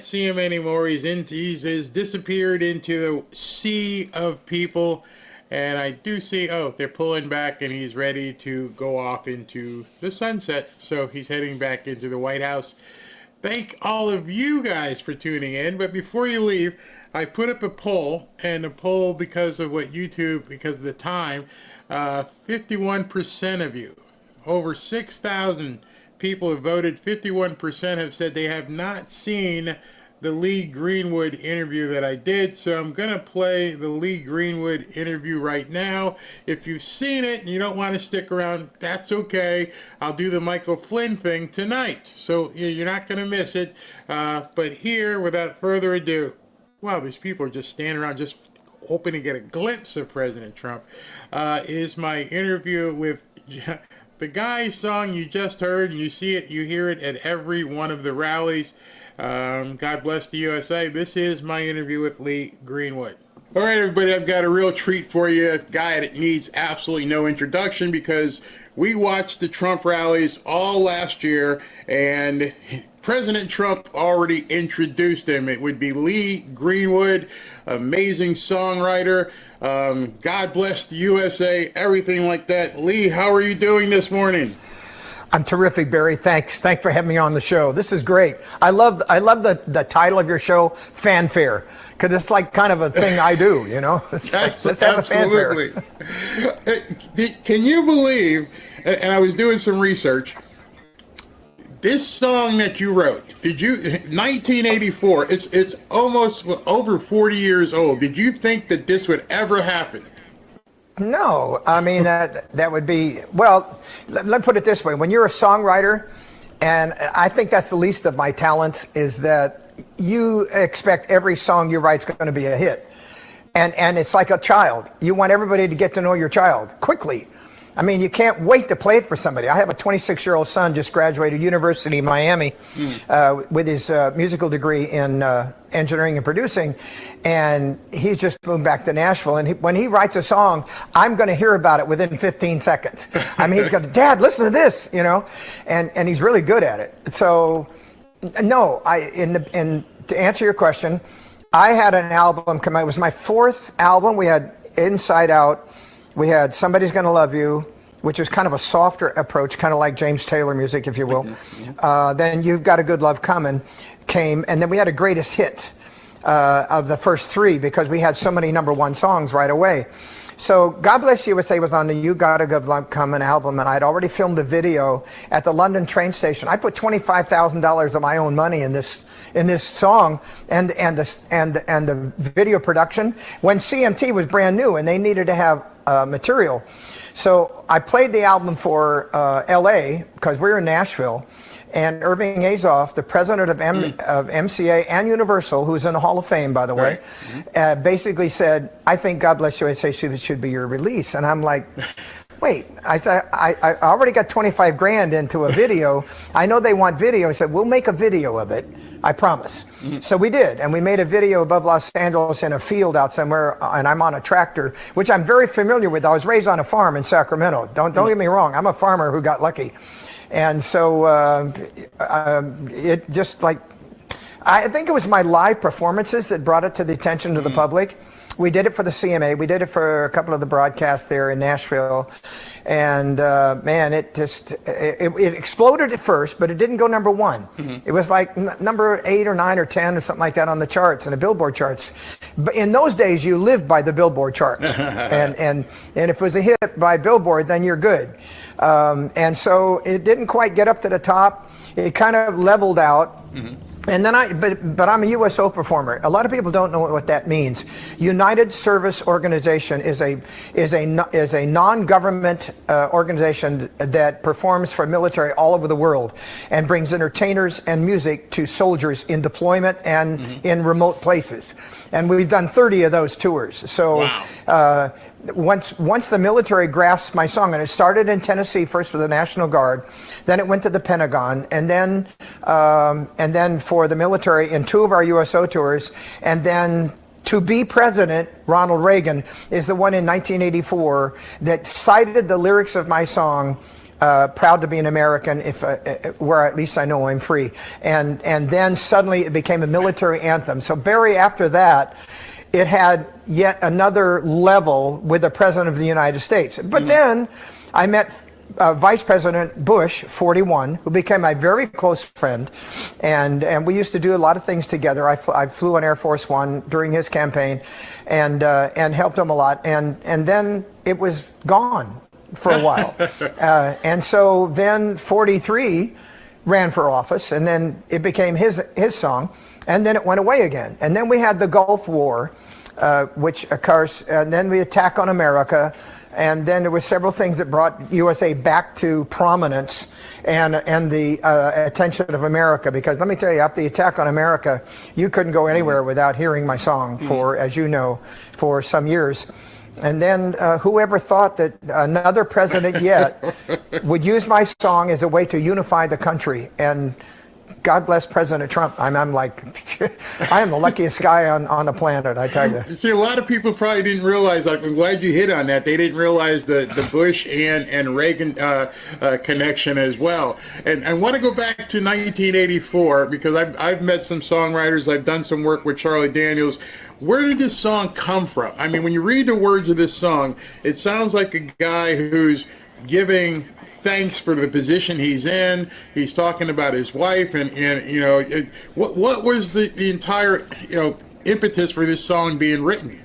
See him anymore. He's disappeared into the sea of people, and I do see, oh, they're pulling back and he's ready to go off into the sunset, so he's heading back into the White House. Thank all of you guys for tuning in, but before you leave, I put up a poll, and a poll because of what YouTube, because of the time, 51% of you, over 6,000 people have voted. 51% have said they have not seen the Lee Greenwood interview that I did. So I'm going to play the Lee Greenwood interview right now. If you've seen it and you don't want to stick around, that's okay. I'll do the Michael Flynn thing tonight. So you're not going to miss it. But here, without further ado, wow, these people are just standing around just hoping to get a glimpse of President Trump, is my interview with the guy's song you just heard. You see it, you hear it at every one of the rallies. God bless the USA. This is my interview with Lee Greenwood. All right, everybody, I've got a real treat for you. A guy that needs absolutely no introduction because we watched the Trump rallies all last year, and President Trump already introduced him. It would be Lee Greenwood, amazing songwriter. God bless the USA, everything like that. Lee, how are you doing this morning? I'm terrific, Barry. Thanks for having me on the show. This is great. I love the title of your show, Fanfare, because it's like kind of a thing I do, you know? It's like, let's have a fanfare. Can you believe, and I was doing some research, this song that you wrote, 1984, it's almost over 40 years old. Did you think that this would ever happen? No, I mean, that would be, well, let me put it this way. When you're a songwriter, and I think that's the least of my talents, is that you expect every song you write is going to be a hit. And it's like a child. You want everybody to get to know your child quickly. I mean, you can't wait to play it for somebody. I have a 26-year-old son, just graduated University of Miami with his musical degree in engineering and producing, and he's just moved back to Nashville. And when he writes a song, I'm going to hear about it within 15 seconds. I mean, he's going, Dad, listen to this, you know, and he's really good at it. So, no, and to answer your question, I had an album come out. It was my fourth album. We had Inside Out. We had Somebody's Gonna Love You, which is kind of a softer approach, kind of like James Taylor music, if you will. Then You've Got a Good Love Coming came, and then we had a greatest hit of the first three because we had so many #1 songs right away. So God Bless USA was on the You Got a Good Love Coming album, and I'd already filmed a video at the London train station. I put $25,000 of my own money in this song and the video production when CMT was brand new and they needed to have material. So I played the album for LA because we were in Nashville. And Irving Azoff, the president of MCA and Universal, who's in the Hall of Fame, by the way, basically said, I think God Bless USA should be your release. And I'm like, wait, I already got 25 grand into a video. I know they want video. He said, we'll make a video of it. I promise. So we did. And we made a video above Los Angeles in a field out somewhere. And I'm on a tractor, which I'm very familiar with. I was raised on a farm in Sacramento. Don't get me wrong. I'm a farmer who got lucky. And so it just like, I think it was my live performances that brought it to the attention of the public. We did it for the CMA. We did it for a couple of the broadcasts there in Nashville. And man, it exploded at first, but it didn't go #1. It was like number 8 or 9 or 10 or something like that on the charts, and the Billboard charts. But in those days, you lived by the Billboard charts. and if it was a hit by Billboard, then you're good. And so it didn't quite get up to the top. It kind of leveled out. And then but I'm a USO performer. A lot of people don't know what that means. United Service Organization is a non-government organization that performs for military all over the world and brings entertainers and music to soldiers in deployment and in remote places. And we've done 30 of those tours. So once the military grasped my song, and it started in Tennessee first with the National Guard, then it went to the Pentagon, and then for the military in 2 of our USO tours, and then to be president, Ronald Reagan is the one in 1984 that cited the lyrics of my song, proud to be an American, where at least I know I'm free. And then suddenly it became a military anthem. So Barry, after that, it had yet another level with the President of the United States. But then I met Vice President Bush, 41, who became my very close friend, and we used to do a lot of things together. I flew on Air Force One during his campaign, and helped him a lot. And then it was gone for a while, and so then 43 ran for office, and then it became his song, and then it went away again. And then we had the Gulf War, which occurs, and then the attack on America. And then there were several things that brought USA back to prominence and the attention of America. Because let me tell you, after the attack on America, you couldn't go anywhere without hearing my song for, as you know, for some years. And then whoever thought that another president yet would use my song as a way to unify the country? And God bless President Trump. I'm like, I am the luckiest guy on the planet, I tell you. See, a lot of people probably didn't realize, like, I'm glad you hit on that. They didn't realize the Bush and Reagan connection as well. And I want to go back to 1984 because I've met some songwriters. I've done some work with Charlie Daniels. Where did this song come from? I mean, when you read the words of this song, it sounds like a guy who's giving thanks for the position he's in. He's talking about his wife, and you know, what was the entire impetus for this song being written?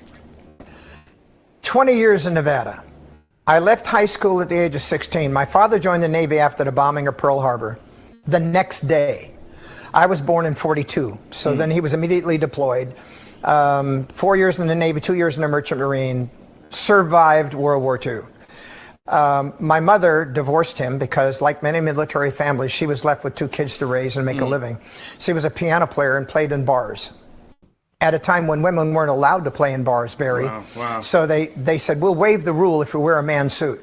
20 years in Nevada. I left high school at the age of 16. My father joined the Navy after the bombing of Pearl Harbor. The next day, I was born in 42, so then he was immediately deployed. 4 years in the Navy, 2 years in the Merchant Marine, survived World War II. My mother divorced him because, like many military families, she was left with 2 kids to raise and make a living. She was a piano player and played in bars at a time when women weren't allowed to play in bars, Barry. Wow. So they said, we'll waive the rule if we wear a man's suit.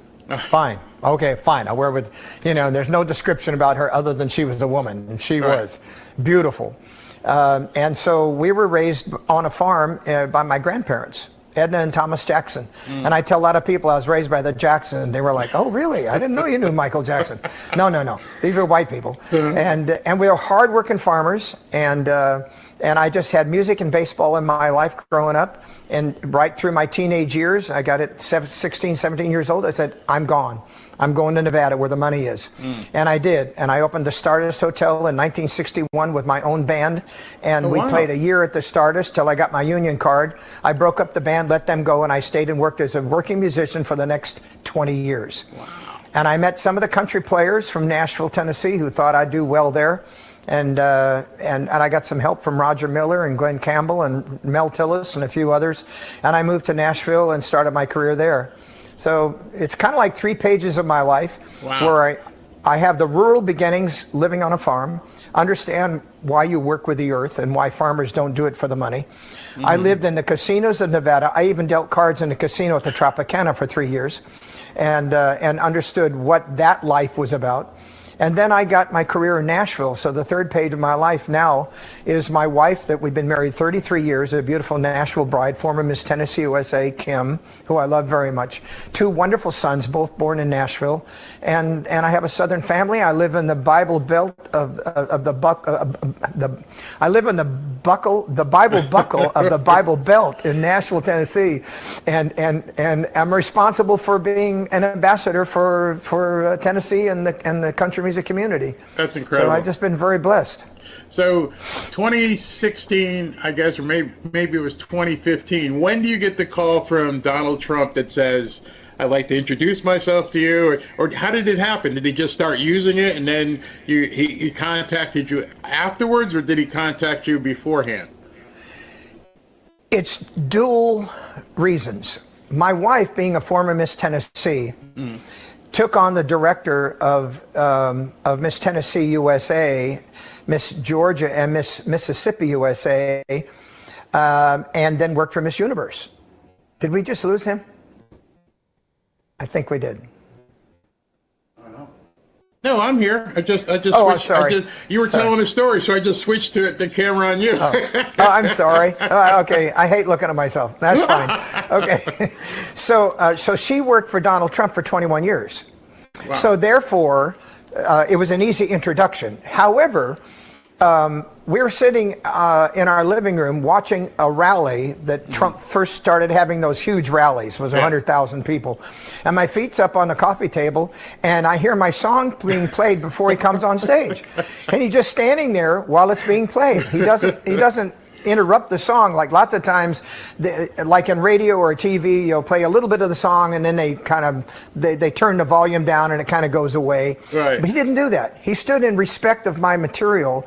Fine. Okay, fine. I'll wear with, there's no description about her other than she was a woman, and she was beautiful. And so we were raised on a farm by my grandparents, Edna and Thomas Jackson. And I tell a lot of people I was raised by the Jackson. They were like, oh, really? I didn't know you knew Michael Jackson. No. These were white people. And we were hardworking farmers. And And I just had music and baseball in my life growing up. And right through my teenage years, I got it 16, 17 years old. I said, I'm gone. I'm going to Nevada where the money is. And I did. And I opened the Stardust Hotel in 1961 with my own band. And we played a year at the Stardust till I got my union card. I broke up the band, let them go, and I stayed and worked as a working musician for the next 20 years. Wow. And I met some of the country players from Nashville, Tennessee, who thought I'd do well there. And I got some help from Roger Miller and Glenn Campbell and Mel Tillis and a few others. And I moved to Nashville and started my career there. So it's kind of like 3 pages of my life where I have the rural beginnings living on a farm, understand why you work with the earth and why farmers don't do it for the money. I lived in the casinos of Nevada. I even dealt cards in the casino at the Tropicana for 3 years and understood what that life was about. And then I got my career in Nashville. So the third page of my life now is my wife that we've been married 33 years, a beautiful Nashville bride, former Miss Tennessee USA, Kim, who I love very much. 2 wonderful sons, both born in Nashville. And I have a Southern family. I live in the Bible Belt I live in the Bible buckle of the Bible Belt in Nashville, Tennessee. And I'm responsible for being an ambassador for Tennessee and the country music community. That's incredible. So I've just been very blessed. So 2016, I guess, or maybe it was 2015. When do you get the call from Donald Trump that says, I'd like to introduce myself to you? Or how did it happen? Did he just start using it and then he contacted you afterwards, or did he contact you beforehand? It's dual reasons. My wife, being a former Miss Tennessee, took on the director of Miss Tennessee USA, Miss Georgia, and Miss Mississippi USA, and then worked for Miss Universe. Did we just lose him? I think we did. No, I'm here. I just Oh, switched. I'm sorry. You were telling a story, so I just switched to the camera on you. Oh, I'm sorry. Okay, I hate looking at myself. That's fine. Okay, so she worked for Donald Trump for 21 years. Wow. So therefore, it was an easy introduction. However, we were sitting in our living room watching a rally that Trump first started having those huge rallies. It was 100,000 people. And my feet's up on the coffee table, and I hear my song being played before he comes on stage. And he's just standing there while it's being played. He doesn't interrupt the song like lots of times, like in radio or TV, you'll play a little bit of the song and then they turn the volume down and it kind of goes away. Right. But he didn't do that. He stood in respect of my material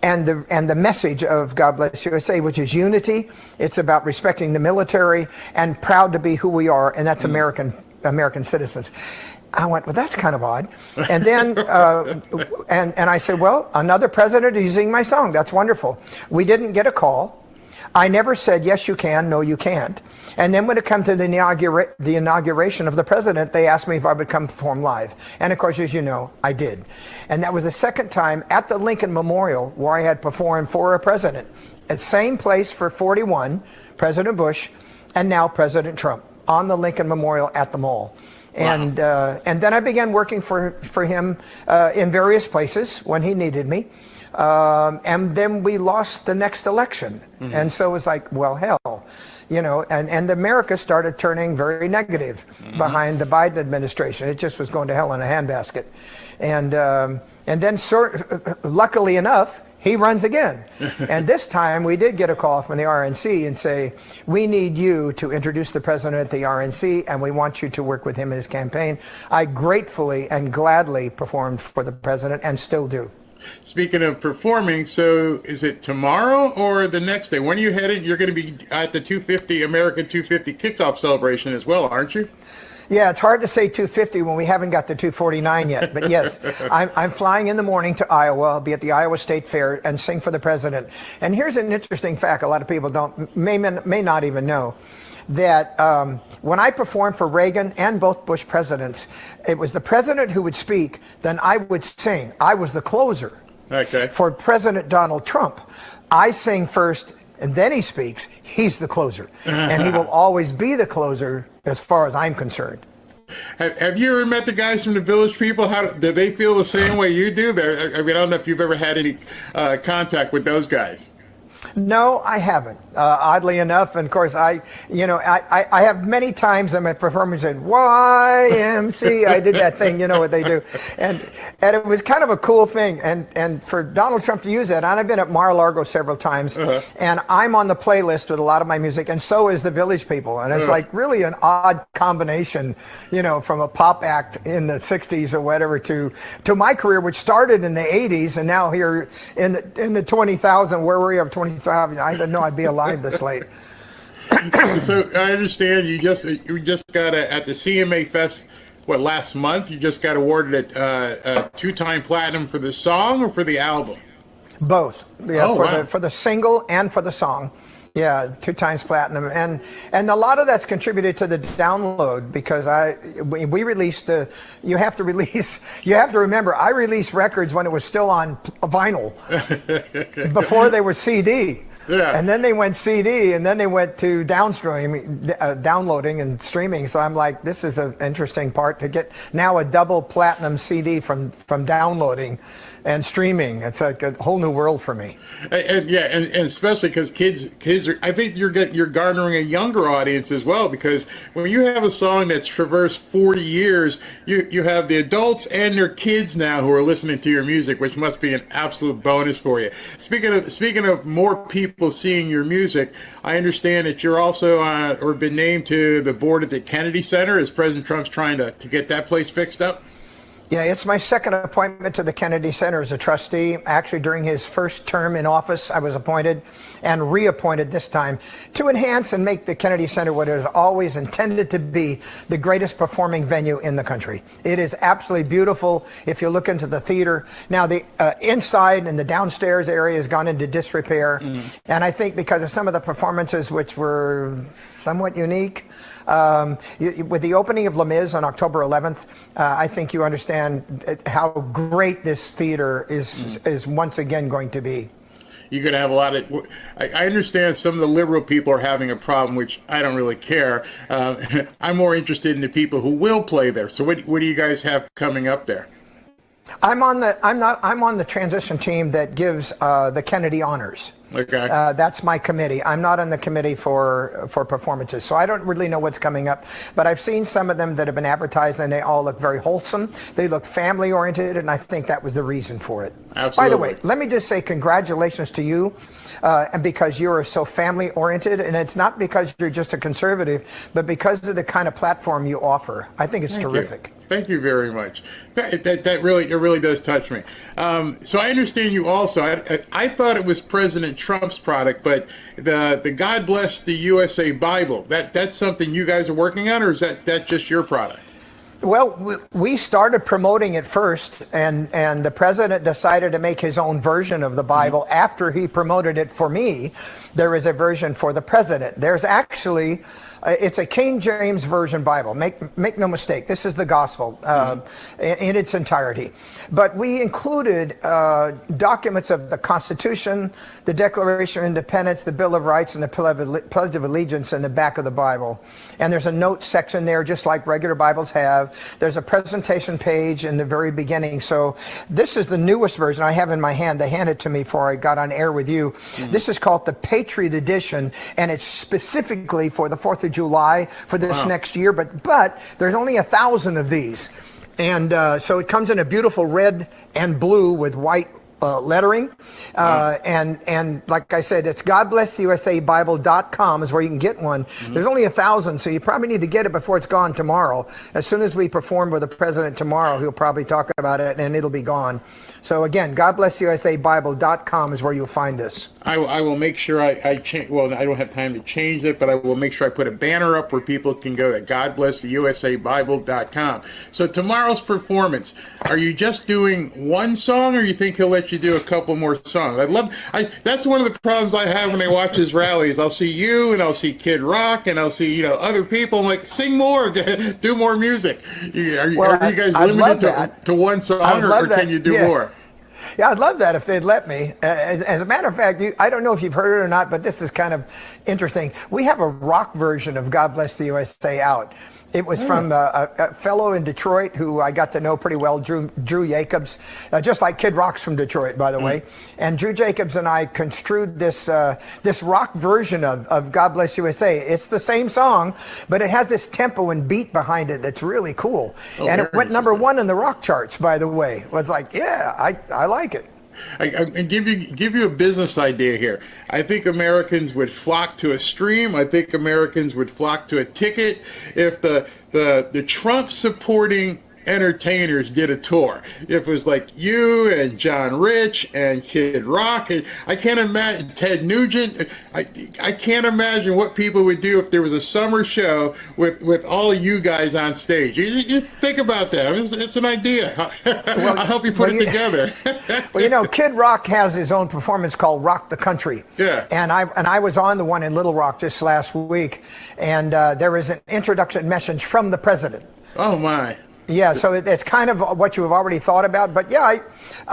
and the message of God Bless USA, which is unity. It's about respecting the military and proud to be who we are, and that's American citizens. I went, well, that's kind of odd. And then, and I said, well, another president is using my song. That's wonderful. We didn't get a call. I never said, yes, you can, no, you can't. And then when it came to the inauguration of the president, they asked me if I would come perform live. And of course, as you know, I did. And that was the second time at the Lincoln Memorial where I had performed for a president. At the same place for 41, President Bush, and now President Trump, on the Lincoln Memorial at the mall. And then I began working for him in various places when he needed me. And then we lost the next election. Mm-hmm. And so it was like, well, hell, you know, and America started turning very negative behind the Biden administration. It just was going to hell in a handbasket. And then luckily enough, he runs again. And this time we did get a call from the RNC and say, we need you to introduce the president at the RNC and we want you to work with him in his campaign. I gratefully and gladly performed for the president and still do. Speaking of performing, so is it tomorrow or the next day? When are you headed? You're going to be at the American 250 kickoff celebration as well, aren't you? Yeah, it's hard to say 250 when we haven't got to 249 yet. But yes, I'm flying in the morning to Iowa. I'll be at the Iowa State Fair and sing for the president. And here's an interesting fact a lot of people may not even know. That when I performed for Reagan and both Bush presidents, it was the president who would speak, then I would sing. I was the closer. Okay. For President Donald Trump, I sing first and then he speaks. He's the closer. And he will always be the closer as far as I'm concerned. Have you ever met the guys from the Village People? How do they feel the same way you do? I mean, I don't know if you've ever had any contact with those guys. No, I haven't. Oddly enough, and of course, I have many times in my performance in YMC. I did that thing, you know what they do, and it was kind of a cool thing. And for Donald Trump to use that, and I've been at Mar-a-Lago several times, and I'm on the playlist with a lot of my music, and so is the Village People, and it's like really an odd combination, from a pop act in the '60s or whatever to my career, which started in the '80s, and now here in the 20,000. Where were you of 20,000? I didn't know I'd be alive this late. So I understand you just got at the CMA Fest, last month? You just got awarded a 2-time platinum for the song or for the album? Both. Yeah, wow. For the single and for the song. Yeah, 2 times platinum, and a lot of that's contributed to the download because we released. You have to remember, I released records when it was still on vinyl, before they were CD. Yeah. And then they went CD, and then they went to downstream, downloading and streaming. So I'm like, this is an interesting part to get now a double platinum CD from downloading and streaming. It's like a whole new world for me. And especially because kids are, I think you're garnering a younger audience as well, because when you have a song that's traversed 40 years, you have the adults and their kids now who are listening to your music, which must be an absolute bonus for you. Speaking of more people seeing your music, I understand that you're also or been named to the board at the Kennedy Center as President Trump's trying to get that place fixed up. Yeah, it's my second appointment to the Kennedy Center as a trustee. Actually, during his first term in office, I was appointed and reappointed this time to enhance and make the Kennedy Center what it was always intended to be, the greatest performing venue in the country. It is absolutely beautiful if you look into the theater. Now, the inside and the downstairs area has gone into disrepair. And I think because of some of the performances, which were somewhat unique, with the opening of Les Mis on October 11th, I think you understand how great this theater is once again going to be. You're going to have a lot of... I understand some of the liberal people are having a problem, which I don't really care. I'm more interested in the people who will play there. So what do you guys have coming up there? I'm on the transition team that gives the Kennedy honors. Okay. That's my committee. I'm not on the committee for performances, so I don't really know what's coming up. But I've seen some of them that have been advertised, and they all look very wholesome. They look family-oriented, and I think that was the reason for it. Absolutely. By the way, let me just say congratulations to you, and because you are so family-oriented, and it's not because you're just a conservative, but because of the kind of platform you offer. I think it's terrific. Thank you very much. That really does touch me. So I understand you also. I thought it was President Trump's product, but the God Bless the USA Bible, that's something you guys are working on, or is that just your product? Well, we started promoting it first, and the president decided to make his own version of the Bible after he promoted it for me. There is a version for the president. There's actually, it's a King James Version Bible. Make no mistake, this is the gospel in its entirety. But we included documents of the Constitution, the Declaration of Independence, the Bill of Rights, and the Pledge of Allegiance in the back of the Bible. And there's a note section there, just like regular Bibles have. There's a presentation page in the very beginning. So this is the newest version I have in my hand. They handed it to me before I got on air with you. This is called the Patriot Edition, and it's specifically for the 4th of July for this next year. But there's only 1,000 of these. And so it comes in a beautiful red and blue with white lettering. And like I said, it's GodBlessUSABible.com is where you can get one. There's only 1,000, so you probably need to get it before it's gone tomorrow. As soon as we perform with the president tomorrow, he'll probably talk about it, and it'll be gone. So again, GodBlessUSABible.com is where you'll find this. I will make sure I change. Well, I don't have time to change it, but I will make sure I put a banner up where people can go to GodBlessTheUSABible.com. So tomorrow's performance, are you just doing one song, or you think he'll let you do a couple more songs? That's one of the problems I have when I watch his rallies. I'll see you, and I'll see Kid Rock, and I'll see other people. I'm like, sing more, do more music. Are you guys limited to one song, or can you do more? Yeah, I'd love that if they'd let me. As a matter of fact, I don't know if you've heard it or not, but this is kind of interesting. We have a rock version of God Bless the USA out. It was from a fellow in Detroit who I got to know pretty well, Drew Jacobs, just like Kid Rock's from Detroit, by the way. And Drew Jacobs and I construed this rock version of God Bless USA. It's the same song, but it has this tempo and beat behind it that's really cool. And it went #1 in the rock charts, by the way. It was like, yeah, I like it. I give you a business idea here. I think Americans would flock to a stream. I think Americans would flock to a ticket if the Trump supporting entertainers did a tour. If it was like you and John Rich and Kid Rock, and I can't imagine Ted Nugent. I can't imagine what people would do if there was a summer show with all you guys on stage. You think about that. It's an idea. I'll help you put it together. Well, you know, Kid Rock has his own performance called Rock the Country. Yeah. And I was on the one in Little Rock just last week, and there was an introduction message from the president. Oh my. Yeah, so it's kind of what you have already thought about. But yeah,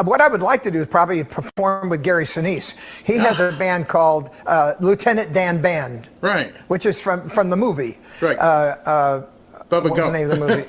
what I would like to do is probably perform with Gary Sinise. He has a band called Lieutenant Dan Band. Right. Which is from the movie. Right. Bubba Gump. What's the name of the movie?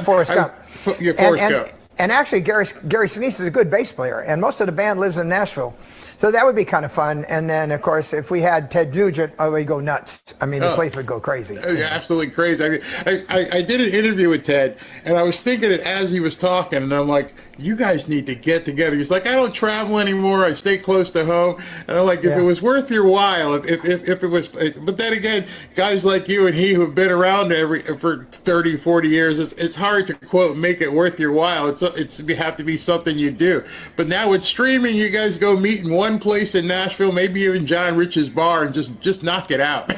Forrest Gump. Yeah, Forrest Gump. And actually, Gary Sinise is a good bass player, and most of the band lives in Nashville. So that would be kind of fun. And then, of course, if we had Ted Nugent, we'd go nuts. I mean, the place would go crazy. Yeah, absolutely crazy. I mean, I did an interview with Ted, and I was thinking it as he was talking, and I'm like, you guys need to get together. He's like, I don't travel anymore. I stay close to home. And I'm like, if it was worth your while, if it was, but then again, guys like you and he who've been around for 30, 40 years, it's hard to quote, make it worth your while. You have to be something you do. But now with streaming, you guys go meet in one place in Nashville, maybe even John Rich's bar, and just knock it out.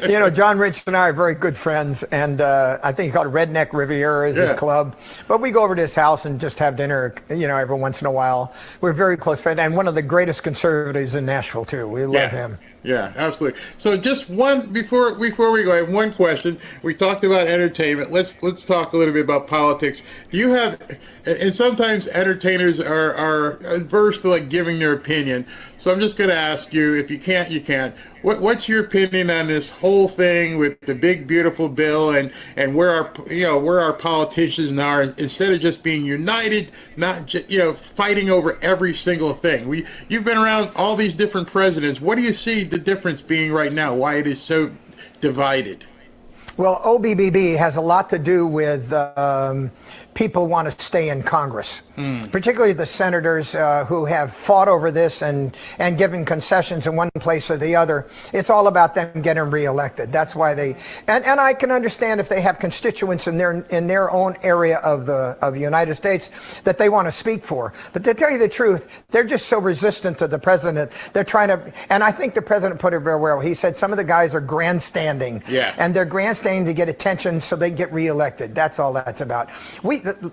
You know, John Rich and I are very good friends, and I think he called it Redneck Riviera is his club. But we go over to his house and just have dinner, you know, every once in a while. We're very close friends, and one of the greatest conservatives in Nashville too. We love him. Yeah, absolutely. So just one before we go, I have one question. We talked about entertainment. Let's talk a little bit about politics. Do you have, and sometimes entertainers are adverse to like giving their opinion. So I'm just going to ask you, if you can't, you can't. What's your opinion on this whole thing with the big beautiful bill and where our politicians are, instead of just being united, not just, fighting over every single thing. You've been around all these different presidents. What do you see the difference being right now? Why it is so divided? Well, OBBB has a lot to do with people want to stay in Congress, particularly the senators who have fought over this and given concessions in one place or the other. It's all about them getting reelected. That's why they and I can understand if they have constituents in their own area of the United States that they want to speak for. But to tell you the truth, they're just so resistant to the president. They're trying to, and I think the president put it very well. He said some of the guys are grandstanding, and they're grandstanding to get attention so they get reelected. That's all that's about.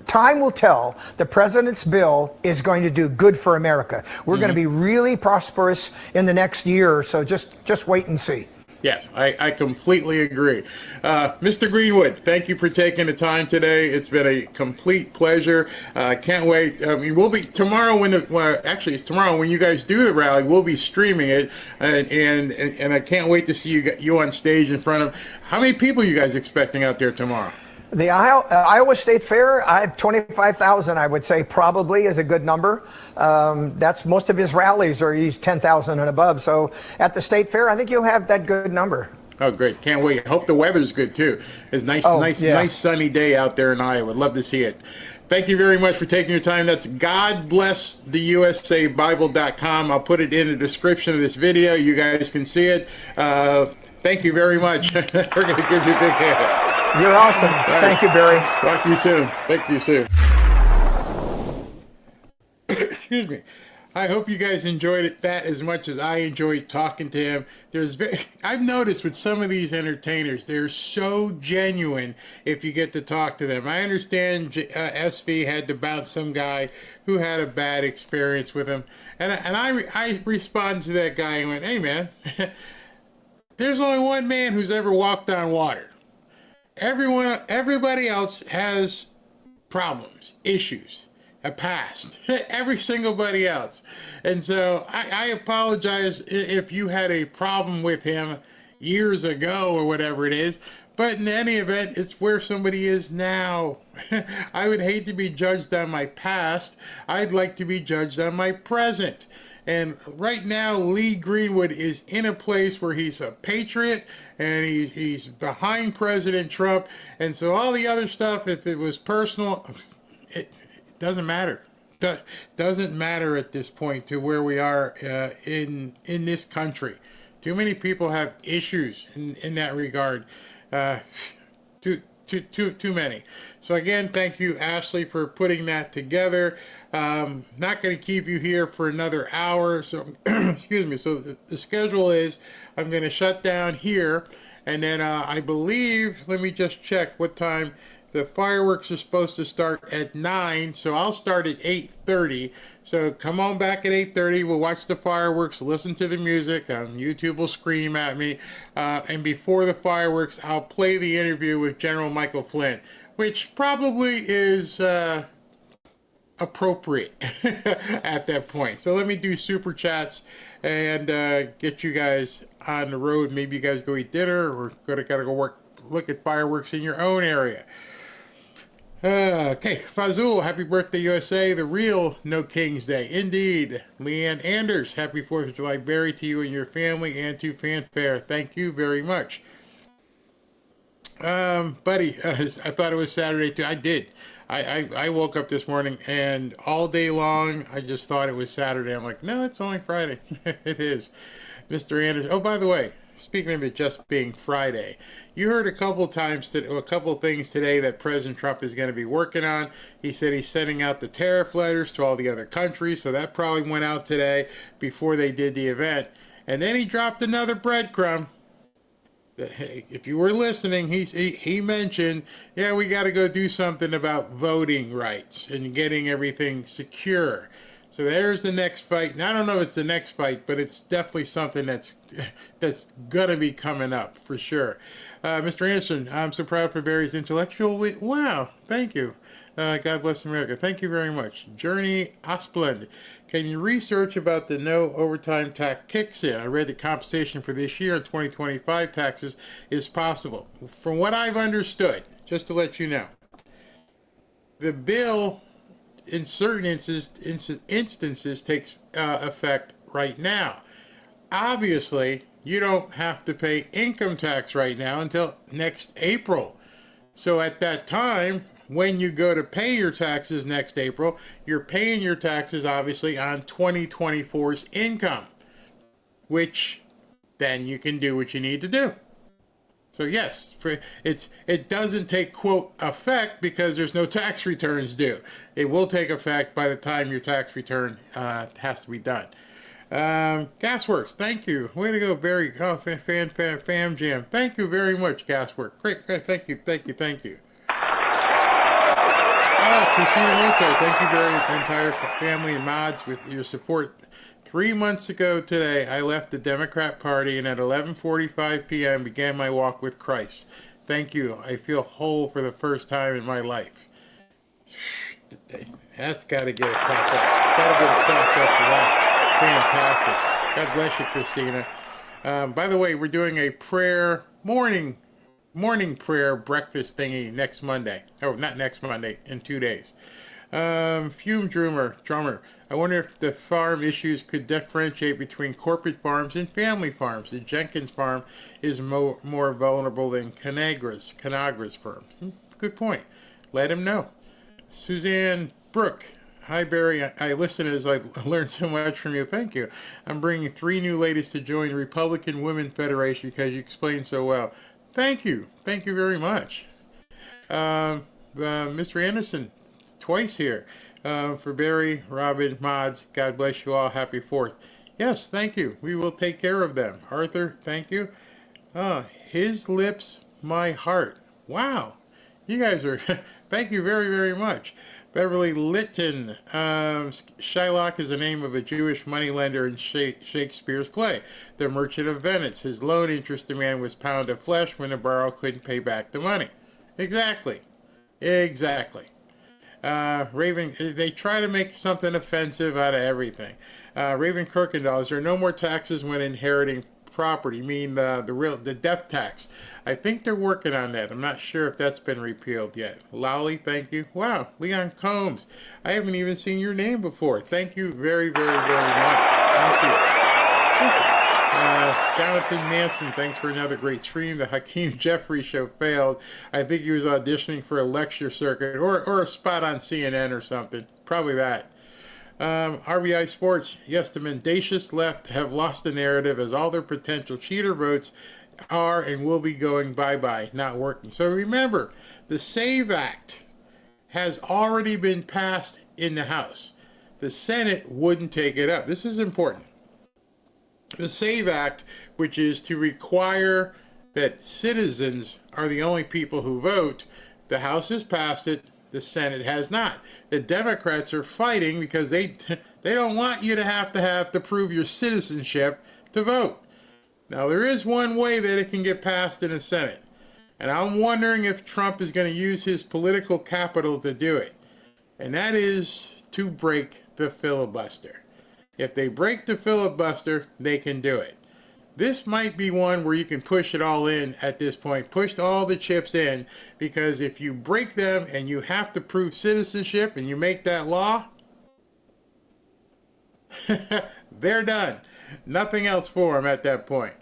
Time will tell. The president's bill is going to do good for America. We're going to be really prosperous in the next year or so. Just wait and see. Yes, I completely agree. Mr. Greenwood, thank you for taking the time today. It's been a complete pleasure. Can't wait. I mean, we'll be tomorrow it's tomorrow when you guys do the rally. We'll be streaming it, and I can't wait to see you on stage in front of. How many people are you guys expecting out there tomorrow? The Iowa State Fair, 25,000, I would say, probably is a good number. That's most of his rallies are he's 10,000 and above. So at the State Fair, I think you'll have that good number. Oh, great. Can't wait. I hope the weather's good, too. It's nice sunny day out there in Iowa. Love to see it. Thank you very much for taking your time. That's GodBlessTheUSABible.com. I'll put it in the description of this video. You guys can see it. Thank you very much. We're going to give you a big hand. You're awesome. Thank you, Barry. Talk to you soon. Thank you soon. Excuse me. I hope you guys enjoyed that as much as I enjoyed talking to him. I've noticed with some of these entertainers, they're so genuine if you get to talk to them. I understand SV had to bounce some guy who had a bad experience with him. And I responded to that guy and went, hey, man, there's only one man who's ever walked on water. Everybody else has problems, issues, a past. Every single body else. And so I apologize if you had a problem with him years ago or whatever it is. But in any event, it's where somebody is now. I would hate to be judged on my past. I'd like to be judged on my present. And right now, Lee Greenwood is in a place where he's a patriot and he's behind President Trump. And so all the other stuff, if it was personal, it doesn't matter. Doesn't matter at this point to where we are in this country. Too many people have issues in that regard. Too many. So again, thank you, Ashley, for putting that together. Not going to keep you here for another hour. So excuse me. So the schedule is I'm going to shut down here, and then I believe, let me just check what time. The fireworks are supposed to start at 9, so I'll start at 8:30. So come on back at 8:30. We'll watch the fireworks, listen to the music. YouTube will scream at me. And before the fireworks, I'll play the interview with General Michael Flynn, which probably is appropriate at that point. So let me do super chats and get you guys on the road. Maybe you guys go eat dinner or gotta go look at fireworks in your own area. Okay, Fazul, happy birthday, USA, the real No King's Day. Indeed. Leanne Anders, happy 4th of July, Barry, to you and your family and to Fanfare. Thank you very much. Buddy, I thought it was Saturday too. I did. I woke up this morning and all day long I just thought it was Saturday. I'm like, no, it's only Friday. It is. Mr. Anders. Oh, by the way, speaking of it just being Friday, you heard a couple things today that President Trump is going to be working on. He said he's sending out the tariff letters to all the other countries, so that probably went out today before they did the event. And then he dropped another breadcrumb. If you were listening, he mentioned, yeah, we got to go do something about voting rights and getting everything secure. So there's the next fight. And I don't know if it's the next fight, but it's definitely something that's going to be coming up for sure. Mr. Anderson, I'm so proud for Barry's intellectual. Wow, thank you. God bless America. Thank you very much. Journey Asplund, can you research about the no overtime tax kicks in? I read the compensation for this year and 2025 taxes is possible. From what I've understood, just to let you know, the bill in certain instances takes effect right now. Obviously, you don't have to pay income tax right now until next April. So at that time, when you go to pay your taxes next April, you're paying your taxes obviously on 2024's income, which then you can do what you need to do. So yes, it doesn't take, quote, effect because there's no tax returns due. It will take effect by the time your tax return has to be done. Gasworks, thank you. Way to go, Barry. Oh, fam jam. Thank you very much, Gasworks. Great. Thank you. Christina Mozart, thank you, Barry, the entire family and mods with your support. 3 months ago today, I left the Democrat Party and at 11:45 p.m. began my walk with Christ. Thank you. I feel whole for the first time in my life. That's got to get a clap up. Got to get a clap up for that. Fantastic. God bless you, Christina. By the way, we're doing a prayer morning prayer breakfast thingy next Monday. Oh, not next Monday, in 2 days. Fume drummer. I wonder if the farm issues could differentiate between corporate farms and family farms. The Jenkins farm is more vulnerable than Conagra's farm. Good point. Let him know. Suzanne Brooke. Hi, Barry. I listen as I learned so much from you. Thank you. I'm bringing 3 new ladies to join the Republican Women Federation because you explained so well. Thank you. Thank you very much. Mr. Anderson, twice here. For Barry, Robin, mods, God bless you all. Happy 4th. Yes, thank you. We will take care of them. Arthur, thank you. His lips, my heart. Wow. You guys are, thank you very, very much. Beverly Litton. Shylock is the name of a Jewish moneylender in Shakespeare's play. The Merchant of Venice. His loan interest demand was pound of flesh when the borrower couldn't pay back the money. Exactly. Raven, they try to make something offensive out of everything. Raven Kirkendall, is there no more taxes when inheriting property, the death tax. I think they're working on that. I'm not sure if that's been repealed yet. Lowly, thank you. Wow, Leon Combs. I haven't even seen your name before. Thank you very, very, very much. Thank you. Thank you. Jonathan Manson, thanks for another great stream. The Hakeem Jeffrey show failed. I think he was auditioning for a lecture circuit or a spot on CNN or something. Probably that. RBI Sports, yes, the mendacious left have lost the narrative as all their potential cheater votes are and will be going bye-bye, not working. So remember, the SAVE Act has already been passed in the House. The Senate wouldn't take it up. This is important. The SAVE Act, which is to require that citizens are the only people who vote, the House has passed it, the Senate has not. The Democrats are fighting because they don't want you to have to prove your citizenship to vote. Now, there is one way that it can get passed in the Senate, and I'm wondering if Trump is going to use his political capital to do it, and that is to break the filibuster. If they break the filibuster, they can do it. This might be one where you can push it all in at this point, push all the chips in, because if you break them and you have to prove citizenship and you make that law, they're done. Nothing else for them at that point.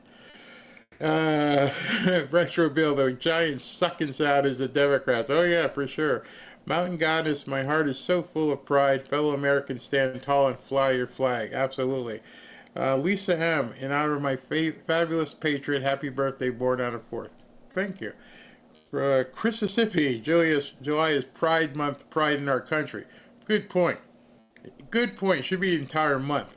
Retro Bill, the Giants sucking out as the Democrats. Oh yeah, for sure. Mountain Goddess, my heart is so full of pride. Fellow Americans, stand tall and fly your flag. Absolutely. Lisa M., in honor of my fabulous patriot, happy birthday, born on the 4th. Thank you. Mississippi, July is Pride Month, pride in our country. Good point. Good point. Should be the entire month.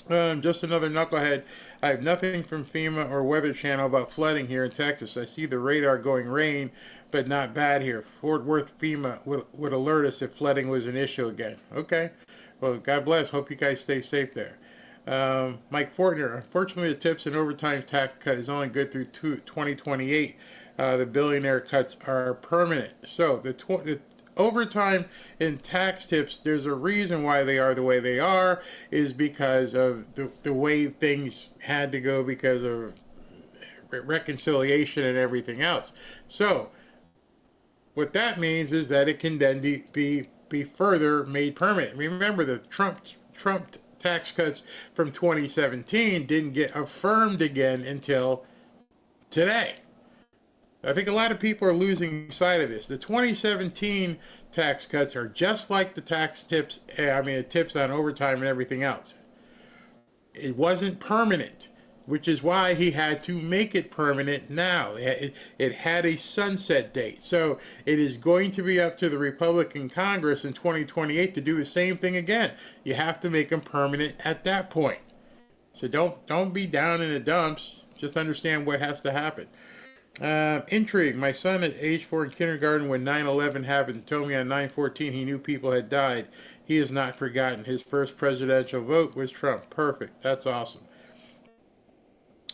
Just another knucklehead. I have nothing from FEMA or Weather Channel about flooding here in Texas. I see the radar going rain, but not bad here. Fort Worth FEMA would alert us if flooding was an issue again. Okay. Well, God bless. Hope you guys stay safe there. Mike Fortner, unfortunately, the tips and overtime tax cut is only good through 2028. The billionaire cuts are permanent. So the overtime and tax tips, there's a reason why they are the way they are, is because of the way things had to go because of reconciliation and everything else. So what that means is that it can then be further made permanent. Remember, the Trump tax cuts from 2017 didn't get affirmed again until today. I think a lot of people are losing sight of this. The 2017 tax cuts are just like the the tips on overtime and everything else. It wasn't permanent, which is why he had to make it permanent now. It had a sunset date. So it is going to be up to the Republican Congress in 2028 to do the same thing again. You have to make them permanent at that point. So don't be down in the dumps. Just understand what has to happen. Intrigue. My son at age 4 in kindergarten when 9/11 happened told me on 9/14 he knew people had died. He has not forgotten. His first presidential vote was Trump. Perfect. That's awesome.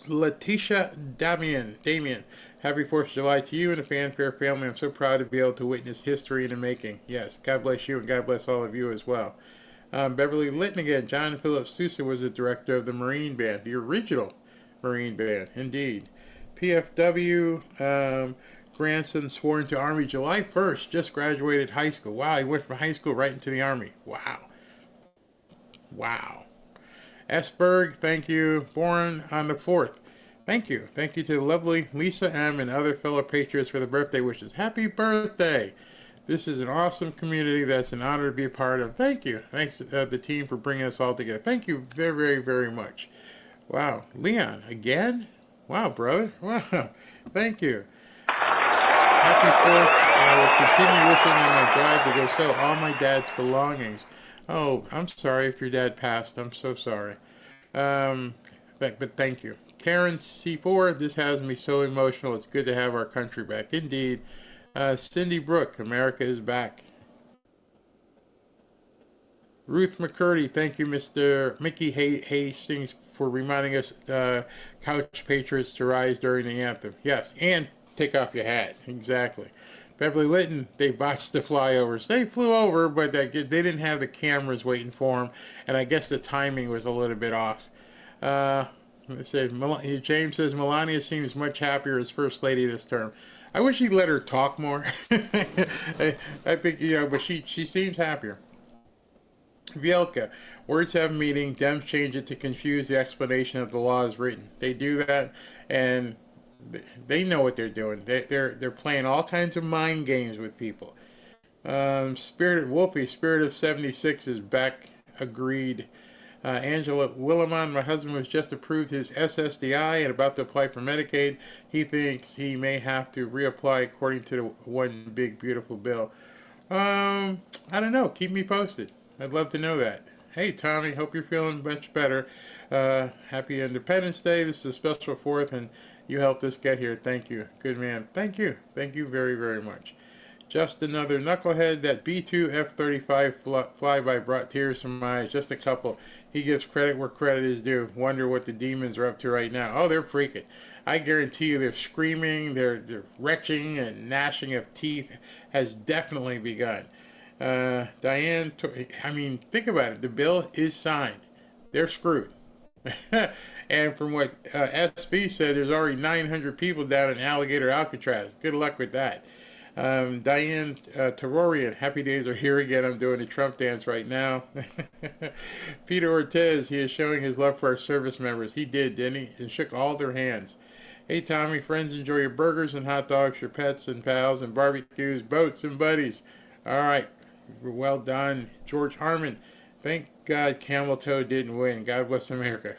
Letitia Damien, happy 4th of July to you and the Fanfare family. I'm so proud to be able to witness history in the making. Yes, God bless you and God bless all of you as well. Beverly Litton again. John Philip Sousa was the director of the Marine Band, the original Marine Band, indeed. PFW, grandson sworn to Army July 1st, just graduated high school. Wow, he went from high school right into the Army. Wow. Esberg, thank you. Born on the 4th. Thank you. Thank you to the lovely Lisa M. and other fellow patriots for the birthday wishes. Happy birthday. This is an awesome community that's an honor to be a part of. Thank you. Thanks to the team for bringing us all together. Thank you very, very, very much. Wow. Leon, again? Wow, brother. Wow. Thank you. Happy 4th. I will continue listening on my drive to go sell all my dad's belongings. Oh, I'm sorry if your dad passed. I'm so sorry. But thank you. Karen C4, this has me so emotional. It's good to have our country back. Indeed. Cindy Brook, America is back. Ruth McCurdy, thank you, Mr. Mickey Hastings, for reminding us couch patriots to rise during the anthem. Yes, and take off your hat. Exactly. Beverly Litton, they botched the flyovers. They flew over, but they didn't have the cameras waiting for them, and I guess the timing was a little bit off. James says Melania seems much happier as First Lady this term. I wish he'd let her talk more. I think, but she seems happier. Vielka, words have meaning. Dems change it to confuse the explanation of the law as written. They do that, and they know what they're doing. They're playing all kinds of mind games with people. Spirit of 76 is back. Agreed. Angela Willimon, my husband was just approved his SSDI and about to apply for Medicaid. He thinks he may have to reapply according to the one big beautiful bill. I don't know. Keep me posted. I'd love to know that. Hey, Tommy, hope you're feeling much better. Happy Independence Day. This is a special 4th, and you helped us get here. Thank you. Good man. Thank you. Thank you very, very much. Just another knucklehead. That B-2 F-35 flyby brought tears to my eyes. Just a couple. He gives credit where credit is due. Wonder what the demons are up to right now. Oh, they're freaking. I guarantee you they're screaming, they're retching, and gnashing of teeth has definitely begun. Diane, I mean, think about it. The bill is signed. They're screwed. And from what SB said, there's already 900 people down in Alligator Alcatraz. Good luck with that. Diane Terrorian, happy days are here again. I'm doing the Trump dance right now. Peter Ortiz, he is showing his love for our service members. He did, didn't he? And shook all their hands. Hey, Tommy, friends, enjoy your burgers and hot dogs, your pets and pals and barbecues, boats and buddies. All right. Well done. George Harmon, thank God Camel Toe didn't win. God bless America.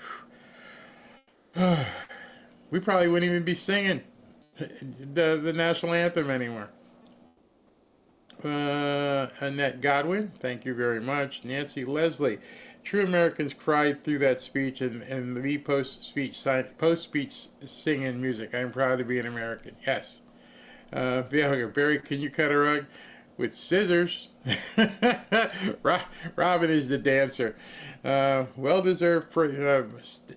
We probably wouldn't even be singing the national anthem anymore. Annette Godwin, thank you very much. Nancy Leslie, true Americans cried through that speech and the post-speech singing music. I'm proud to be an American. Yes. Barry, can you cut a rug? With scissors. Robin is the dancer. Well-deserved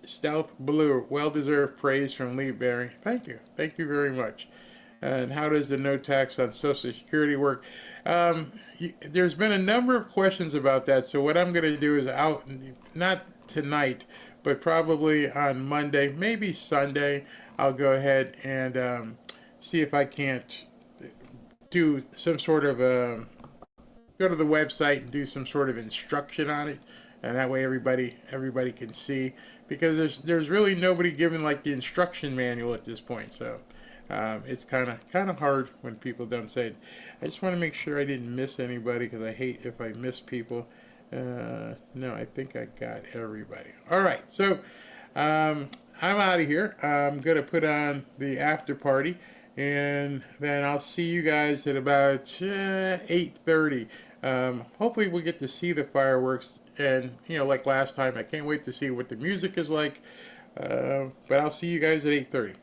Stealth Blue. Well-deserved praise from Lee Barry. Thank you. Thank you very much. And how does the no tax on Social Security work? There's been a number of questions about that. So what I'm going to do is not tonight, but probably on Monday, maybe Sunday, I'll go ahead and see if I can't do some sort of go to the website and do some sort of instruction on it, and that way everybody can see, because there's really nobody giving like the instruction manual at this point. So it's kind of hard when people don't say it. I just want to make sure I didn't miss anybody, because I hate if I miss people. No, I think I got everybody. All right, so I'm out of here. I'm gonna put on the after party, and then I'll see you guys at about 8:30. Hopefully we'll get to see the fireworks, and like last time, I can't wait to see what the music is like. But I'll see you guys at 8:30.